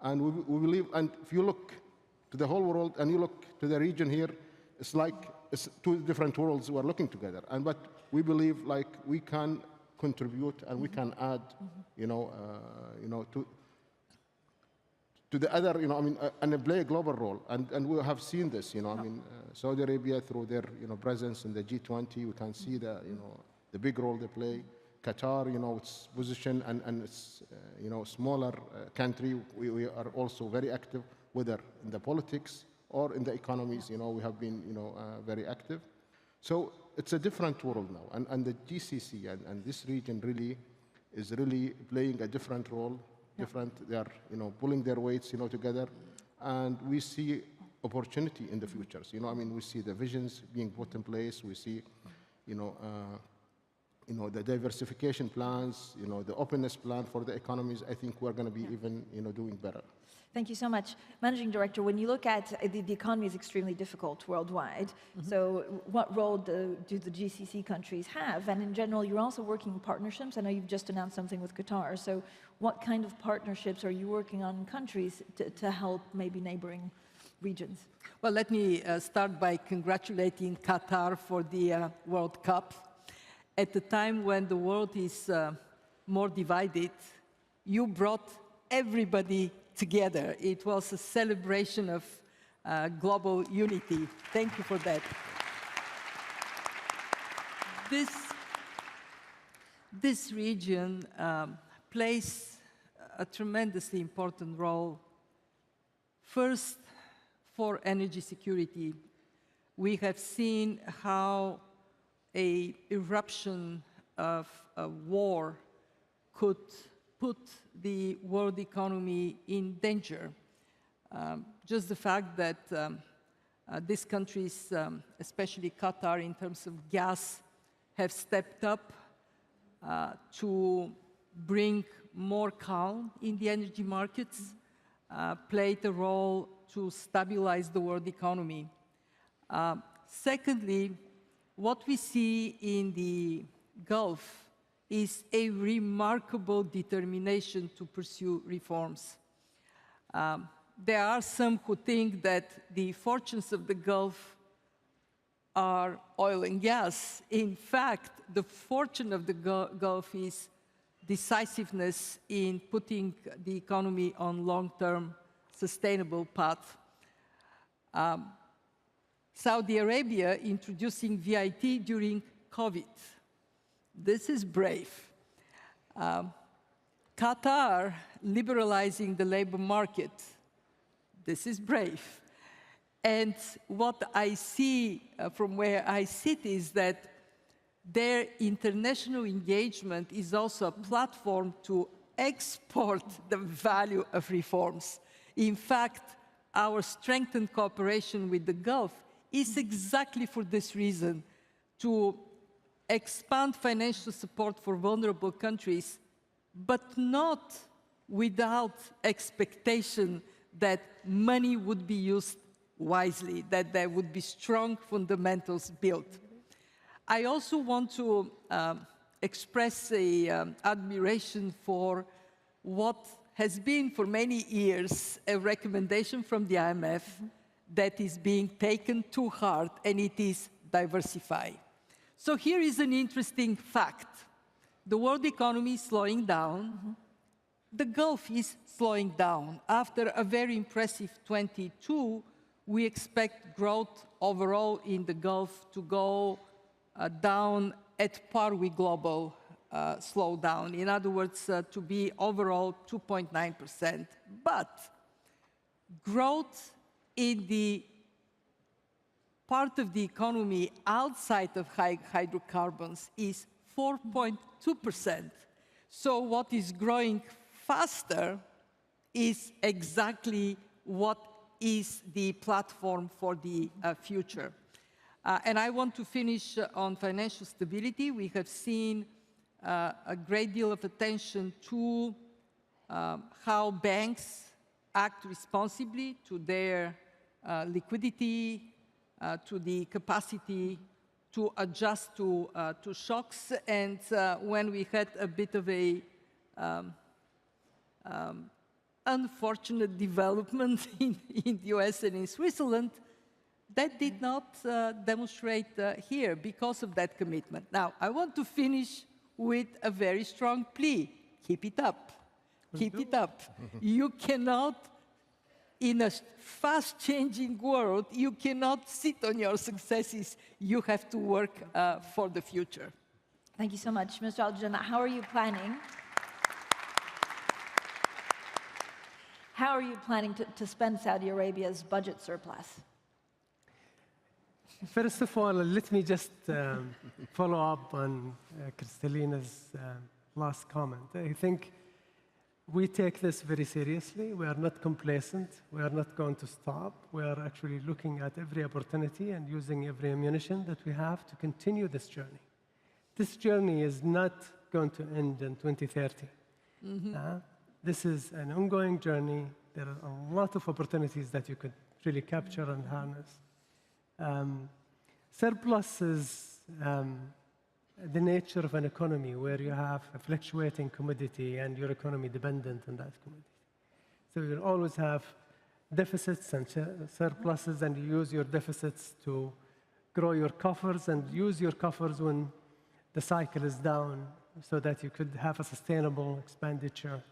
[SPEAKER 15] and we believe. And if you look to the whole world and you look to the region here, it's like it's two different worlds we're looking together. But we believe like we can contribute and we can add, to the other, and play a global role. And we have seen this, Saudi Arabia through their, presence in the G20, we can see the, the big role they play. Qatar, its position and its, smaller country, we are also very active, whether in the politics or in the economies, we have been, very active. So it's a different world now. And the GCC and this region really is really playing a different role. They are, pulling their weights, together, and we see opportunity in the futures. We see the visions being put in place. We see, the diversification plans, the openness plan for the economies. I think we're going to be even, doing better.
[SPEAKER 1] Thank you so much. Managing Director, when you look at the economy is extremely difficult worldwide. So what role do the GCC countries have? And in general, you're also working in partnerships. I know you've just announced something with Qatar. So what kind of partnerships are you working on in countries to help maybe neighboring regions?
[SPEAKER 16] Well, let me start by congratulating Qatar for the World Cup. At the time when the world is more divided, you brought everybody together. It was a celebration of global unity. Thank you for that. This region plays a tremendously important role. First, for energy security. We have seen how an eruption of a war could put the world economy in danger. Just the fact that these countries, especially Qatar in terms of gas, have stepped up to bring more calm in the energy markets, played a role to stabilize the world economy. Secondly, what we see in the Gulf is a remarkable determination to pursue reforms. There are some who think that the fortunes of the Gulf are oil and gas. In fact, the fortune of the Gulf is decisiveness in putting the economy on long-term sustainable path. Saudi Arabia introducing VAT during COVID. This is brave. Qatar liberalizing the labor market. This is brave. And what I see from where I sit is that their international engagement is also a platform to export the value of reforms. In fact, our strengthened cooperation with the Gulf is exactly for this reason, to expand financial support for vulnerable countries, but not without expectation that money would be used wisely, that there would be strong fundamentals built. I also want to express admiration for what has been for many years a recommendation from the IMF that is being taken to heart, and it is diversify. So here is an interesting fact. The world economy is slowing down. The Gulf is slowing down. After a very impressive 22, we expect growth overall in the Gulf to go down at par with global slowdown. In other words, to be overall 2.9%. But growth in the part of the economy outside of hydrocarbons is 4.2%. So what is growing faster is exactly what is the platform for the future. And I want to finish on financial stability. We have seen a great deal of attention to how banks act responsibly to their liquidity, to the capacity to adjust to shocks. And when we had a bit of a unfortunate development in the US and in Switzerland, that did not demonstrate here because of that commitment. Now, I want to finish with a very strong plea. Keep it up. Keep it up. You cannot, in a fast-changing world, you cannot sit on your successes. You have to work for the future.
[SPEAKER 1] Thank you so much, Mr. Al-Jannah. How are you planning? How are you planning to spend Saudi Arabia's budget surplus?
[SPEAKER 11] First of all, let me just follow up on Kristalina's last comment. I think we take this very seriously. We are not complacent. We are not going to stop. We are actually looking at every opportunity and using every ammunition that we have to continue this journey. This journey is not going to end in 2030. This is an ongoing journey. There are a lot of opportunities that you could really capture and harness. Surplus is the nature of an economy where you have a fluctuating commodity and your economy dependent on that commodity. So you'll always have deficits and surpluses, and you use your deficits to grow your coffers and use your coffers when the cycle is down so that you could have a sustainable expenditure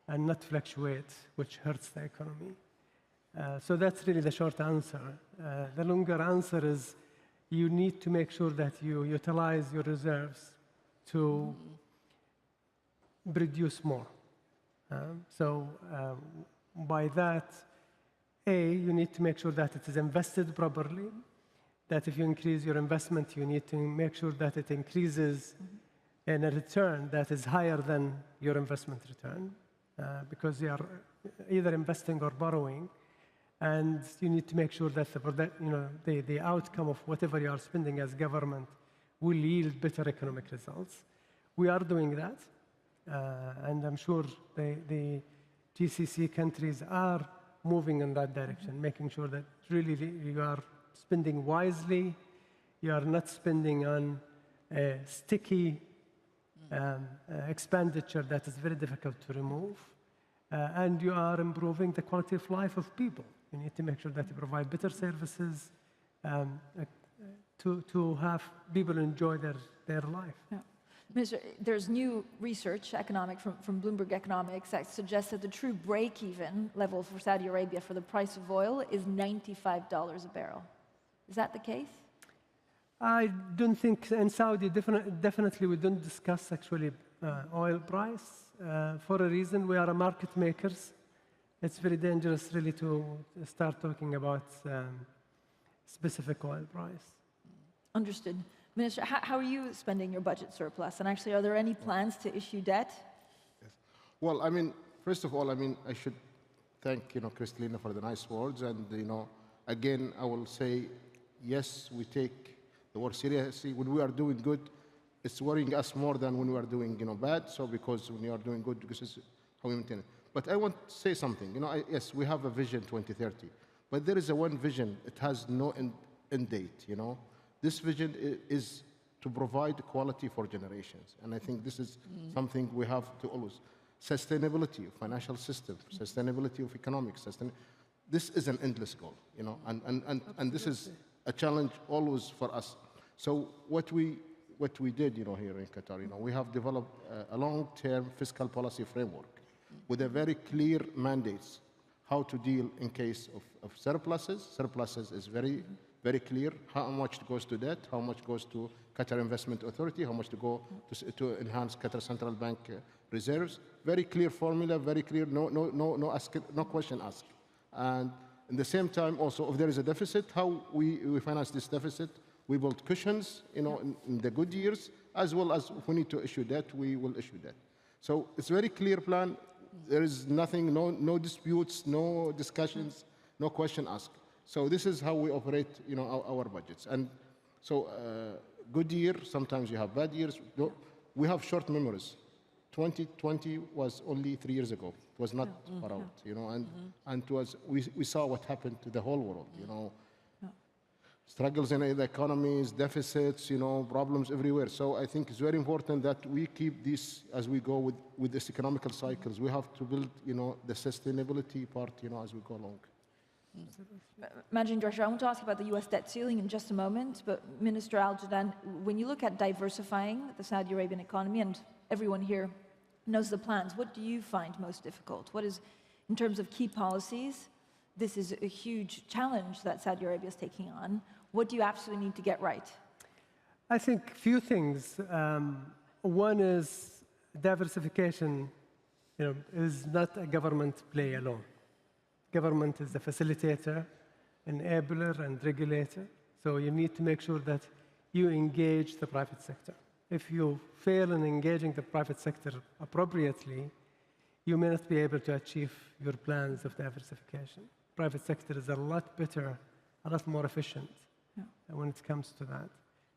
[SPEAKER 11] and not fluctuate, which hurts the economy. So that's really the short answer. The longer answer is you need to make sure that you utilize your reserves to produce more. By that, you need to make sure that it is invested properly, that if you increase your investment, you need to make sure that it increases in a return that is higher than your investment return, because you are either investing or borrowing. And you need to make sure that the outcome of whatever you are spending as government will yield better economic results. We are doing that, and I'm sure the GCC countries are moving in that direction, making sure that really you are spending wisely, you are not spending on a sticky expenditure that is very difficult to remove, and you are improving the quality of life of people. You need to make sure that you provide better services to have people enjoy their life.
[SPEAKER 1] Yeah. Minister, there's new research, from Bloomberg Economics, that suggests that the true break-even level for Saudi Arabia for the price of oil is $95 a barrel. Is that the case?
[SPEAKER 11] I don't think in Saudi, definitely we don't discuss actually oil price. For a reason, we are a market makers. It's very dangerous really to start talking about specific oil price.
[SPEAKER 1] Understood. Minister, how are you spending your budget surplus? And actually, are there any plans to issue debt?
[SPEAKER 15] Yes. Well, first of all, I should thank, Kristalina for the nice words. And, again, I will say, yes, we take the war seriously. When we are doing good, it's worrying us more than when we are doing, bad. So because when you are doing good, because it's how we maintain it. But I want to say something. Yes, we have a vision 2030. But there is one vision. It has no end date, This vision is to provide quality for generations. And I think this is something we have to always. Sustainability of financial system, sustainability of economics. This is an endless goal, and this is a challenge always for us. So what we did, here in Qatar, we have developed a long-term fiscal policy framework with a very clear mandates how to deal in case of surpluses. Surpluses is very clear how much goes to debt, how much goes to Qatar Investment Authority, how much to go to enhance Qatar Central Bank reserves. Very clear formula, very clear, no question asked. And at the same time, also, if there is a deficit, how we finance this deficit. We build cushions, in the good years, as well as if we need to issue debt, we will issue debt. So it's a very clear plan. There is nothing, no disputes, no discussions, no question asked. So this is how we operate, our budgets. And so good year, sometimes you have bad years. We have short memories. 2020 was only 3 years ago. It was not far out, and it was, we saw what happened to the whole world, Struggles in the economies, deficits, problems everywhere. So I think it's very important that we keep this as we go with this economical cycles. We have to build, the sustainability part, as we go along.
[SPEAKER 1] Managing Director, I want to ask about the U.S. debt ceiling in just a moment, but Minister Al-Judaan, when you look at diversifying the Saudi Arabian economy, and everyone here knows the plans, what do you find most difficult? What is, in terms of key policies, this is a huge challenge that Saudi Arabia is taking on. What do you absolutely need to get right?
[SPEAKER 11] I think few things. One is diversification, is not a government play alone. Government is the facilitator, enabler, and regulator. So you need to make sure that you engage the private sector. If you fail in engaging the private sector appropriately, you may not be able to achieve your plans of diversification. Private sector is a lot better, a lot more efficient when it comes to that.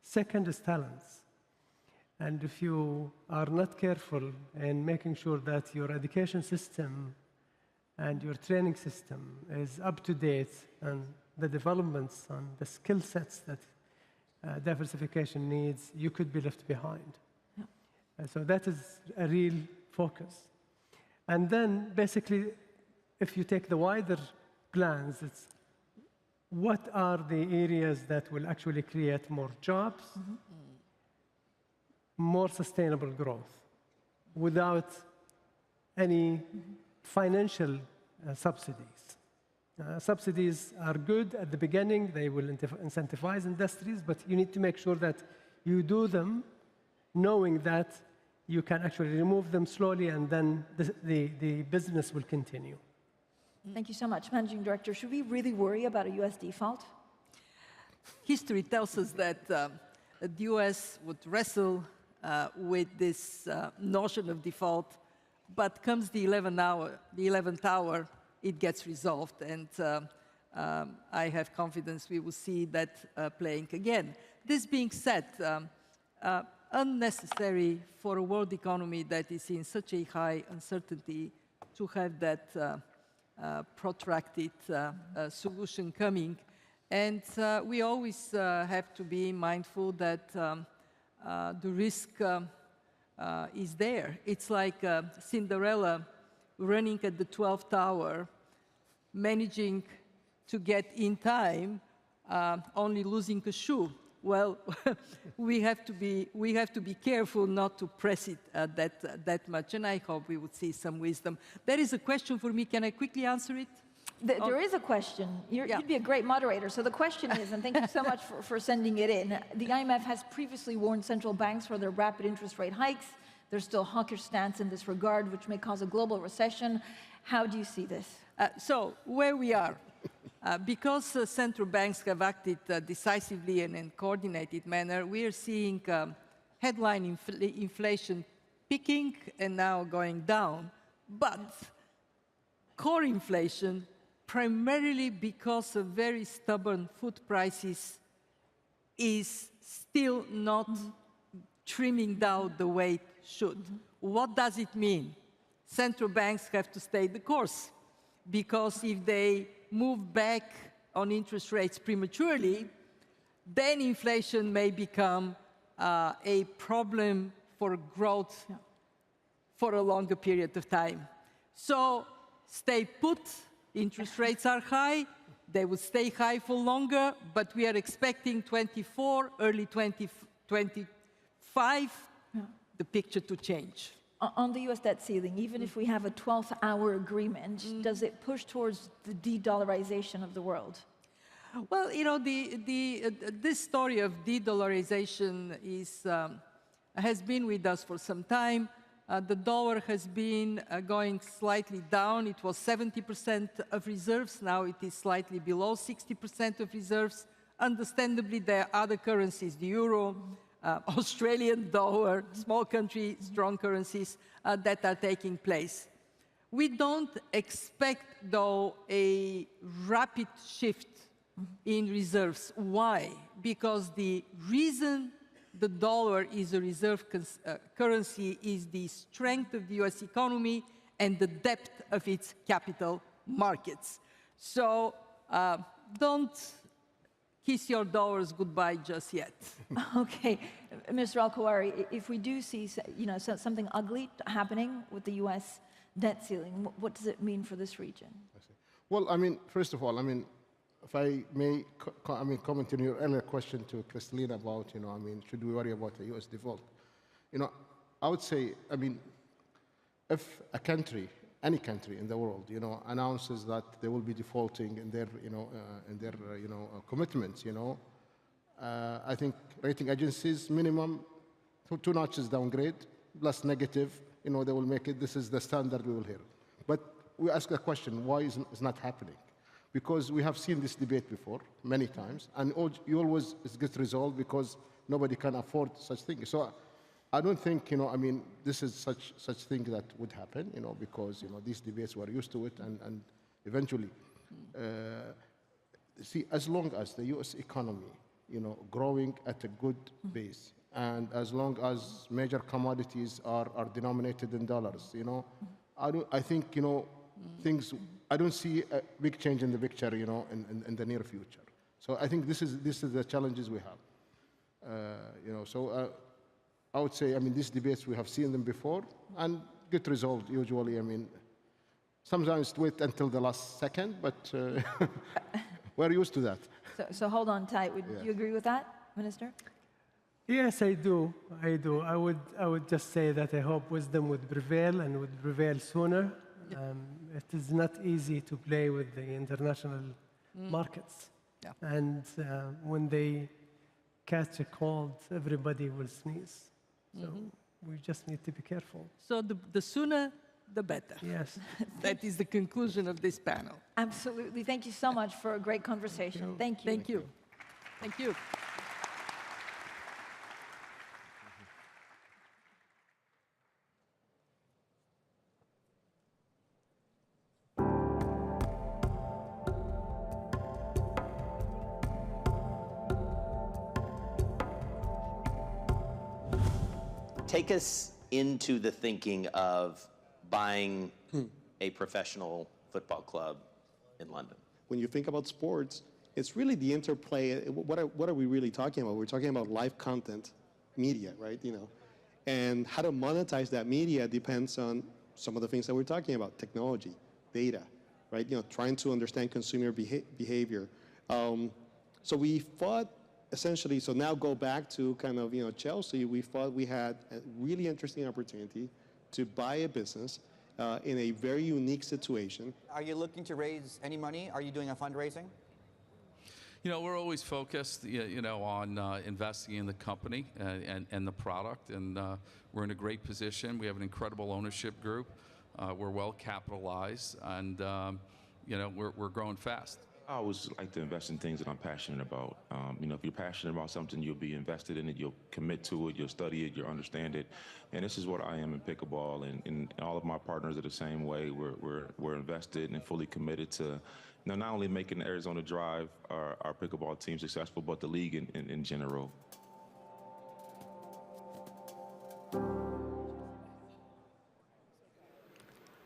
[SPEAKER 11] Second is talents. And if you are not careful in making sure that your education system and your training system is up to date and the developments and the skill sets that diversification needs, you could be left behind. And so that is a real focus. And then basically, if you take the wider plans, it's what are the areas that will actually create more jobs, more sustainable growth, without any financial subsidies. Subsidies are good at the beginning. They will incentivize industries, but you need to make sure that you do them knowing that you can actually remove them slowly, and then the business will continue.
[SPEAKER 1] Thank you so much. Managing Director, should we really worry about a U.S. default?
[SPEAKER 16] History tells us that the U.S. would wrestle with this notion of default, but comes the 11th hour, it gets resolved. And I have confidence we will see that playing again. This being said, unnecessary for a world economy that is in such a high uncertainty to have that protracted solution coming. And we always have to be mindful that the risk is there. It's like Cinderella running at the 12th hour, managing to get in time, only losing a shoe. well, we have to be careful not to press it that much, and I hope we would see some wisdom. There is a question for me. Can I quickly answer it?
[SPEAKER 1] There is a question. You'd be a great moderator. So the question is, and thank you so much for sending it in, the IMF has previously warned central banks for their rapid interest rate hikes. There's still a hawkish stance in this regard, which may cause a global recession. How do you see this?
[SPEAKER 16] So where we are, because central banks have acted decisively and in a coordinated manner, we are seeing headline inflation peaking and now going down. But core inflation, primarily because of very stubborn food prices, is still not trimming down the way it should. What does it mean? Central banks have to stay the course, because if they move back on interest rates prematurely, then inflation may become a problem for growth for a longer period of time. So stay put, interest rates are high, they will stay high for longer, but we are expecting 24, early 2025, the picture to change.
[SPEAKER 1] On the US debt ceiling, even if we have a 12th-hour agreement, does it push towards the de-dollarization of the world?
[SPEAKER 16] Well, you know, this story of de-dollarization has been with us for some time. The dollar has been going slightly down. It was 70% of reserves. Now it is slightly below 60% of reserves. Understandably, there are other currencies, the euro, Australian dollar, small country, strong currencies that are taking place. We don't expect, though, a rapid shift in reserves. Why? Because the reason the dollar is a reserve currency is the strength of the US economy and the depth of its capital markets. So don't kiss your dollars goodbye just yet.
[SPEAKER 1] Okay, Mr. Al-Kuwari, if we do see, something ugly happening with the U.S. debt ceiling, what does it mean for this region?
[SPEAKER 15] Well, I mean, first of all, if I may, comment on your earlier question to Kristalina about, should we worry about the U.S. default? I would say, if a country, any country in the world, announces that they will be defaulting in their, commitments, I think rating agencies minimum two notches downgrade, plus negative, they will make it. This is the standard we will hear. But we ask the question, why is it not happening? Because we have seen this debate before many times, and you always it gets resolved because nobody can afford such things. So I don't think, this is such thing that would happen, because, these debates were used to it, and eventually, see, as long as the U.S. economy, growing at a good pace, and as long as major commodities are denominated in dollars, I think, things, I don't see a big change in the picture, in the near future. So I think this is the challenges we have, so. I would say, these debates, we have seen them before and get resolved usually. Sometimes wait until the last second, but we're used to that.
[SPEAKER 1] So hold on tight. Would you agree with that, Minister?
[SPEAKER 11] Yes, I do. I do. I would just say that I hope wisdom would prevail and would prevail sooner. It is not easy to play with the international markets.
[SPEAKER 16] Yeah.
[SPEAKER 11] And when they catch a cold, everybody will sneeze. So we just need to be careful.
[SPEAKER 16] So the sooner, the better.
[SPEAKER 11] Yes.
[SPEAKER 16] That is the conclusion of this panel.
[SPEAKER 1] Absolutely. Thank you so much for a great conversation. Thank you.
[SPEAKER 16] Thank you. Thank you.
[SPEAKER 17] Take us into the thinking of buying a professional football club in London.
[SPEAKER 18] When you think about sports, it's really the interplay. What are we really talking about? We're talking about live content, media, right? And how to monetize that media depends on some of the things that we're talking about: technology, data, right? Trying to understand consumer behavior. So we thought essentially, so now go back to kind of, Chelsea, we thought we had a really interesting opportunity to buy a business in a very unique situation.
[SPEAKER 14] Are you looking to raise any money? Are you doing a fundraising?
[SPEAKER 19] We're always focused, on investing in the company and the product, and we're in a great position. We have an incredible ownership group. We're well capitalized, and we're growing fast.
[SPEAKER 23] I always like to invest in things that I'm passionate about. If you're passionate about something, you'll be invested in it, you'll commit to it, you'll study it, you'll understand it. And this is what I am in pickleball, and all of my partners are the same way. We're invested and fully committed to not only making the Arizona Drive, our pickleball team successful, but the league in general.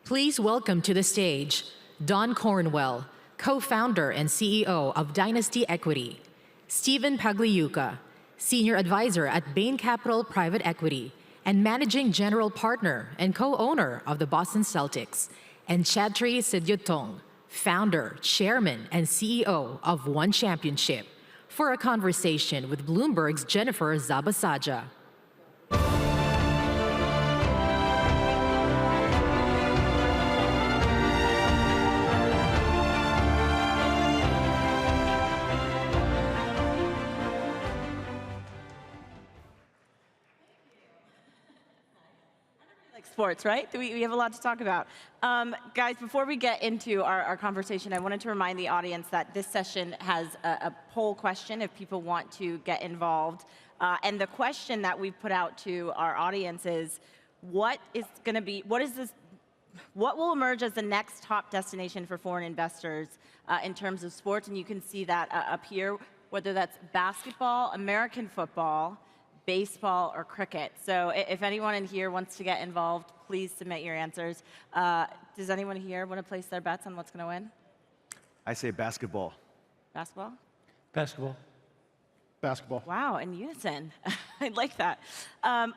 [SPEAKER 20] Please welcome to the stage Don Cornwell, co-founder and CEO of Dynasty Equity; Stephen Pagliuca, senior advisor at Bain Capital Private Equity and managing general partner and co-owner of the Boston Celtics; and Chatri Sidyutong, founder, chairman, and CEO of One Championship, for a conversation with Bloomberg's Jennifer Zabasaja.
[SPEAKER 3] Sports, right? We have a lot to talk about. Guys, before we get into our conversation, I wanted to remind the audience that this session has a poll question if people want to get involved. And the question that we've put out to our audience is, what will emerge as the next top destination for foreign investors in terms of sports? And you can see that up here, whether that's basketball, American football, baseball, or cricket. So if anyone in here wants to get involved, please submit your answers. Does anyone here want to place their bets on what's going to win?
[SPEAKER 24] I say basketball.
[SPEAKER 3] Basketball?
[SPEAKER 24] Basketball.
[SPEAKER 18] Basketball.
[SPEAKER 3] Wow, in unison. I like that.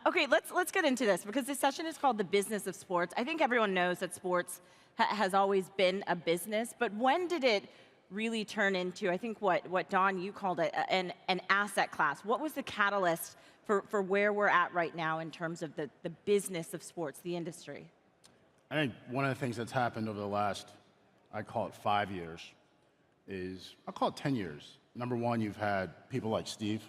[SPEAKER 3] Okay, let's get into this, because this session is called The Business of Sports. I think everyone knows that sports has always been a business, but when did it really turn into, I think what Don, you called it, an asset class? What was the catalyst for where we're at right now in terms of the business of sports, the industry?
[SPEAKER 25] I think one of the things that's happened over the last, I call it 5 years, is, I'll call it 10 years. Number one, you've had people like Steve,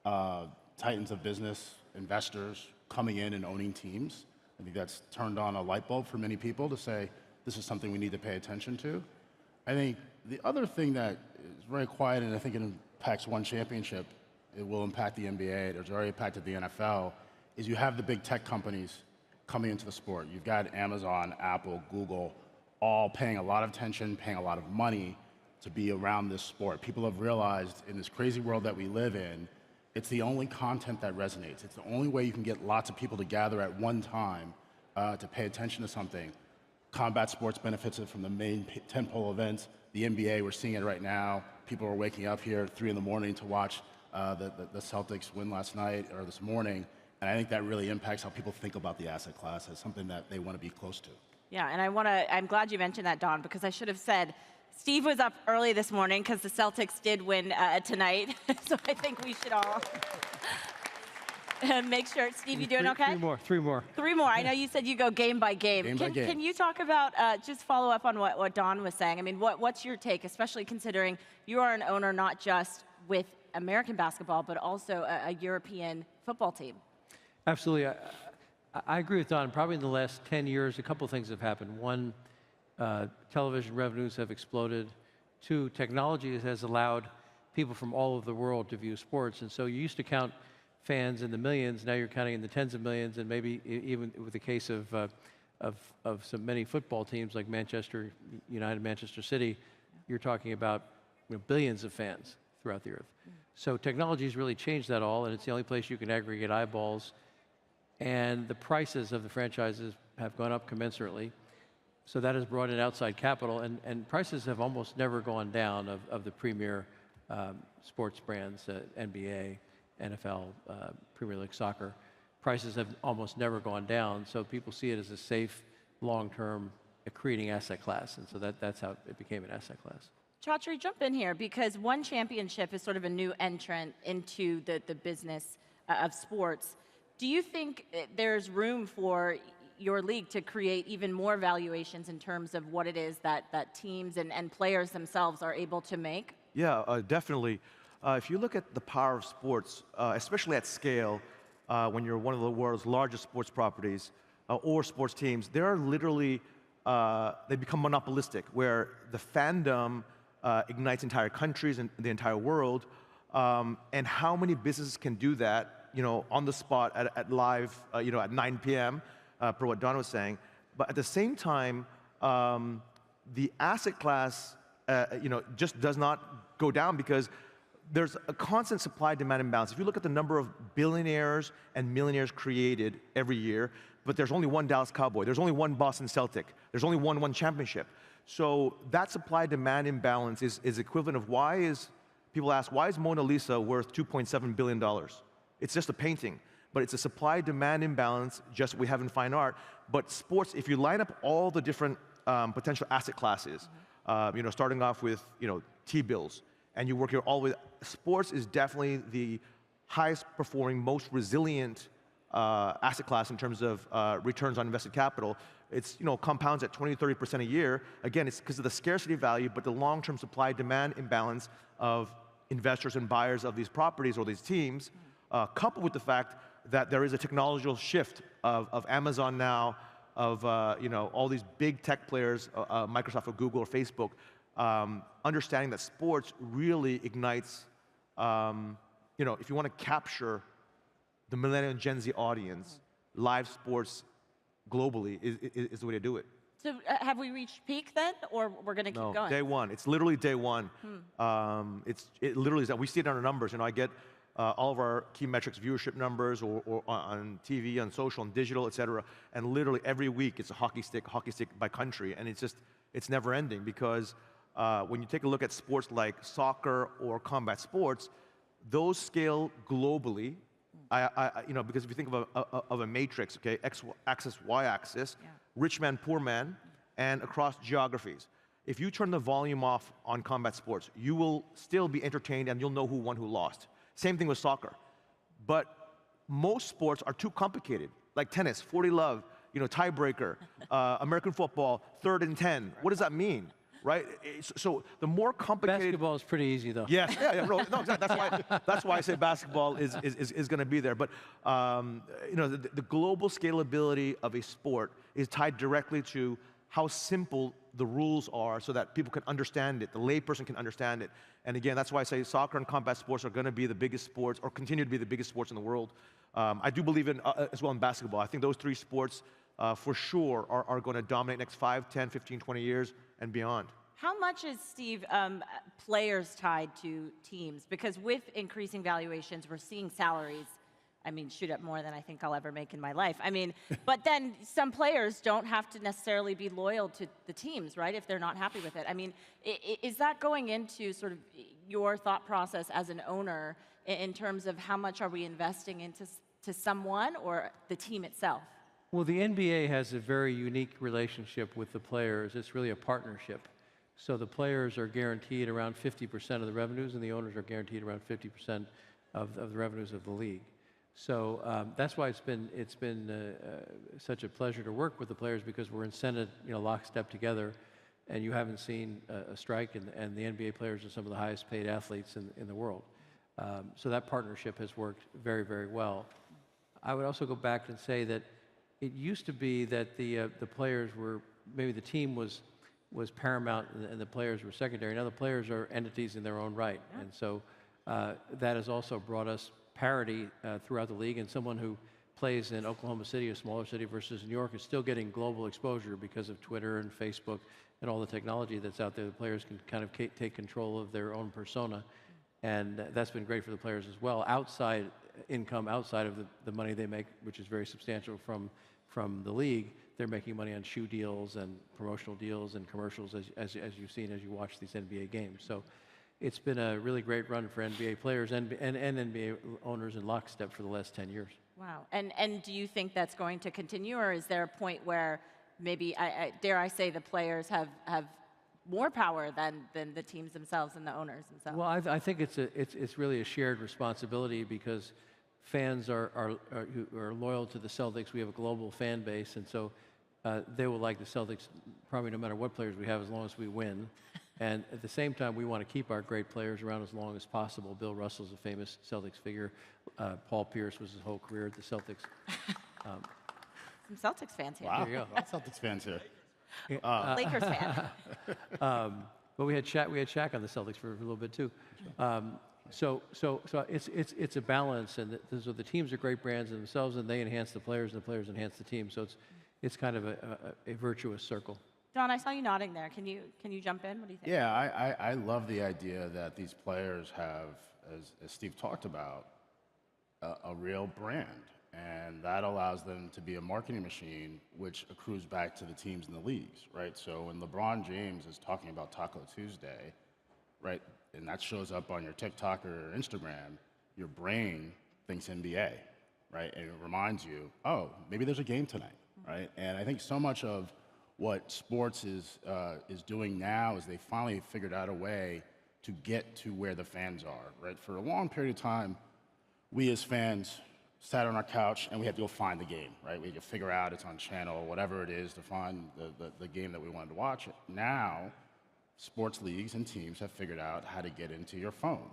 [SPEAKER 25] titans of business, investors, coming in and owning teams. I think that's turned on a light bulb for many people to say, this is something we need to pay attention to. I think the other thing that is very quiet, and I think it impacts One Championship, it will impact the NBA, it's already impacted the NFL, is you have the big tech companies coming into the sport. You've got Amazon, Apple, Google, all paying a lot of attention, paying a lot of money to be around this sport. People have realized in this crazy world that we live in, it's the only content that resonates. It's the only way you can get lots of people to gather at one time to pay attention to something. Combat sports benefits from the main tentpole events. The NBA, we're seeing it right now. People are waking up here at 3 in the morning to watch the Celtics win last night or this morning. And I think that really impacts how people think about the asset class as something that they want to be close to.
[SPEAKER 3] Yeah, and I'm glad you mentioned that, Don, because I should have said, Steve was up early this morning because the Celtics did win tonight. So I think we should all make sure. Steve, you doing okay?
[SPEAKER 24] Three more.
[SPEAKER 3] Three more. I know you said you go game by game.
[SPEAKER 24] Game by game.
[SPEAKER 3] Can you talk about, just follow up on what Don was saying? I mean, what's your take, especially considering you are an owner not just with American basketball, but also a European football team?
[SPEAKER 26] Absolutely. I agree with Don. Probably in the last 10 years, a couple of things have happened. One, television revenues have exploded. Two, technology has allowed people from all over the world to view sports. And so you used to count fans in the millions, now you're counting in the tens of millions, and maybe even with the case of many football teams like Manchester United, Manchester City, you're talking about billions of fans throughout the earth. So technology has really changed that all, and it's the only place you can aggregate eyeballs. And the prices of the franchises have gone up commensurately. So that has brought in outside capital, and prices have almost never gone down of the premier sports brands, NBA, NFL, Premier League Soccer. Prices have almost never gone down, so people see it as a safe, long-term, accreting asset class, and so that's how it became an asset class.
[SPEAKER 3] Chatri, jump in here, because one championship is sort of a new entrant into the business of sports. Do you think there's room for your league to create even more valuations in terms of what it is that teams and players themselves are able to make?
[SPEAKER 2] Yeah, definitely. If you look at the power of sports, especially at scale, when you're one of the world's largest sports properties or sports teams, they are literally, they become monopolistic, where the fandom ignites entire countries and the entire world. And how many businesses can do that, on the spot at live, at 9 p.m., per what Don was saying. But at the same time, the asset class, just does not go down because there's a constant supply-demand imbalance. If you look at the number of billionaires and millionaires created every year, but there's only one Dallas Cowboy, there's only one Boston Celtic, there's only one championship. So that supply-demand imbalance is equivalent of people ask, why is Mona Lisa worth $2.7 billion? It's just a painting, but it's a supply-demand imbalance, just we have in fine art. But sports, if you line up all the different potential asset classes, starting off with, T-bills, and you work your all the way, sports is definitely the highest performing, most resilient asset class in terms of returns on invested capital. It's, compounds at 20 to 30% a year. Again, it's because of the scarcity value, but the long-term supply-demand imbalance of investors and buyers of these properties or these teams, coupled with the fact that there is a technological shift of Amazon now, of all these big tech players, Microsoft or Google or Facebook, understanding that sports really ignites, if you want to capture the millennial and Gen Z audience, live sports globally is the way to do it.
[SPEAKER 3] So have we reached peak then, or we're going to keep going?
[SPEAKER 2] Day one. It's literally day one. It literally is that. We see it on our numbers. I get all of our key metrics, viewership numbers, or on TV, on social, on digital, et cetera. And literally every week it's a hockey stick by country. And it's never ending because when you take a look at sports like soccer or combat sports, those scale globally. Because if you think of a matrix, okay, x-axis, y-axis, rich man, poor man, and across geographies. If you turn the volume off on combat sports, you will still be entertained and you'll know who won, who lost. Same thing with soccer. But most sports are too complicated, like tennis, 40 love, tiebreaker, American football, 3rd and 10. What does that mean? Right? So the more complicated...
[SPEAKER 26] Basketball is pretty easy, though.
[SPEAKER 2] Yes, no, exactly. That's why I say basketball is going to be there. But the global scalability of a sport is tied directly to how simple the rules are, so that people can understand it, the layperson can understand it. And again, that's why I say soccer and combat sports are going to be the biggest sports, or continue to be the biggest sports in the world. I do believe in as well in basketball. I think those three sports, for sure, are going to dominate next 5, 10, 15, 20 years and beyond.
[SPEAKER 3] How much is, Steve, players tied to teams? Because with increasing valuations, we're seeing salaries, shoot up more than I think I'll ever make in my life. But then some players don't have to necessarily be loyal to the teams, right, if they're not happy with it. Is that going into sort of your thought process as an owner in terms of how much are we investing into someone or the team itself?
[SPEAKER 26] Well, the NBA has a very unique relationship with the players. It's really a partnership. So the players are guaranteed around 50% of the revenues, and the owners are guaranteed around 50% of the revenues of the league. So that's why it's been such a pleasure to work with the players, because we're incented, lockstep together, and you haven't seen a strike, and the NBA players are some of the highest paid athletes in the world. So that partnership has worked very, very well. I would also go back and say that it used to be that the players were, maybe the team was paramount and the players were secondary. Now the players are entities in their own right. Yeah. And so that has also brought us parity throughout the league. And someone who plays in Oklahoma City, a smaller city, versus New York is still getting global exposure because of Twitter and Facebook and all the technology that's out there. The players can kind of take control of their own persona. And that's been great for the players as well. Income outside of the money they make, which is very substantial from the league, they're making money on shoe deals and promotional deals and commercials, as you've seen as you watch these NBA games. So it's been a really great run for NBA players and NBA owners in lockstep for the last 10 years.
[SPEAKER 3] Wow. And do you think that's going to continue, or is there a point where maybe, dare I say, the players have more power than the teams themselves and the owners themselves.
[SPEAKER 26] Well, I think it's really a shared responsibility because fans who are loyal to the Celtics. We have a global fan base, and so they will like the Celtics probably no matter what players we have as long as we win. And at the same time, we want to keep our great players around as long as possible. Bill Russell's a famous Celtics figure. Paul Pierce was his whole career at the Celtics.
[SPEAKER 3] Some Celtics fans here.
[SPEAKER 25] Wow,
[SPEAKER 26] There you go.
[SPEAKER 25] lots of Celtics fans here.
[SPEAKER 3] Lakers fan.
[SPEAKER 26] But we had Shaq on the Celtics for a little bit too. So it's a balance, and so the teams are great brands in themselves, and they enhance the players, and the players enhance the team. So it's kind of a virtuous circle.
[SPEAKER 3] Don, I saw you nodding there. Can you jump in? What do you think?
[SPEAKER 25] Yeah, I love the idea that these players have, as Steve talked about, a real brand. And that allows them to be a marketing machine, which accrues back to the teams in the leagues, right? So when LeBron James is talking about Taco Tuesday, right, and that shows up on your TikTok or Instagram, your brain thinks NBA, right? And it reminds you, oh, maybe there's a game tonight, right? And I think so much of what sports is doing now is they finally figured out a way to get to where the fans are, right? For a long period of time, we as fans sat on our couch and we had to go find the game, right? We had to figure out it's on channel, whatever it is, to find the game that we wanted to watch. Now, sports leagues and teams have figured out how to get into your phone.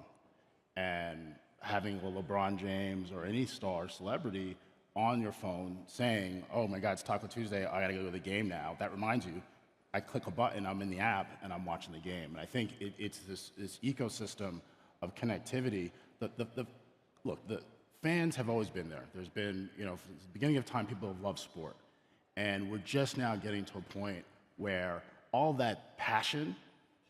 [SPEAKER 25] And having a LeBron James or any star celebrity on your phone saying, oh my God, it's Taco Tuesday, I gotta go to the game now. That reminds you, I click a button, I'm in the app, and I'm watching the game. And I think it's this ecosystem of connectivity. Look, the fans have always been there. There's been, from the beginning of time, people have loved sport. And we're just now getting to a point where all that passion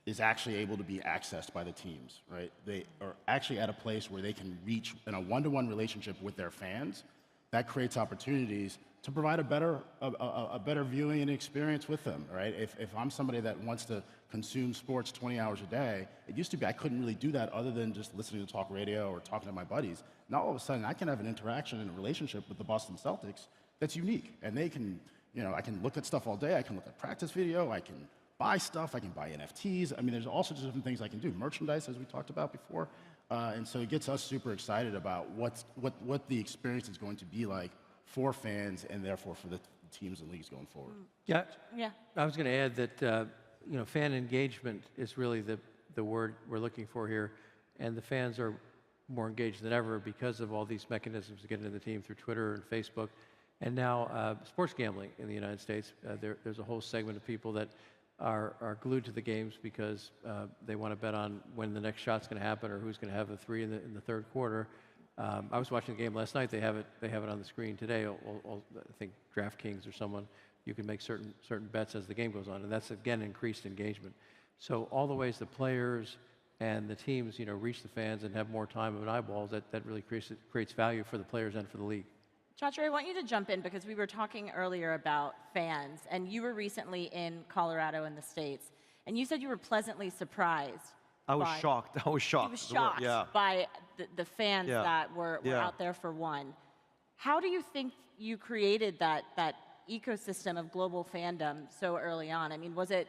[SPEAKER 25] is actually able to be accessed by the teams, right? They are actually at a place where they can reach in a one-to-one relationship with their fans. That creates opportunities to provide a better viewing experience with them, right? If I'm somebody that wants to consume sports 20 hours a day, it used to be I couldn't really do that other than just listening to talk radio or talking to my buddies. Now all of a sudden I can have an interaction and a relationship with the Boston Celtics that's unique. And they can, I can look at stuff all day, I can look at practice video, I can buy stuff, I can buy NFTs. I mean, there's all sorts of different things I can do. Merchandise, as we talked about before. And so it gets us super excited about what the experience is going to be like for fans and therefore for the teams and leagues going forward.
[SPEAKER 26] Yeah.
[SPEAKER 3] Yeah.
[SPEAKER 26] I was going to add that fan engagement is really the word we're looking for here, and the fans are more engaged than ever because of all these mechanisms to get into the team through Twitter and Facebook, and now sports gambling in the United States. There's a whole segment of people that are glued to the games because they want to bet on when the next shot's going to happen or who's going to have a three in the third quarter. I was watching the game last night. They have it on the screen today. I think DraftKings or someone, you can make certain bets as the game goes on, and that's again increased engagement. So all the ways the players and the teams, reach the fans and have more time and eyeballs, that really creates value for the players and for the league.
[SPEAKER 3] Chaudhry, I want you to jump in because we were talking earlier about fans, and you were recently in Colorado in the States, and you said you were pleasantly surprised.
[SPEAKER 2] I was shocked. I was shocked.
[SPEAKER 3] You were shocked by the fans that were out there for one. How do you think you created that ecosystem of global fandom so early on? I mean, was it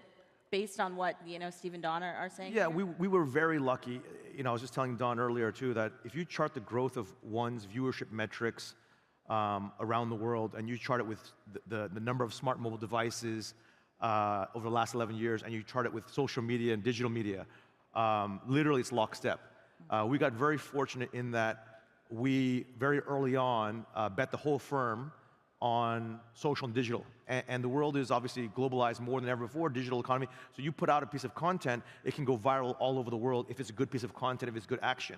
[SPEAKER 3] based on what Steve and Don are saying?
[SPEAKER 2] Yeah,
[SPEAKER 3] here?
[SPEAKER 2] we were very lucky. I was just telling Don earlier too that if you chart the growth of one's viewership metrics around the world, and you chart it with the number of smart mobile devices over the last 11 years, and you chart it with social media and digital media, literally it's lockstep. We got very fortunate in that we very early on bet the whole firm on social and digital. And the world is obviously globalized more than ever before, digital economy. So you put out a piece of content, it can go viral all over the world if it's a good piece of content, if it's good action.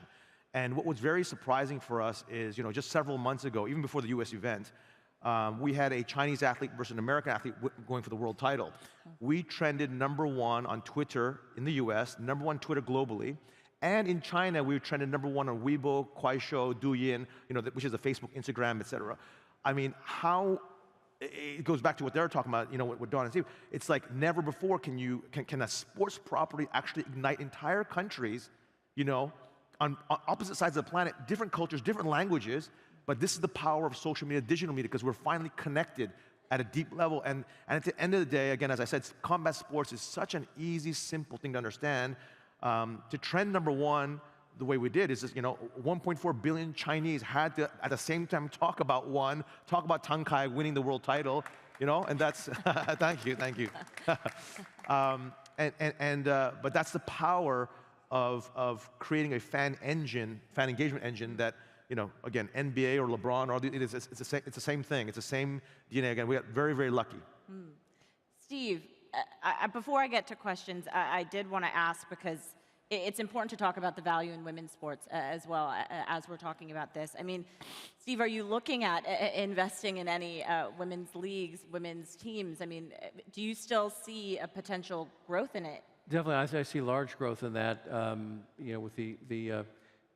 [SPEAKER 2] And what was very surprising for us is, just several months ago, even before the US event, we had a Chinese athlete versus an American athlete going for the world title. We trended #1 on Twitter in the US, #1 Twitter globally, and in China we trended #1 on Weibo, Kuaishou, Douyin, which is the Facebook, Instagram, etc. I mean, it goes back to what they're talking about, with Don and Steve. It's like never before can a sports property actually ignite entire countries, on opposite sides of the planet, different cultures, different languages, but this is the power of social media, digital media, because we're finally connected at a deep level. And at the end of the day, again, as I said, combat sports is such an easy, simple thing to understand. To trend number one, the way we did is, 1.4 billion Chinese had to, at the same time, talk about Tang Kai winning the world title, and that's, thank you. But that's the power of creating a fan engagement engine that, again, NBA or LeBron, or it's the same thing. It's the same DNA. Again, we got very, very lucky.
[SPEAKER 3] Steve, before I get to questions, I did want to ask, because it's important to talk about the value in women's sports as well, as we're talking about this. I mean, Steve, are you looking at investing in any women's leagues, women's teams? I mean, do you still see a potential growth in it?
[SPEAKER 26] Definitely, I see large growth in that. With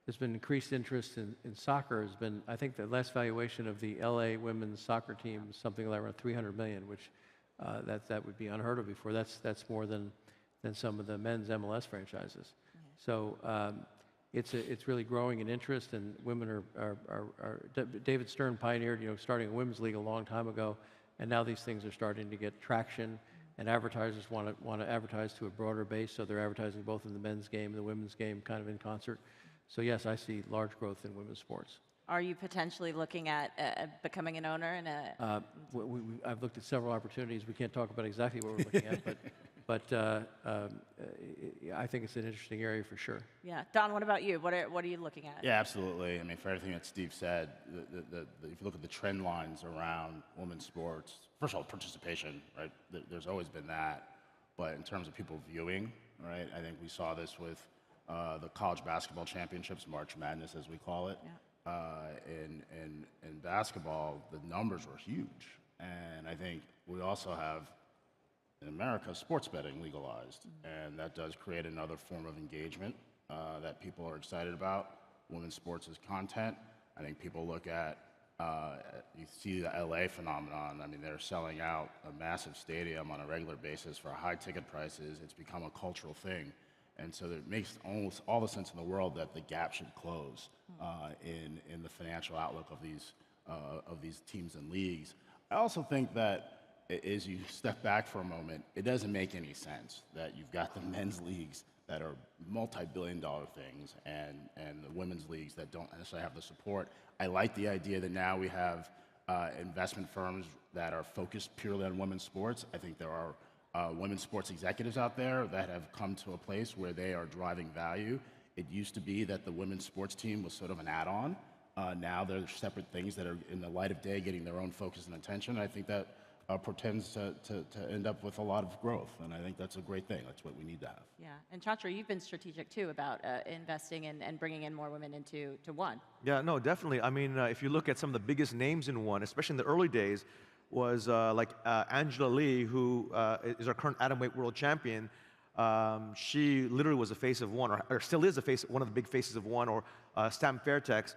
[SPEAKER 26] there's been increased interest in soccer. I think the last valuation of the LA women's soccer team is something like around $300 million, which that would be unheard of before. That's more than some of the men's MLS franchises. So it's really growing in interest, and women David Stern pioneered, starting a women's league a long time ago, and now these things are starting to get traction, and advertisers want to advertise to a broader base, so they're advertising both in the men's game and the women's game kind of in concert. So yes, I see large growth in women's sports.
[SPEAKER 3] Are you potentially looking at becoming an owner in a?
[SPEAKER 26] I've looked at several opportunities. We can't talk about exactly what we're looking at, but I think it's an interesting area for sure.
[SPEAKER 3] Yeah, Don, what about you? What are you looking at?
[SPEAKER 25] Yeah, absolutely. I mean, for everything that Steve said, if you look at the trend lines around women's sports, first of all, participation, right? There's always been that, but in terms of people viewing, right? I think we saw this with the college basketball championships, March Madness as we call it. Yeah. In basketball, the numbers were huge, and I think we also have, in America, sports betting legalized, and that does create another form of engagement that people are excited about. Women's sports as content. I think people look at, you see the LA phenomenon. I mean, they're selling out a massive stadium on a regular basis for high ticket prices. It's become a cultural thing. And so it makes almost all the sense in the world that the gap should close in the financial outlook of these teams and leagues. I also think that as you step back for a moment, it doesn't make any sense that you've got the men's leagues that are multi-billion-dollar things and the women's leagues that don't necessarily have the support. I like the idea that now we have investment firms that are focused purely on women's sports. I think there are women's sports executives out there that have come to a place where they are driving value. It used to be that the women's sports team was sort of an add-on. Now they're separate things that are in the light of day getting their own focus and attention. I think that portends to end up with a lot of growth, and I think that's a great thing. That's what we need to have.
[SPEAKER 3] Yeah, and Chatra, you've been strategic too about investing and bringing in more women into one.
[SPEAKER 2] Yeah, no, definitely. I mean, if you look at some of the biggest names in one, especially in the early days, was like Angela Lee, who is our current atomweight world champion. She literally was the face of one, or still is one of the big faces of one, or Stam Fairtex.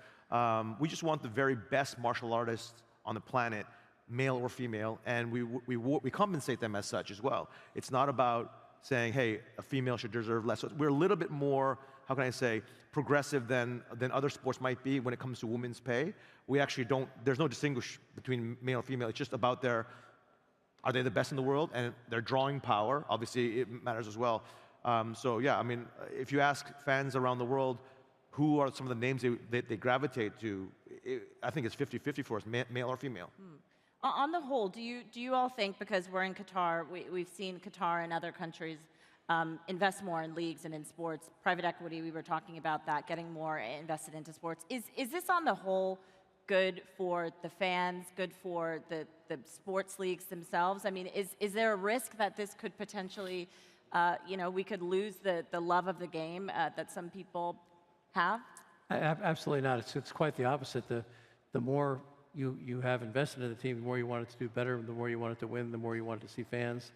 [SPEAKER 2] We just want the very best martial artists on the planet, male or female, and we compensate them as such as well. It's not about saying, hey, a female should deserve less. So we're a little bit more, how can I say, progressive than other sports might be when it comes to women's pay. We actually don't, there's no distinguish between male and female. It's just about are they the best in the world? And their drawing power, obviously it matters as well. So yeah, I mean, if you ask fans around the world, who are some of the names they gravitate to, I think it's 50-50 for us, male or female.
[SPEAKER 3] On the whole, do you all think, because we're in Qatar, we've seen Qatar and other countries invest more in leagues and in sports, private equity, we were talking about that, getting more invested into sports. Is this on the whole good for the fans, good for the sports leagues themselves? I mean, is there a risk that this could potentially, we could lose the love of the game that some people have?
[SPEAKER 26] Absolutely not. It's quite the opposite. The more you have invested in the team, the more you want it to do better, the more you want it to win, the more you want to see fans.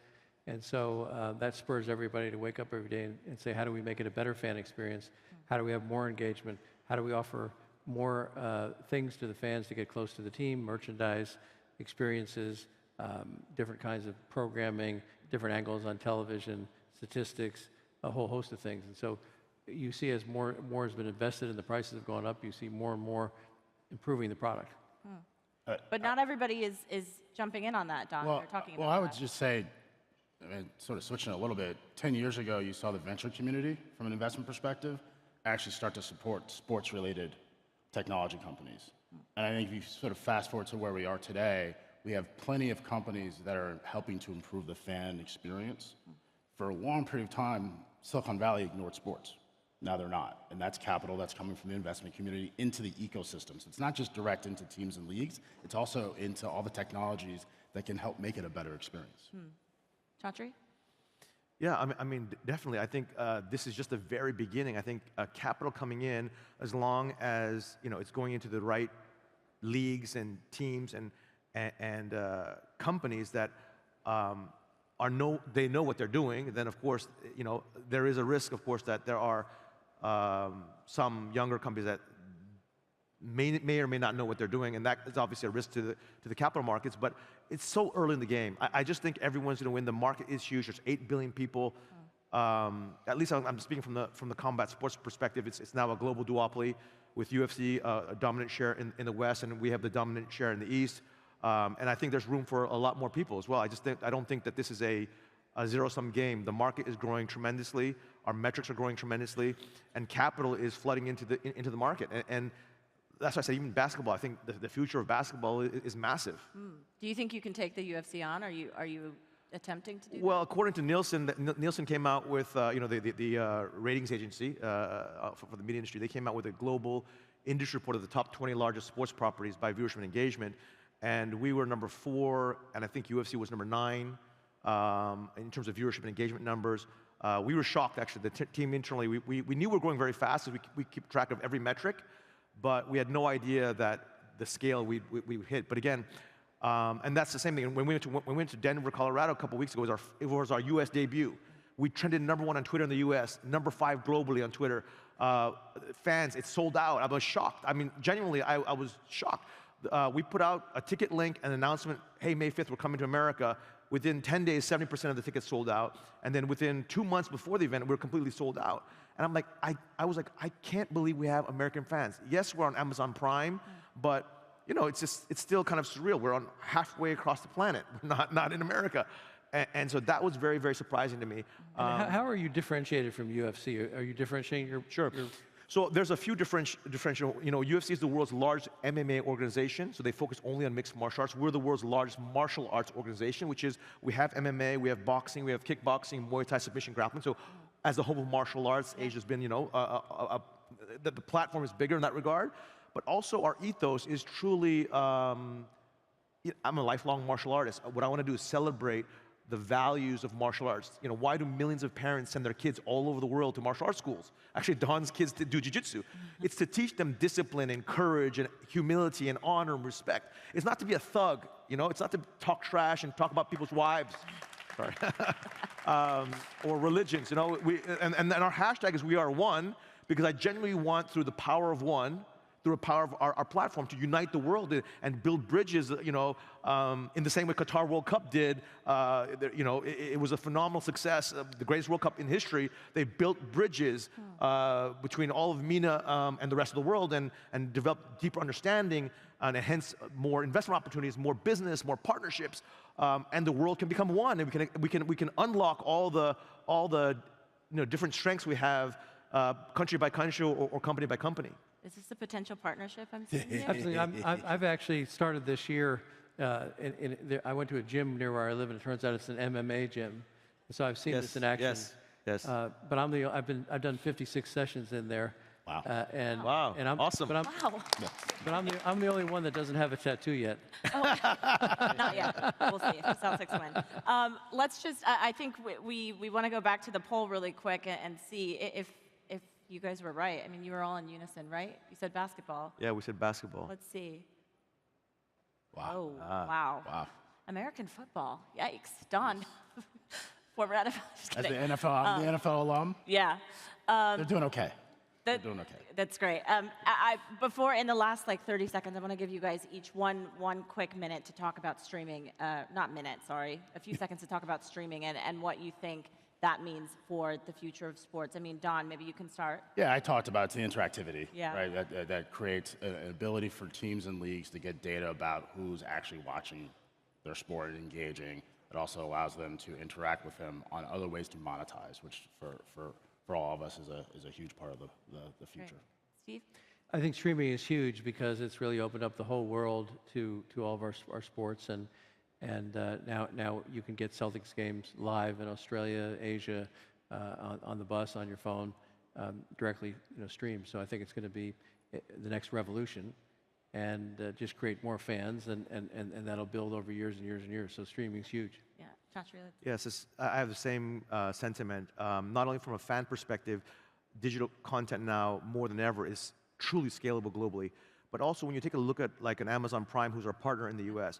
[SPEAKER 26] And so that spurs everybody to wake up every day and say, how do we make it a better fan experience? How do we have more engagement? How do we offer more things to the fans to get close to the team, merchandise, experiences, different kinds of programming, different angles on television, statistics, a whole host of things. And so you see as more has been invested and the prices have gone up, you see more and more improving the product.
[SPEAKER 3] But not everybody is jumping in on that, Don. They're talking about
[SPEAKER 25] I would
[SPEAKER 3] that.
[SPEAKER 25] just say, I mean, sort of switching a little bit, 10 years ago, you saw the venture community, from an investment perspective, actually start to support sports-related technology companies. And I think if you sort of fast forward to where we are today, we have plenty of companies that are helping to improve the fan experience. For a long period of time, Silicon Valley ignored sports. Now they're not. And that's capital that's coming from the investment community into the ecosystem. So it's not just direct into teams and leagues, it's also into all the technologies that can help make it a better experience.
[SPEAKER 3] Chatri?
[SPEAKER 2] Yeah, I mean, definitely. I think this is just the very beginning. I think capital coming in, as long as it's going into the right leagues and teams and companies that they know what they're doing. Then, of course, there is a risk, of course, that there are some younger companies that may or may not know what they're doing, and that is obviously a risk to the capital markets. But it's so early in the game. I just think everyone's going to win. The market is huge. There's 8 billion people. At least I'm speaking from the combat sports perspective. It's now a global duopoly with UFC a dominant share in the West, and we have the dominant share in the East. And I think there's room for a lot more people as well. I don't think that this is a zero-sum game. The market is growing tremendously. Our metrics are growing tremendously, and capital is flooding into the market. And that's why I say even basketball. I think the future of basketball is massive.
[SPEAKER 3] Do you think you can take the UFC on? Are you attempting to do that?
[SPEAKER 2] Well, according to Nielsen, Nielsen came out with the ratings agency for the media industry. They came out with a global industry report of the top 20 largest sports properties by viewership and engagement, and we were number 4, and I think UFC was number 9 in terms of viewership and engagement numbers. We were shocked, actually. The team internally, we knew we were growing very fast, as we keep track of every metric, but we had no idea that the scale we hit. But again, and that's the same thing. When we went to Denver, Colorado a couple weeks ago, it was our U.S. debut. We trended #1 on Twitter in the U.S., #5 globally on Twitter. Fans, it sold out. I was shocked. I mean, genuinely, I was shocked. We put out a ticket link, an announcement, hey, May 5th, we're coming to America. Within 10 days, 70% of the tickets sold out. And then within 2 months before the event, we were completely sold out. And I'm like, I was like, I can't believe we have American fans. Yes, we're on Amazon Prime, but it's still kind of surreal. We're on halfway across the planet, not in America. And so that was very, very surprising to me.
[SPEAKER 26] How are you differentiated from UFC? Are you differentiating your...
[SPEAKER 2] Sure. So there's a few differential. UFC is the world's largest MMA organization, so they focus only on mixed martial arts. We're the world's largest martial arts organization, which is we have MMA, we have boxing, we have kickboxing, Muay Thai, submission, grappling. So as the home of martial arts, Asia's been, the platform is bigger in that regard. But also our ethos is truly, I'm a lifelong martial artist. What I want to do is celebrate the values of martial arts. Why do millions of parents send their kids all over the world to martial arts schools? Actually, Don's kids do jiu-jitsu. It's to teach them discipline and courage and humility and honor and respect. It's not to be a thug, It's not to talk trash and talk about people's wives. Sorry. Or religions, and our hashtag is We Are One, because I genuinely want, through the power of one, through the power of our platform, to unite the world and build bridges, in the same way Qatar World Cup did. It was a phenomenal success, the greatest World Cup in history. They built bridges between all of MENA and the rest of the world, and developed deeper understanding, and hence more investment opportunities, more business, more partnerships, and the world can become one, and we can unlock all the different strengths we have, country by country or company by company.
[SPEAKER 3] Is this a potential partnership I'm seeing here?
[SPEAKER 26] Absolutely. I've actually started this year. I went to a gym near where I live, and it turns out it's an MMA gym. So I've seen this in action.
[SPEAKER 2] Yes.
[SPEAKER 26] But I've done 56 sessions in there.
[SPEAKER 2] Wow.
[SPEAKER 26] Wow. And
[SPEAKER 2] awesome.
[SPEAKER 26] But I'm the only one that doesn't have a tattoo yet.
[SPEAKER 3] Oh, not yet. We'll see if South 6 win. Let's just. I think we want to go back to the poll really quick and see if you guys were right. I mean, you were all in unison, right? You said basketball.
[SPEAKER 2] Yeah, we said basketball.
[SPEAKER 3] Let's see.
[SPEAKER 25] Wow.
[SPEAKER 3] Oh, wow. American football. Yikes. Don. Former NFL.
[SPEAKER 25] As the NFL alum?
[SPEAKER 3] Yeah.
[SPEAKER 25] They're doing okay. They're doing okay.
[SPEAKER 3] That's great. Before, in the last 30 seconds, I want to give you guys each one quick minute to talk about streaming. Not minute, sorry. A few seconds to talk about streaming and what you think that means for the future of sports. I mean, Don, maybe you can start.
[SPEAKER 25] Yeah, I talked about it's the interactivity,
[SPEAKER 3] Yeah.
[SPEAKER 25] right? That creates an ability for teams and leagues to get data about who's actually watching their sport and engaging. It also allows them to interact with them on other ways to monetize, which for all of us is a huge part of the future.
[SPEAKER 3] Great. Steve?
[SPEAKER 26] I think streaming is huge because it's really opened up the whole world to all of our sports, and now you can get Celtics games live in Australia, Asia, on the bus, on your phone, directly streamed. So I think it's going to be the next revolution, and just create more fans, and that'll build over years and years and years. So streaming's huge.
[SPEAKER 3] Yeah, Chaudhry.
[SPEAKER 2] Yes, I have the same sentiment. Not only from a fan perspective, digital content now more than ever is truly scalable globally, but also when you take a look at like an Amazon Prime, who's our partner in the US,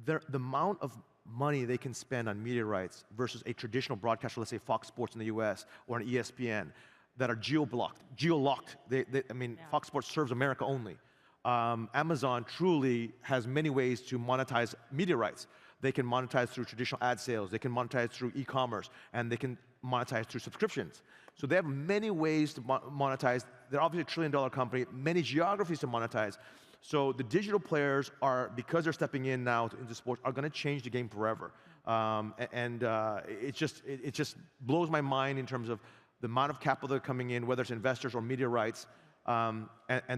[SPEAKER 2] the amount of money they can spend on media rights versus a traditional broadcaster, let's say Fox Sports in the US or an ESPN, that are geo-locked. I mean, yeah. Fox Sports serves America only. Amazon truly has many ways to monetize media rights. They can monetize through traditional ad sales, they can monetize through e-commerce, and they can monetize through subscriptions. So they have many ways to monetize. They're obviously a $1 trillion company, many geographies to monetize. So the digital players are, because they're stepping in now into sports, are going to change the game forever. It just blows my mind in terms of the amount of capital that are coming in, whether it's investors or media rights, and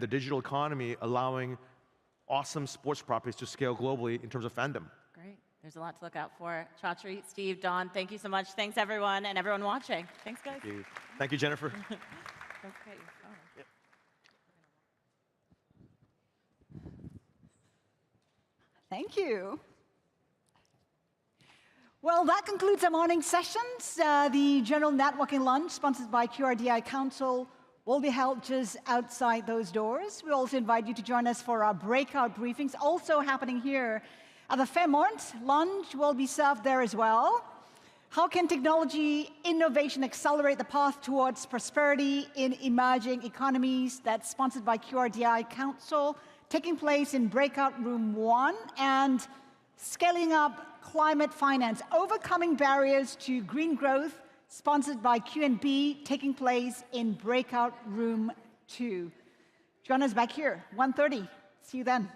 [SPEAKER 2] the digital economy allowing awesome sports properties to scale globally in terms of fandom.
[SPEAKER 3] Great. There's a lot to look out for. Chaudhry, Steve, Don, thank you so much. Thanks, everyone, and everyone watching. Thanks, guys.
[SPEAKER 2] Thank you, Thank you, Jennifer.
[SPEAKER 3] Okay.
[SPEAKER 2] Yep.
[SPEAKER 4] Thank you. Well, that concludes our morning sessions. The general networking lunch, sponsored by QRDI Council, will be held just outside those doors. We also invite you to join us for our breakout briefings, also happening here at the Fairmont. Lunch will be served there as well. How can technology innovation accelerate the path towards prosperity in emerging economies? That's sponsored by QRDI Council, taking place in breakout room 1, and scaling up climate finance, overcoming barriers to green growth, sponsored by QNB, taking place in breakout room 2. Join us back here, 1:30. See you then.